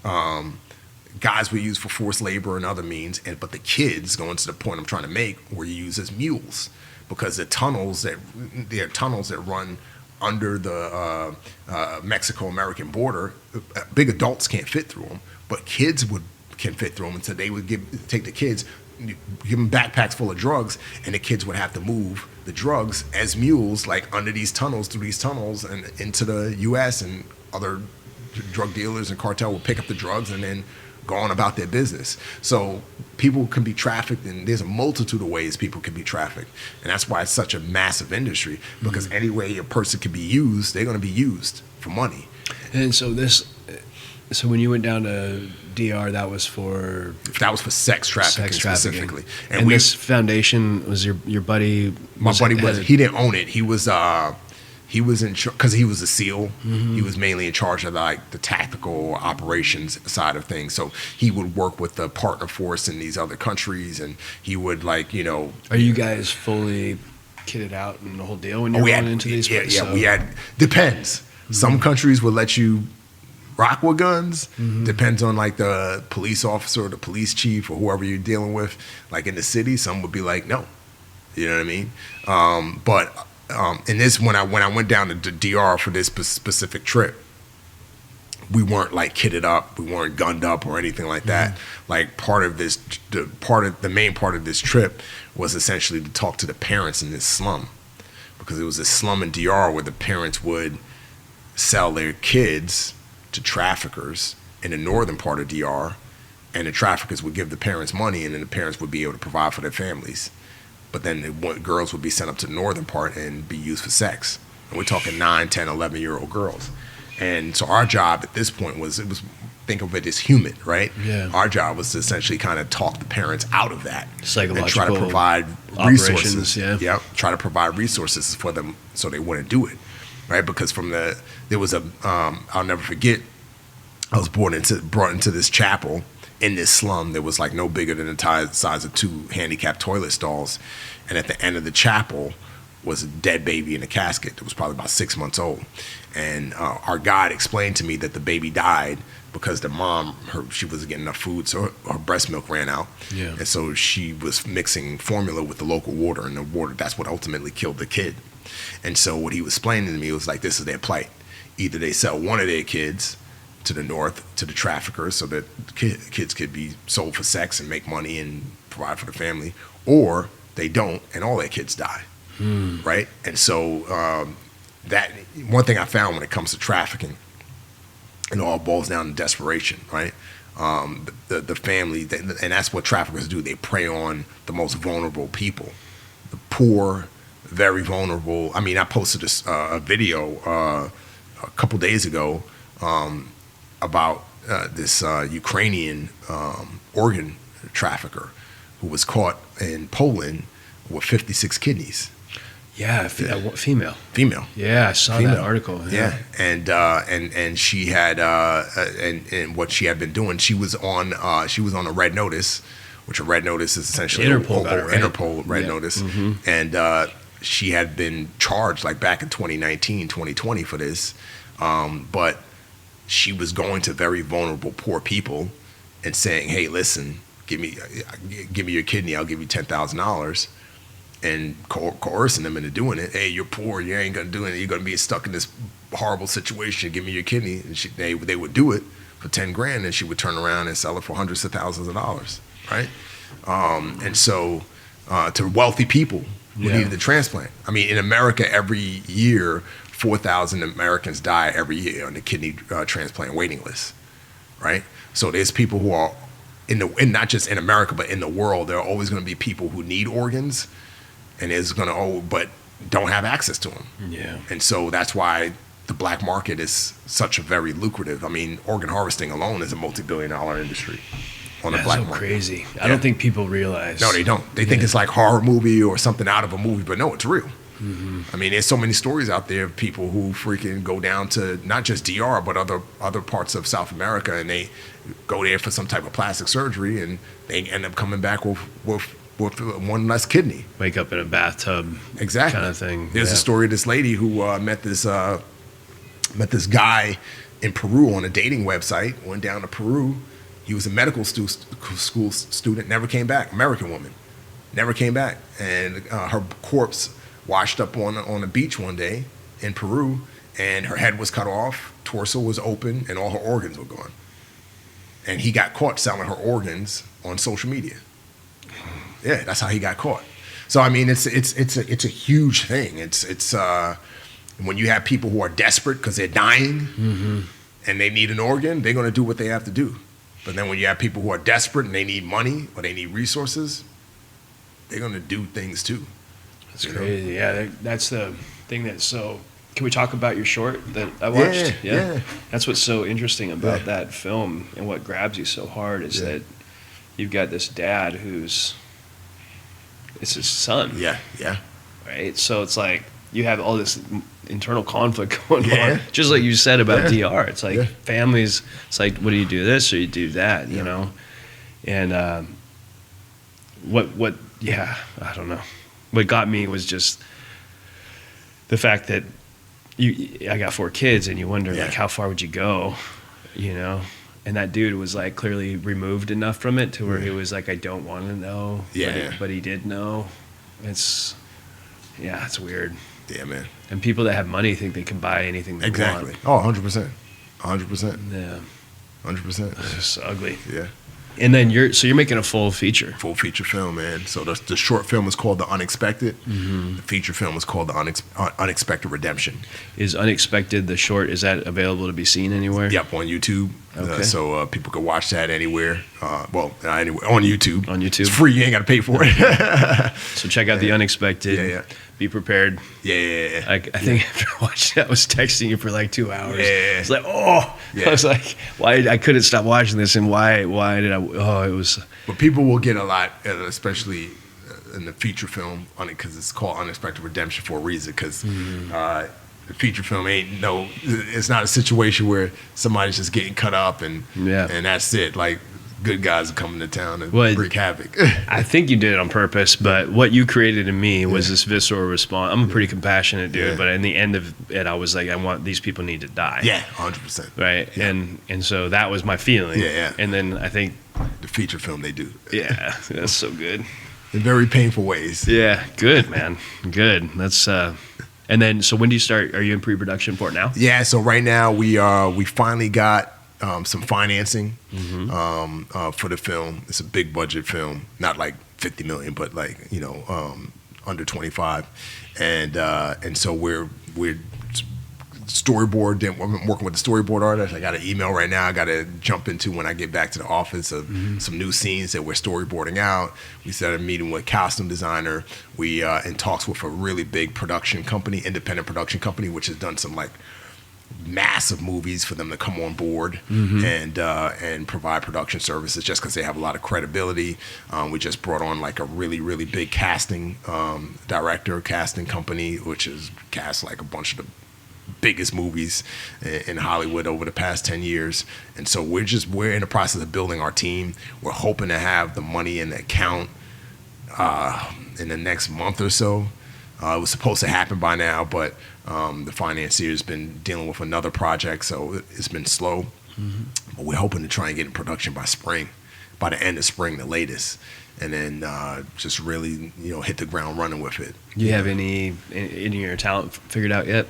E: Guys were used for forced labor and other means, but the kids, going to the point I'm trying to make, were used as mules, because there are tunnels that run under the Mexico-American border. Big adults can't fit through them, but kids can fit through them. And so they would take the kids, give them backpacks full of drugs, and the kids would have to move the drugs as mules, like under these tunnels, through these tunnels, and into the U.S. and other drug dealers and cartel would pick up the drugs and then go on about their business. So people can be trafficked, and there's a multitude of ways people can be trafficked. And that's why it's such a massive industry, because any way a person can be used, they're going to be used for money.
D: And so when you went down to DR, that was for
E: sex trafficking specifically.
D: And this foundation was your buddy?
E: My buddy he didn't own it. He was in because he was a SEAL. He was mainly in charge of like the tactical operations side of things. So he would work with the partner force in these other countries, and he would like, you know.
D: Are you guys fully kitted out and the whole deal when you're going into these places?
E: Yeah, we had. Depends. Some countries will let you rock with guns. Depends on like the police officer or the police chief or whoever you're dealing with. Like in the city, some would be like, no. You know what I mean? But in this, when I went down to DR for this specific trip, we weren't like kitted up, we weren't gunned up or anything like that. Like the main part of this trip was essentially to talk to the parents in this slum, because it was a slum in DR where the parents would sell their kids to traffickers in the northern part of DR, and the traffickers would give the parents money, and then the parents would be able to provide for their families. But then girls would be sent up to the northern part and be used for sex. And we're talking 9, 10, 11-year-old girls. And so our job at this point was think of it as HUMINT, right?
D: Yeah.
E: Our job was to essentially kind of talk the parents out of that.
D: Psychological
E: and try to provide resources.
D: Yeah.
E: Yep. Try to provide resources for them so they wouldn't do it, right? Because there was I'll never forget, I was brought into this chapel in this slum that was like no bigger than the size of 2 handicapped toilet stalls. And at the end of the chapel was a dead baby in a casket that was probably about 6 months old. And our guide explained to me that the baby died because the mom, she wasn't getting enough food, so her breast milk ran out.
D: Yeah.
E: And so she was mixing formula with the local water, and the water, that's what ultimately killed the kid. And so what he was explaining to me was like, this is their plight. Either they sell one of their kids to the north, to the traffickers, so that kids could be sold for sex and make money and provide for the family, or they don't, and all their kids die, right? And so that one thing I found when it comes to trafficking, it all boils down to desperation, right? The family, and that's what traffickers do. They prey on the most vulnerable people, the poor, very vulnerable. I mean, I posted a video a couple days ago about this Ukrainian organ trafficker who was caught in Poland with 56 kidneys.
D: Yeah, female.
E: Female.
D: Yeah, I saw that article.
E: Yeah, and she had and what she had been doing, she was on a red notice, which a red notice is essentially
D: Interpol got it, right?
E: Interpol red notice, and she had been charged like back in 2019, 2020 for this, but she was going to very vulnerable, poor people and saying, "Hey, listen, give me your kidney, I'll give you $10,000." And coercing them into doing it. Hey, you're poor, you ain't gonna do it. You're gonna be stuck in this horrible situation. Give me your kidney. And they would do it for $10,000, and she would turn around and sell it for hundreds of thousands of dollars, right? And so to wealthy people who needed the transplant. I mean, in America, every year, 4,000 Americans die every year on the kidney transplant waiting list, right? So there's people who are not just in America, but in the world, there are always going to be people who need organs, and but don't have access to them.
D: Yeah.
E: And so that's why the black market is such a very lucrative. I mean, organ harvesting alone is a multi-billion-dollar industry on the black market.
D: Crazy. I don't think people realize.
E: No, they don't. They think it's like horror movie or something out of a movie, but no, it's real. I mean, there's so many stories out there of people who freaking go down to not just DR, but other parts of South America, and they go there for some type of plastic surgery, and they end up coming back with one less kidney.
D: Wake up in a bathtub.
E: Exactly.
D: Kind of thing.
E: There's a story of this lady who met this guy in Peru on a dating website, went down to Peru. He was a medical school student, never came back. American woman, never came back. And her corpse washed up on the beach one day, in Peru, and her head was cut off, torso was open, and all her organs were gone. And he got caught selling her organs on social media. Yeah, that's how he got caught. So I mean, it's a huge thing. It's when you have people who are desperate because they're dying and they need an organ, they're going to do what they have to do. But then when you have people who are desperate and they need money or they need resources, they're going to do things too.
D: That's crazy. Yeah, that's the thing that's so. Can we talk about your short that I watched?
E: Yeah.
D: That's what's so interesting about that film, and what grabs you so hard is that you've got this dad it's his son.
E: Yeah.
D: Right? So it's like you have all this internal conflict going on. Just like you said about DR. It's like families, it's like, what do you do this or you do that, you know? And I don't know. What got me was just the fact that I got 4 kids, and you wonder like how far would you go, you know? And that dude was like clearly removed enough from it to where he was like, I don't want to know. But he did know. It's weird.
E: Yeah, man.
D: And people that have money think they can buy anything they
E: Exactly.
D: want.
E: Oh, 100%. 100%.
D: Yeah.
E: 100%.
D: It's just ugly.
E: Yeah.
D: And then you're making a full feature.
E: Full feature film, man. So the short film is called The Unexpected. The feature film is called The Unexpected Redemption.
D: Is Unexpected the short? Is that available to be seen anywhere?
E: Yep, on YouTube.
D: Okay.
E: So people can watch that anywhere. Anywhere on YouTube.
D: On YouTube.
E: It's free. You ain't got to pay for it.
D: So check out The Unexpected.
E: Yeah.
D: Be prepared.
E: Yeah.
D: I think after watching that, I was texting you for like 2 hours.
E: Yeah.
D: It's like, I was like, why? I couldn't stop watching this, and why did I? Oh, it was.
E: But people will get a lot, especially in the feature film, because it's called Unexpected Redemption for a reason. Because the feature film it's not a situation where somebody's just getting cut up and that's it. Like, good guys are coming to town and wreak havoc.
D: I think you did it on purpose, but what you created in me was this visceral response. I'm a pretty compassionate dude, but in the end of it, I was like, these people need to die.
E: Yeah, 100%.
D: Right, and so that was my feeling.
E: Yeah.
D: And then I think
E: the feature film they do.
D: Yeah, that's so good.
E: In very painful ways.
D: Yeah, good, man. Good. That's and then so when do you start? Are you in pre-production for it now?
E: Yeah, so right now we finally got some financing for the film. It's a big budget film, not like 50 million, but like under 25, and so we're storyboard. I'm working with the storyboard artist. I got an email right now. I got to jump into when I get back to the office of some new scenes that we're storyboarding out. We set a meeting with a costume designer. We in talks with a really big production company, independent production company, which has done some like massive movies for them to come on board and provide production services just because they have a lot of credibility. We just brought on like a really, really big casting casting company, which has cast like a bunch of the biggest movies in Hollywood over the past 10 years. And so we're in the process of building our team. We're hoping to have the money in the account in the next month or so. It was supposed to happen by now, but the financier's been dealing with another project, so it's been slow. But we're hoping to try and get in production by the end of spring, the latest, and then just really, hit the ground running with it.
D: Do you have any of your talent figured out yet?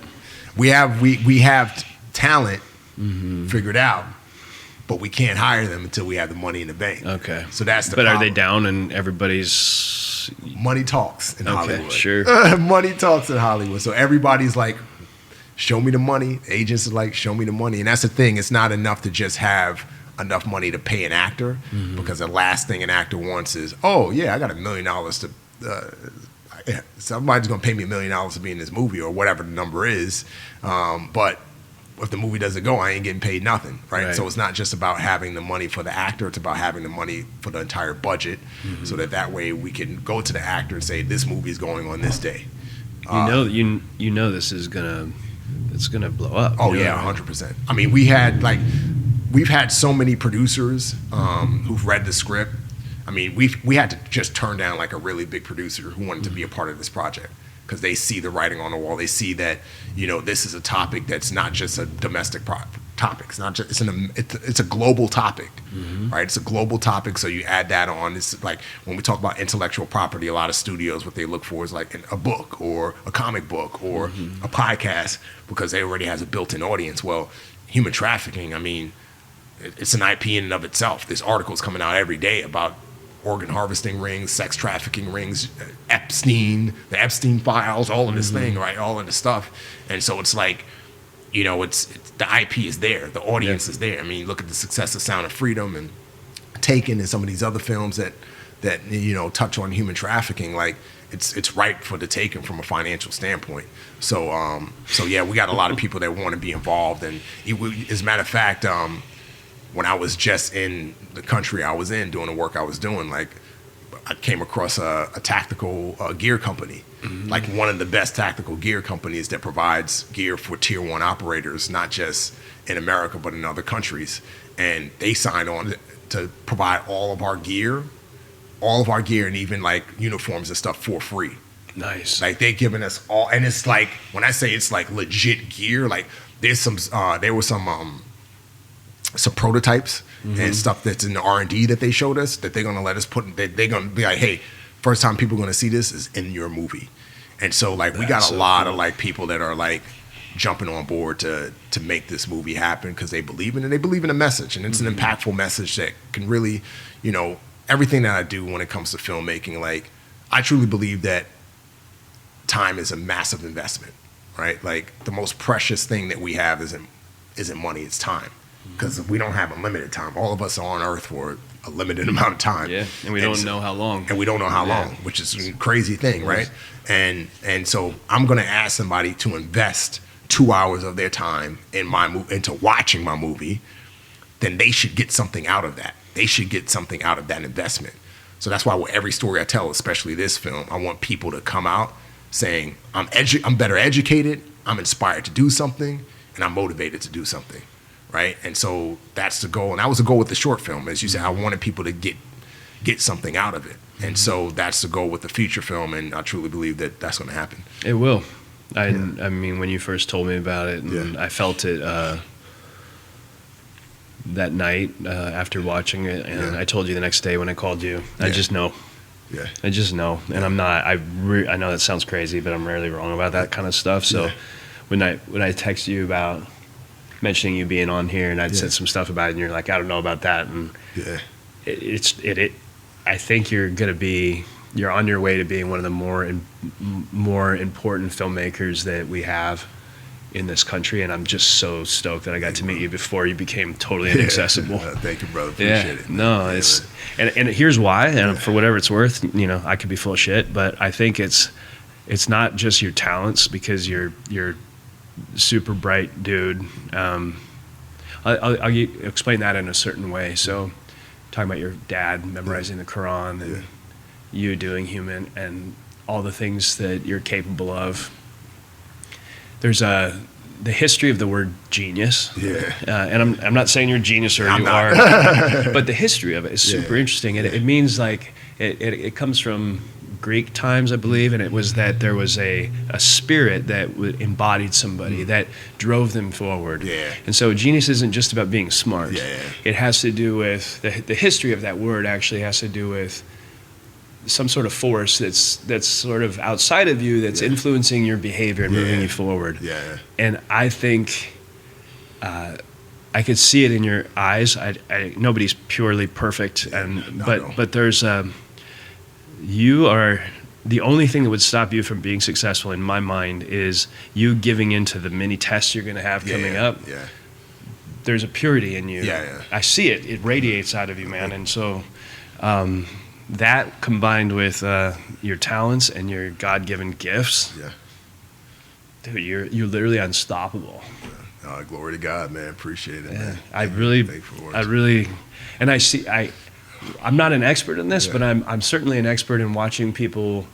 E: We have talent figured out, but we can't hire them until we have the money in the bank.
D: Okay.
E: So that's the
D: But
E: problem.
D: are they down and everybody's...
E: Money talks in Hollywood.
D: Sure.
E: Money talks in Hollywood. So everybody's like, show me the money. Agents are like, show me the money. And that's the thing. It's not enough to just have enough money to pay an actor, because the last thing an actor wants is, oh, yeah, I got $1 million to... somebody's going to pay me $1 million to be in this movie or whatever the number is. But if the movie doesn't go, I ain't getting paid nothing, right? So it's not just about having the money for the actor. It's about having the money for the entire budget, so that way we can go to the actor and say, this movie is going on this day.
D: You know this is it's gonna blow up.
E: Oh, yeah, 100%. I mean, we've had so many producers who've read the script. I mean, we had to just turn down like a really big producer who wanted to be a part of this project, because they see the writing on the wall. They see that, this is a topic that's not just a domestic topics. Not just it's a global topic, right? It's a global topic. So you add that on. It's like when we talk about intellectual property, a lot of studios, what they look for is like a book or a comic book or a podcast, because they already has a built-in audience. Well, human trafficking, I mean, it's an IP in and of itself. There's articles coming out every day about organ harvesting rings, sex trafficking rings, the Epstein files, all of this thing, right? All of this stuff. And so it's like, you know, it's the IP is there, the audience is there. I mean, look at the success of Sound of Freedom and Taken and some of these other films that you know touch on human trafficking. Like it's ripe for the taking from a financial standpoint. So yeah, we got a lot of people that want to be involved. And as a matter of fact, when I was just in the country I was in doing the work I was doing, like I came across a tactical gear company, like one of the best tactical gear companies that provides gear for tier 1 operators, not just in America, but in other countries. And they signed on to provide all of our gear and even like uniforms and stuff for free. Nice. Like they're giving us all, and it's like, when I say it's like legit gear, like there were some prototypes and stuff that's in the R&D that they showed us that they're going to let us put, they're going to be like, hey, first time people are going to see this is in your movie. And so like we got a lot of like people that are like jumping on board to make this movie happen because they believe in it. They believe in the message, and it's an impactful message that can really, you know, everything that I do when it comes to filmmaking, like I truly believe that time is a massive investment, right? Like the most precious thing that we have isn't money, it's time. Because we don't have unlimited time. All of us are on Earth for a limited amount of time.
D: Yeah, and we don't know how long.
E: And we don't know how long, which is a crazy thing, right? And so I'm going to ask somebody to invest 2 hours of their time into watching my movie, then they should get something out of that. They should get something out of that investment. So that's why with every story I tell, especially this film, I want people to come out saying, I'm better educated, I'm inspired to do something, and I'm motivated to do something. Right, and so that's the goal, and that was the goal with the short film. As you said, I wanted people to get something out of it, and so that's the goal with the feature film, and I truly believe that that's going to happen.
D: It will. I mean, when you first told me about it, and I felt it that night after watching it, and I told you the next day when I called you. I just know. Yeah. I just know, and I'm not. I know that sounds crazy, but I'm rarely wrong about that kind of stuff. So when I text you about mentioning you being on here, and I'd said some stuff about it, and you're like, I don't know about that, and I think you're on your way to being one of the more important filmmakers that we have in this country, and I'm just so stoked that I got to meet you before you became totally inaccessible.
E: Thank you, brother. Appreciate it.
D: No, and here's why, and for whatever it's worth, you know, I could be full of shit, but I think it's not just your talents, because you're super bright dude. I'll explain that in a certain way. So talking about your dad memorizing the Quran and you doing HUMINT and all the things that you're capable of. There's the history of the word genius. And I'm not saying you're a genius or you are, but the history of it is super interesting. And it means like it comes from Greek times, I believe, and it was that there was a spirit that embodied somebody that drove them forward. And so genius isn't just about being smart. It has to do with the history of that word. Actually has to do with some sort of force that's sort of outside of you, that's influencing your behavior and moving you forward. And I think I could see it in your eyes. Nobody's purely perfect, but there's you are the only thing that would stop you from being successful in my mind is you giving into the many tests you're going to have coming up. There's a purity in you. I see it. It radiates out of you, man. And so that combined with your talents and your God-given gifts, dude, you're literally unstoppable.
E: Glory to God, man. Appreciate it, man.
D: I really, and I'm not an expert in this, but I'm certainly an expert in watching people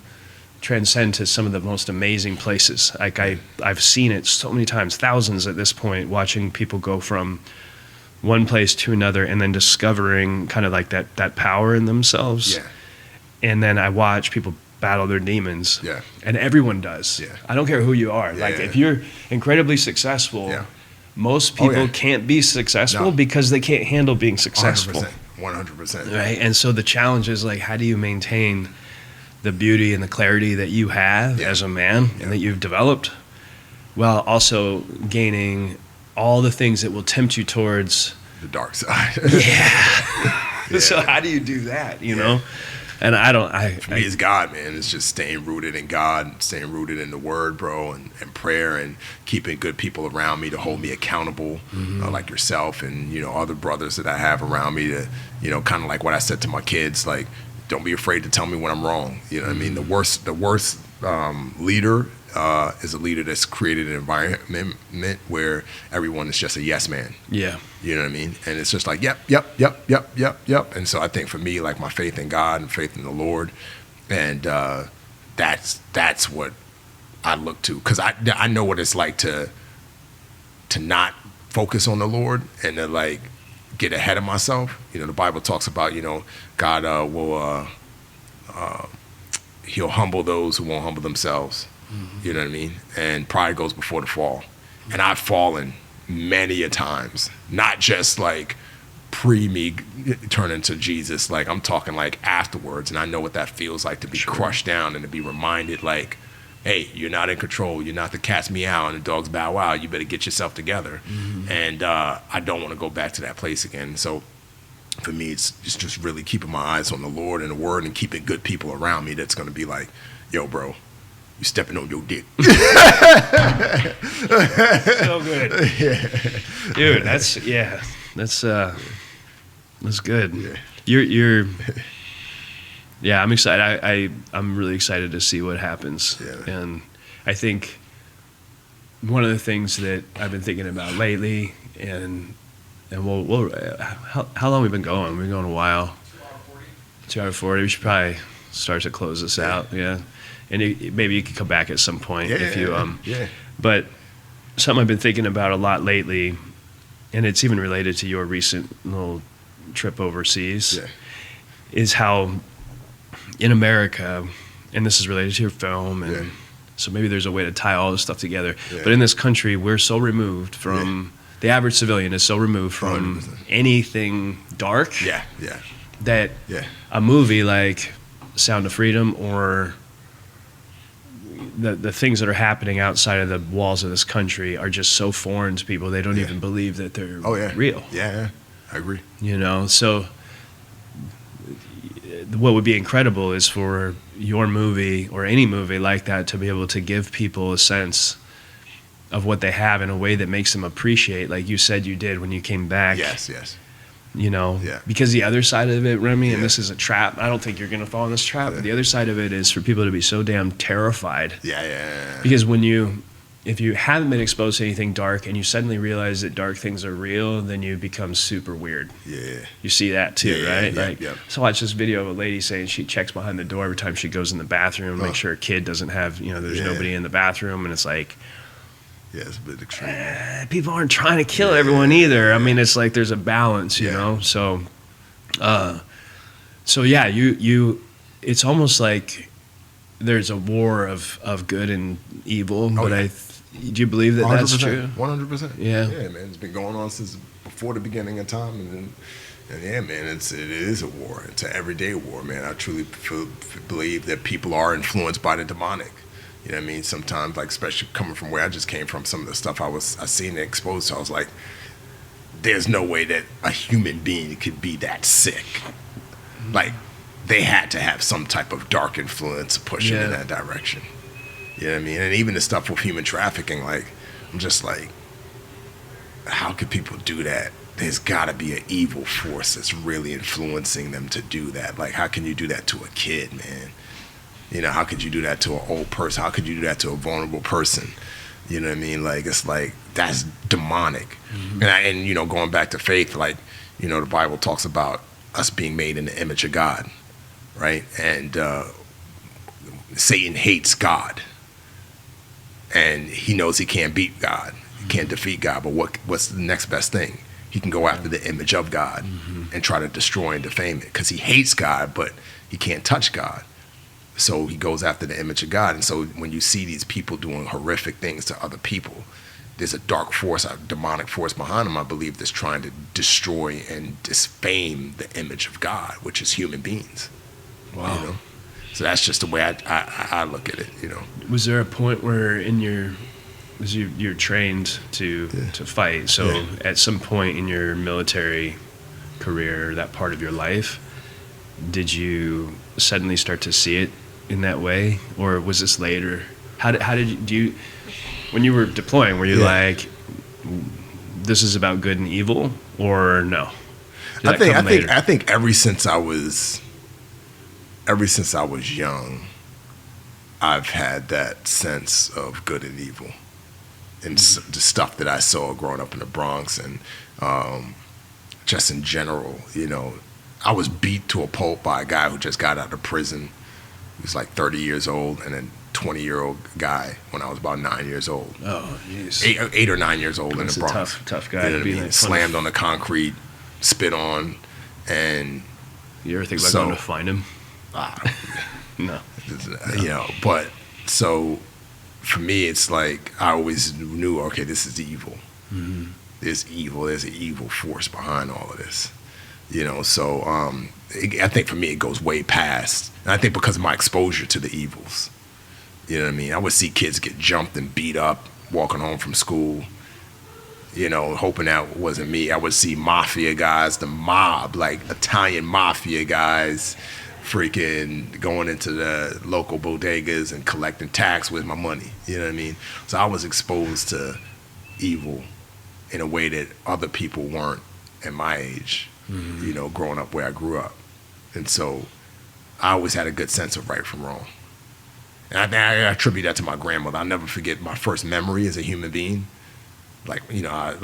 D: transcend to some of the most amazing places. Like I've seen it so many times, thousands at this point, watching people go from one place to another and then discovering kind of like that power in themselves. And then I watch people battle their demons. And everyone does. I don't care who you are. Like if you're incredibly successful, most people
E: yeah.
D: can't be successful
E: No.
D: because they can't handle being successful.
E: 100%.
D: Right. And so the challenge is like, how do you maintain the beauty and the clarity that you have as a man and that you've developed, while also gaining all the things that will tempt you towards
E: the dark side.
D: So how do you do that, you know? And
E: For me, it's God, man. It's just staying rooted in God, staying rooted in the Word, bro, and prayer, and keeping good people around me to hold me accountable, like yourself and, other brothers that I have around me to, kind of like what I said to my kids, like, don't be afraid to tell me when I'm wrong. You know what I mean? The worst leader is a leader that's created an environment where everyone is just a yes man.
D: Yeah.
E: You know what I mean? And it's just like, yep. And so I think for me, like my faith in God and faith in the Lord, and that's what I look to. Because I know what it's like to not focus on the Lord and to like get ahead of myself. The Bible talks about, God will, he'll humble those who won't humble themselves. You know what I mean? And pride goes before the fall. And I've fallen many a times, not just like me turning to Jesus. Like I'm talking like afterwards. And I know what that feels like to be crushed down and to be reminded like, hey, you're not in control. You're not the cat's meow and the dog's bow wow. You better get yourself together. And I don't want to go back to that place again. So for me, it's just really keeping my eyes on the Lord and the Word and keeping good people around me that's going to be like, yo, bro, you stepping on your dick.
D: So good. Dude, that's good. You're I'm excited. I'm really excited to see what happens. And I think one of the things that I've been thinking about lately, and we'll how long we've been going? We've been going a while. 2 hours 40. We should probably start to close this out. Yeah. And maybe you could come back at some point if you But something I've been thinking about a lot lately, and it's even related to your recent little trip overseas, is how in America, and this is related to your film, and so maybe there's a way to tie all this stuff together. But in this country, we're so removed from the average civilian is so removed from
E: 100%.
D: Anything dark. That a movie like Sound of Freedom or the things that are happening outside of the walls of this country are just so foreign to people. They don't even believe that they're real.
E: Yeah, I agree.
D: So what would be incredible is for your movie or any movie like that to be able to give people a sense of what they have in a way that makes them appreciate, like you said you did when you came back.
E: Yes.
D: Because the other side of it, Remi, and this is a trap, I don't think you're going to fall in this trap, but the other side of it is for people to be so damn terrified. Because if you haven't been exposed to anything dark and you suddenly realize that dark things are real, then you become super weird. You see that too, right? So I watched this video of a lady saying she checks behind the door every time she goes in the bathroom, make sure a kid doesn't have, there's nobody in the bathroom, and it's like,
E: it's a bit extreme.
D: People aren't trying to kill everyone either. I mean, it's like there's a balance, you know. So you it's almost like there's a war of good and evil. Do you believe that
E: 100%,
D: that's true?
E: 100%.
D: Yeah,
E: man. It's been going on since before the beginning of time, and man, it is a war. It's an everyday war, man. I truly believe that people are influenced by the demonic. You know what I mean? Sometimes, like, especially coming from where I just came from, some of the stuff I seen and exposed to, I was like, there's no way that a human being could be that sick. Like, they had to have some type of dark influence pushing in that direction. You know what I mean? And even the stuff with human trafficking, like, I'm just like, how could people do that? There's got to be an evil force that's really influencing them to do that. Like, how can you do that to a kid, man? How could you do that to an old person? How could you do that to a vulnerable person? You know what I mean? Like, it's like, that's demonic. And going back to faith, like, the Bible talks about us being made in the image of God, right? And Satan hates God. And he knows he can't beat God. He can't defeat God. But what's the next best thing? He can go after the image of God and try to destroy and defame it. Because he hates God, but he can't touch God. So he goes after the image of God. And so when you see these people doing horrific things to other people, there's a dark force, a demonic force behind them, I believe, that's trying to destroy and disfame the image of God, which is human beings.
D: Wow.
E: You know? So that's just the way I look at it, you know.
D: Was there a point where you're trained to fight, so at some point in your military career, that part of your life, did you suddenly start to see it in that way, or was this later? How did you when you were deploying, were you like, this is about good and evil, or no?
E: I think ever since I was young, I've had that sense of good and evil, and the stuff that I saw growing up in the Bronx, and just in general, you know, I was beat to a pulp by a guy who just got out of prison. He was like 30 years old, and a 20-year-old guy when I was about 9 years old.
D: Oh, jeez.
E: 8 or 9 years old.
D: That's
E: in the Bronx.
D: Tough guy.
E: You know what I mean? Slammed on the concrete, spit on, and
D: you ever think about going to find him? No.
E: You know, but so for me, it's like I always knew, okay, this is evil. Mm-hmm. There's evil. There's an evil force behind all of this. You know, so I think for me it goes way past. And I think because of my exposure to the evils. You know what I mean? I would see kids get jumped and beat up walking home from school, you know, hoping that wasn't me. I would see mafia guys, the mob, like Italian mafia guys, freaking going into the local bodegas and collecting tax with my money. You know what I mean? So I was exposed to evil in a way that other people weren't at my age, you know, growing up where I grew up. And so I always had a good sense of right from wrong. And I attribute that to my grandmother. I'll never forget my first memory as a human being. Like, you know,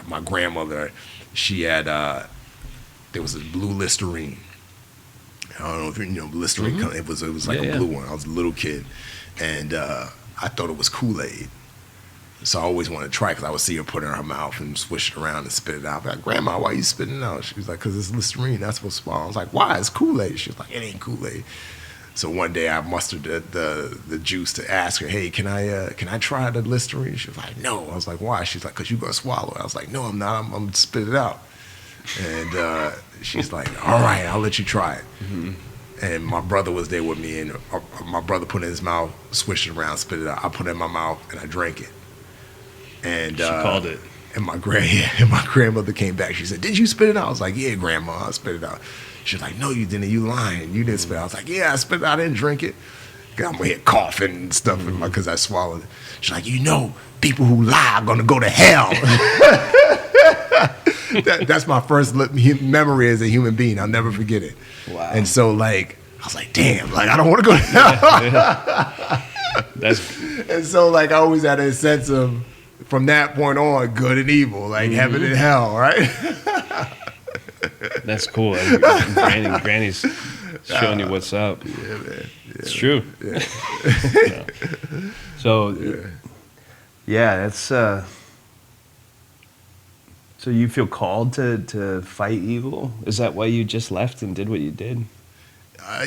E: my grandmother, she had, there was a blue Listerine. I don't know if you know Listerine. It was like a blue one. I was a little kid. And I thought it was Kool-Aid. So I always wanted to try, because I would see her put it in her mouth and swish it around and spit it out. I'd be like, Grandma, why are you spitting it out? She was like, because it's Listerine. That's what's small. I was like, why? It's Kool-Aid. She was like, it ain't Kool-Aid. So one day I mustered the juice to ask her, hey, can I try the Listerine? She was like, no. I was like, why? She's like, because you're going to swallow it. I was like, no, I'm not. I'm going to spit it out. And she's like, all right, I'll let you try it. Mm-hmm. And my brother was there with me, and my brother put it in his mouth, swished it around, spit it out. I put it in my mouth, and I drank it. And she
D: called it.
E: And my grandmother came back. She said, did you spit it out? I was like, yeah, Grandma, I spit it out. She was like, no, you didn't. You lying. You didn't spit it out. I was like, yeah, I spit it out. I didn't drink it. I'm here coughing and stuff because I swallowed it. She's like, you know, people who lie are going to go to hell. That's my first memory as a human being. I'll never forget it.
D: Wow.
E: And so, like, I was like, damn, like, I don't want to go to hell. And so, like, I always had a sense of, from that point on, good and evil, like heaven and hell, right?
D: That's cool. Granny's showing you what's up.
E: Yeah, man. Yeah,
D: it's true.
E: Yeah.
D: So, that's. So you feel called to fight evil? Is that why you just left and did what you did?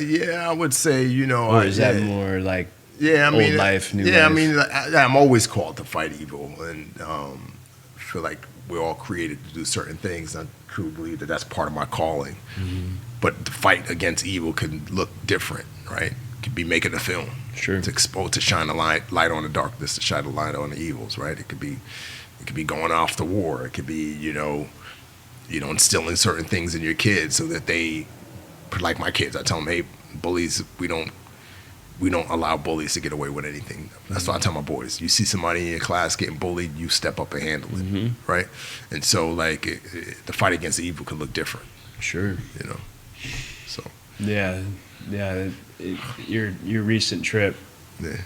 E: Yeah, I would say, you know.
D: Or is that more like
E: old
D: life, new life?
E: Yeah, I mean, I'm always called to fight evil, and feel like we're all created to do certain things. I truly believe that that's part of my calling. Mm-hmm. But the fight against evil can look different, right? It could be making a film,
D: sure,
E: to shine a light on the darkness, to shine a light on the evils, right? It could be going off to war. It could be, you know, instilling certain things in your kids so that they, like my kids, I tell them, hey, bullies, we don't allow bullies to get away with anything. That's what I tell my boys. You see somebody in your class getting bullied, you step up and handle it, right? And so, like, the fight against evil could look different.
D: Sure.
E: You know, so.
D: Yeah. Your recent trip.
E: Yeah.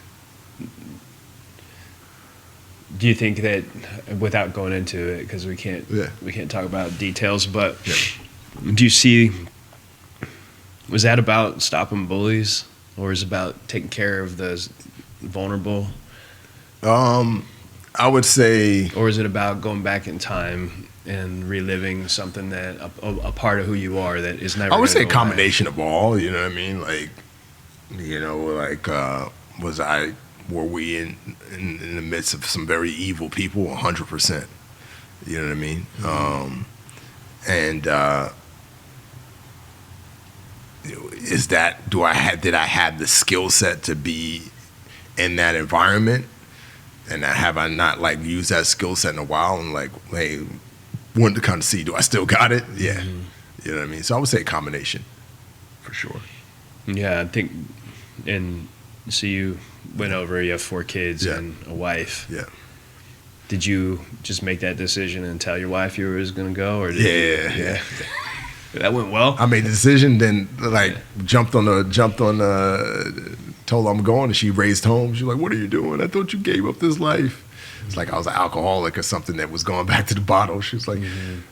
D: Do you think that, without going into it, because we can't talk about details, but do you see, was that about stopping bullies, or is it about taking care of the vulnerable?
E: I would say,
D: or is it about going back in time and reliving something that a part of who you are that is never?
E: I would say a
D: go
E: combination
D: back?
E: of all. You know what I mean? Like, you know, like was I were we in the midst of some very evil people? 100%. You know what I mean? Did I have the skill set to be in that environment? And have I not like used that skill set in a while? And like, hey, wanted to kind of see, do I still got it? Yeah. You know what I mean? So I would say a combination, for sure.
D: Yeah, I think, and so you went over, you have 4 kids and a wife.
E: Yeah.
D: Did you just make that decision and tell your wife you were going to go? Or
E: Yeah.
D: That went well?
E: I made the decision, then like jumped on told her I'm going, and she raced home. She was like, what are you doing? I thought you gave up this life. It's like I was an alcoholic or something that was going back to the bottle. She was like,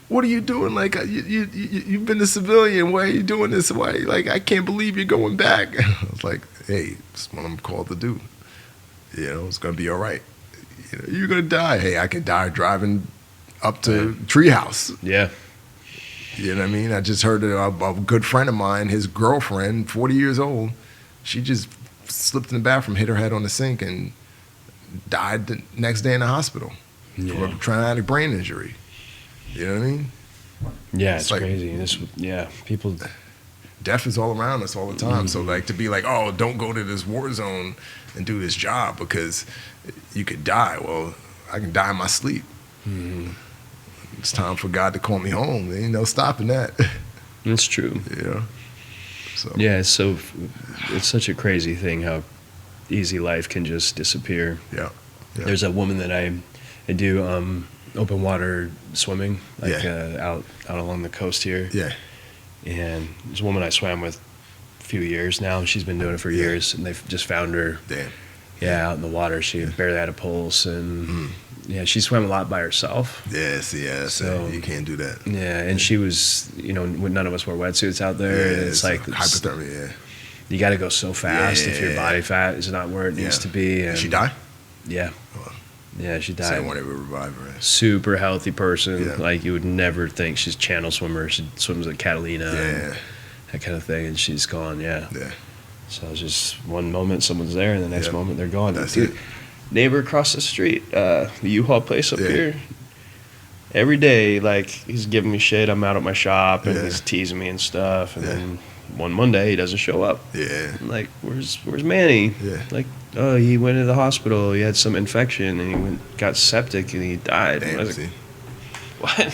E: what are you doing? Like, you've been a civilian. Why are you doing this? Why? Like, I can't believe you're going back. I was like, hey, it's what I'm called to do. You know, it's going to be all right. You know, you're going to die. Hey, I could die driving up to Treehouse.
D: Yeah.
E: You know what I mean? I just heard a good friend of mine, his girlfriend, 40 years old, she just slipped in the bathroom, hit her head on the sink, and died the next day in the hospital from a traumatic brain injury. You know what I mean?
D: Yeah, it's like, crazy. People.
E: Death is all around us all the time. So like to be like, oh, don't go to this war zone and do this job because you could die. Well, I can die in my sleep. It's time for God to call me home. There ain't no stopping that.
D: That's true.
E: Yeah. So. Yeah,
D: it's such a crazy thing how easy life can just disappear.
E: Yeah.
D: There's a woman that I do open water swimming, out along the coast here.
E: Yeah.
D: And there's a woman I swam with a few years now. She's been doing it for years, and they've just found her.
E: Damn.
D: Yeah, out in the water. She barely had a pulse, and she swam a lot by herself.
E: So you can't do that.
D: Yeah, and she was, none of us wear wetsuits out there.
E: Yeah,
D: it's like
E: hypothermia.
D: You got to go so fast if your body fat is not where it needs to be. And
E: did she die?
D: Yeah.
E: Oh.
D: Yeah, she died.
E: So I want to revive her.
D: Super healthy person. Like you would never think. She's a channel swimmer. She swims at Catalina. And that kind of thing. And she's gone. Yeah. So it's just one moment someone's there, and the next moment they're gone.
E: That's it.
D: Neighbor across the street, the U-Haul place up here. Every day, like he's giving me shit. I'm out at my shop, and he's teasing me and stuff. And then one Monday he doesn't show up. I'm like, where's Manny? Like, oh, he went to the hospital. He had some infection, and he got septic, and he died.
E: Damn,
D: I was like, what?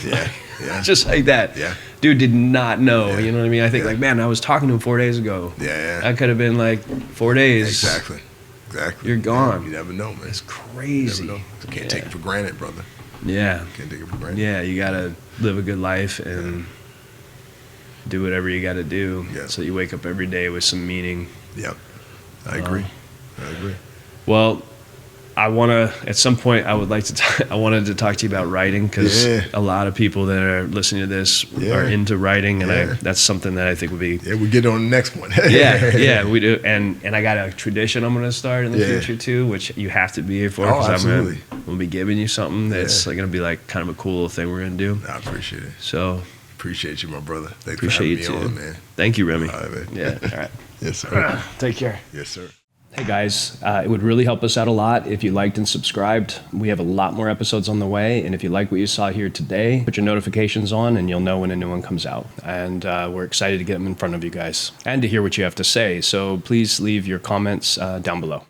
D: Just like that. Dude did not know. You know what I mean? I think like, man, I was talking to him 4 days ago. That could have been like 4 days.
E: Exactly.
D: You're gone.
E: You never know, man.
D: It's crazy.
E: You never know. You can't take it for granted, brother.
D: Yeah.
E: Can't take it for granted.
D: Yeah, you gotta live a good life and do whatever you gotta do. So you wake up every day with some meaning.
E: I agree.
D: Well, I at some point I wanted to talk to you about writing, because a lot of people that are listening to this are into writing, and that's something that I think would be.
E: We get on the next one.
D: We do, and I got a tradition I'm going to start in the future too, which you have to be here for, because I'm going to be giving you something that's going to be like kind of a cool little thing we're going to do.
E: I appreciate it.
D: So
E: appreciate you, my brother. Thanks
D: appreciate
E: for having me on, man.
D: Thank you, Remi.
E: All right, man.
D: Yeah. All right.
E: Yes, sir.
D: Take care.
E: Yes, sir.
D: Hey guys, it would really help us out a lot if you liked and subscribed. We have a lot more episodes on the way, and if you like what you saw here today, put your notifications on and you'll know when a new one comes out. And we're excited to get them in front of you guys and to hear what you have to say. So please leave your comments down below.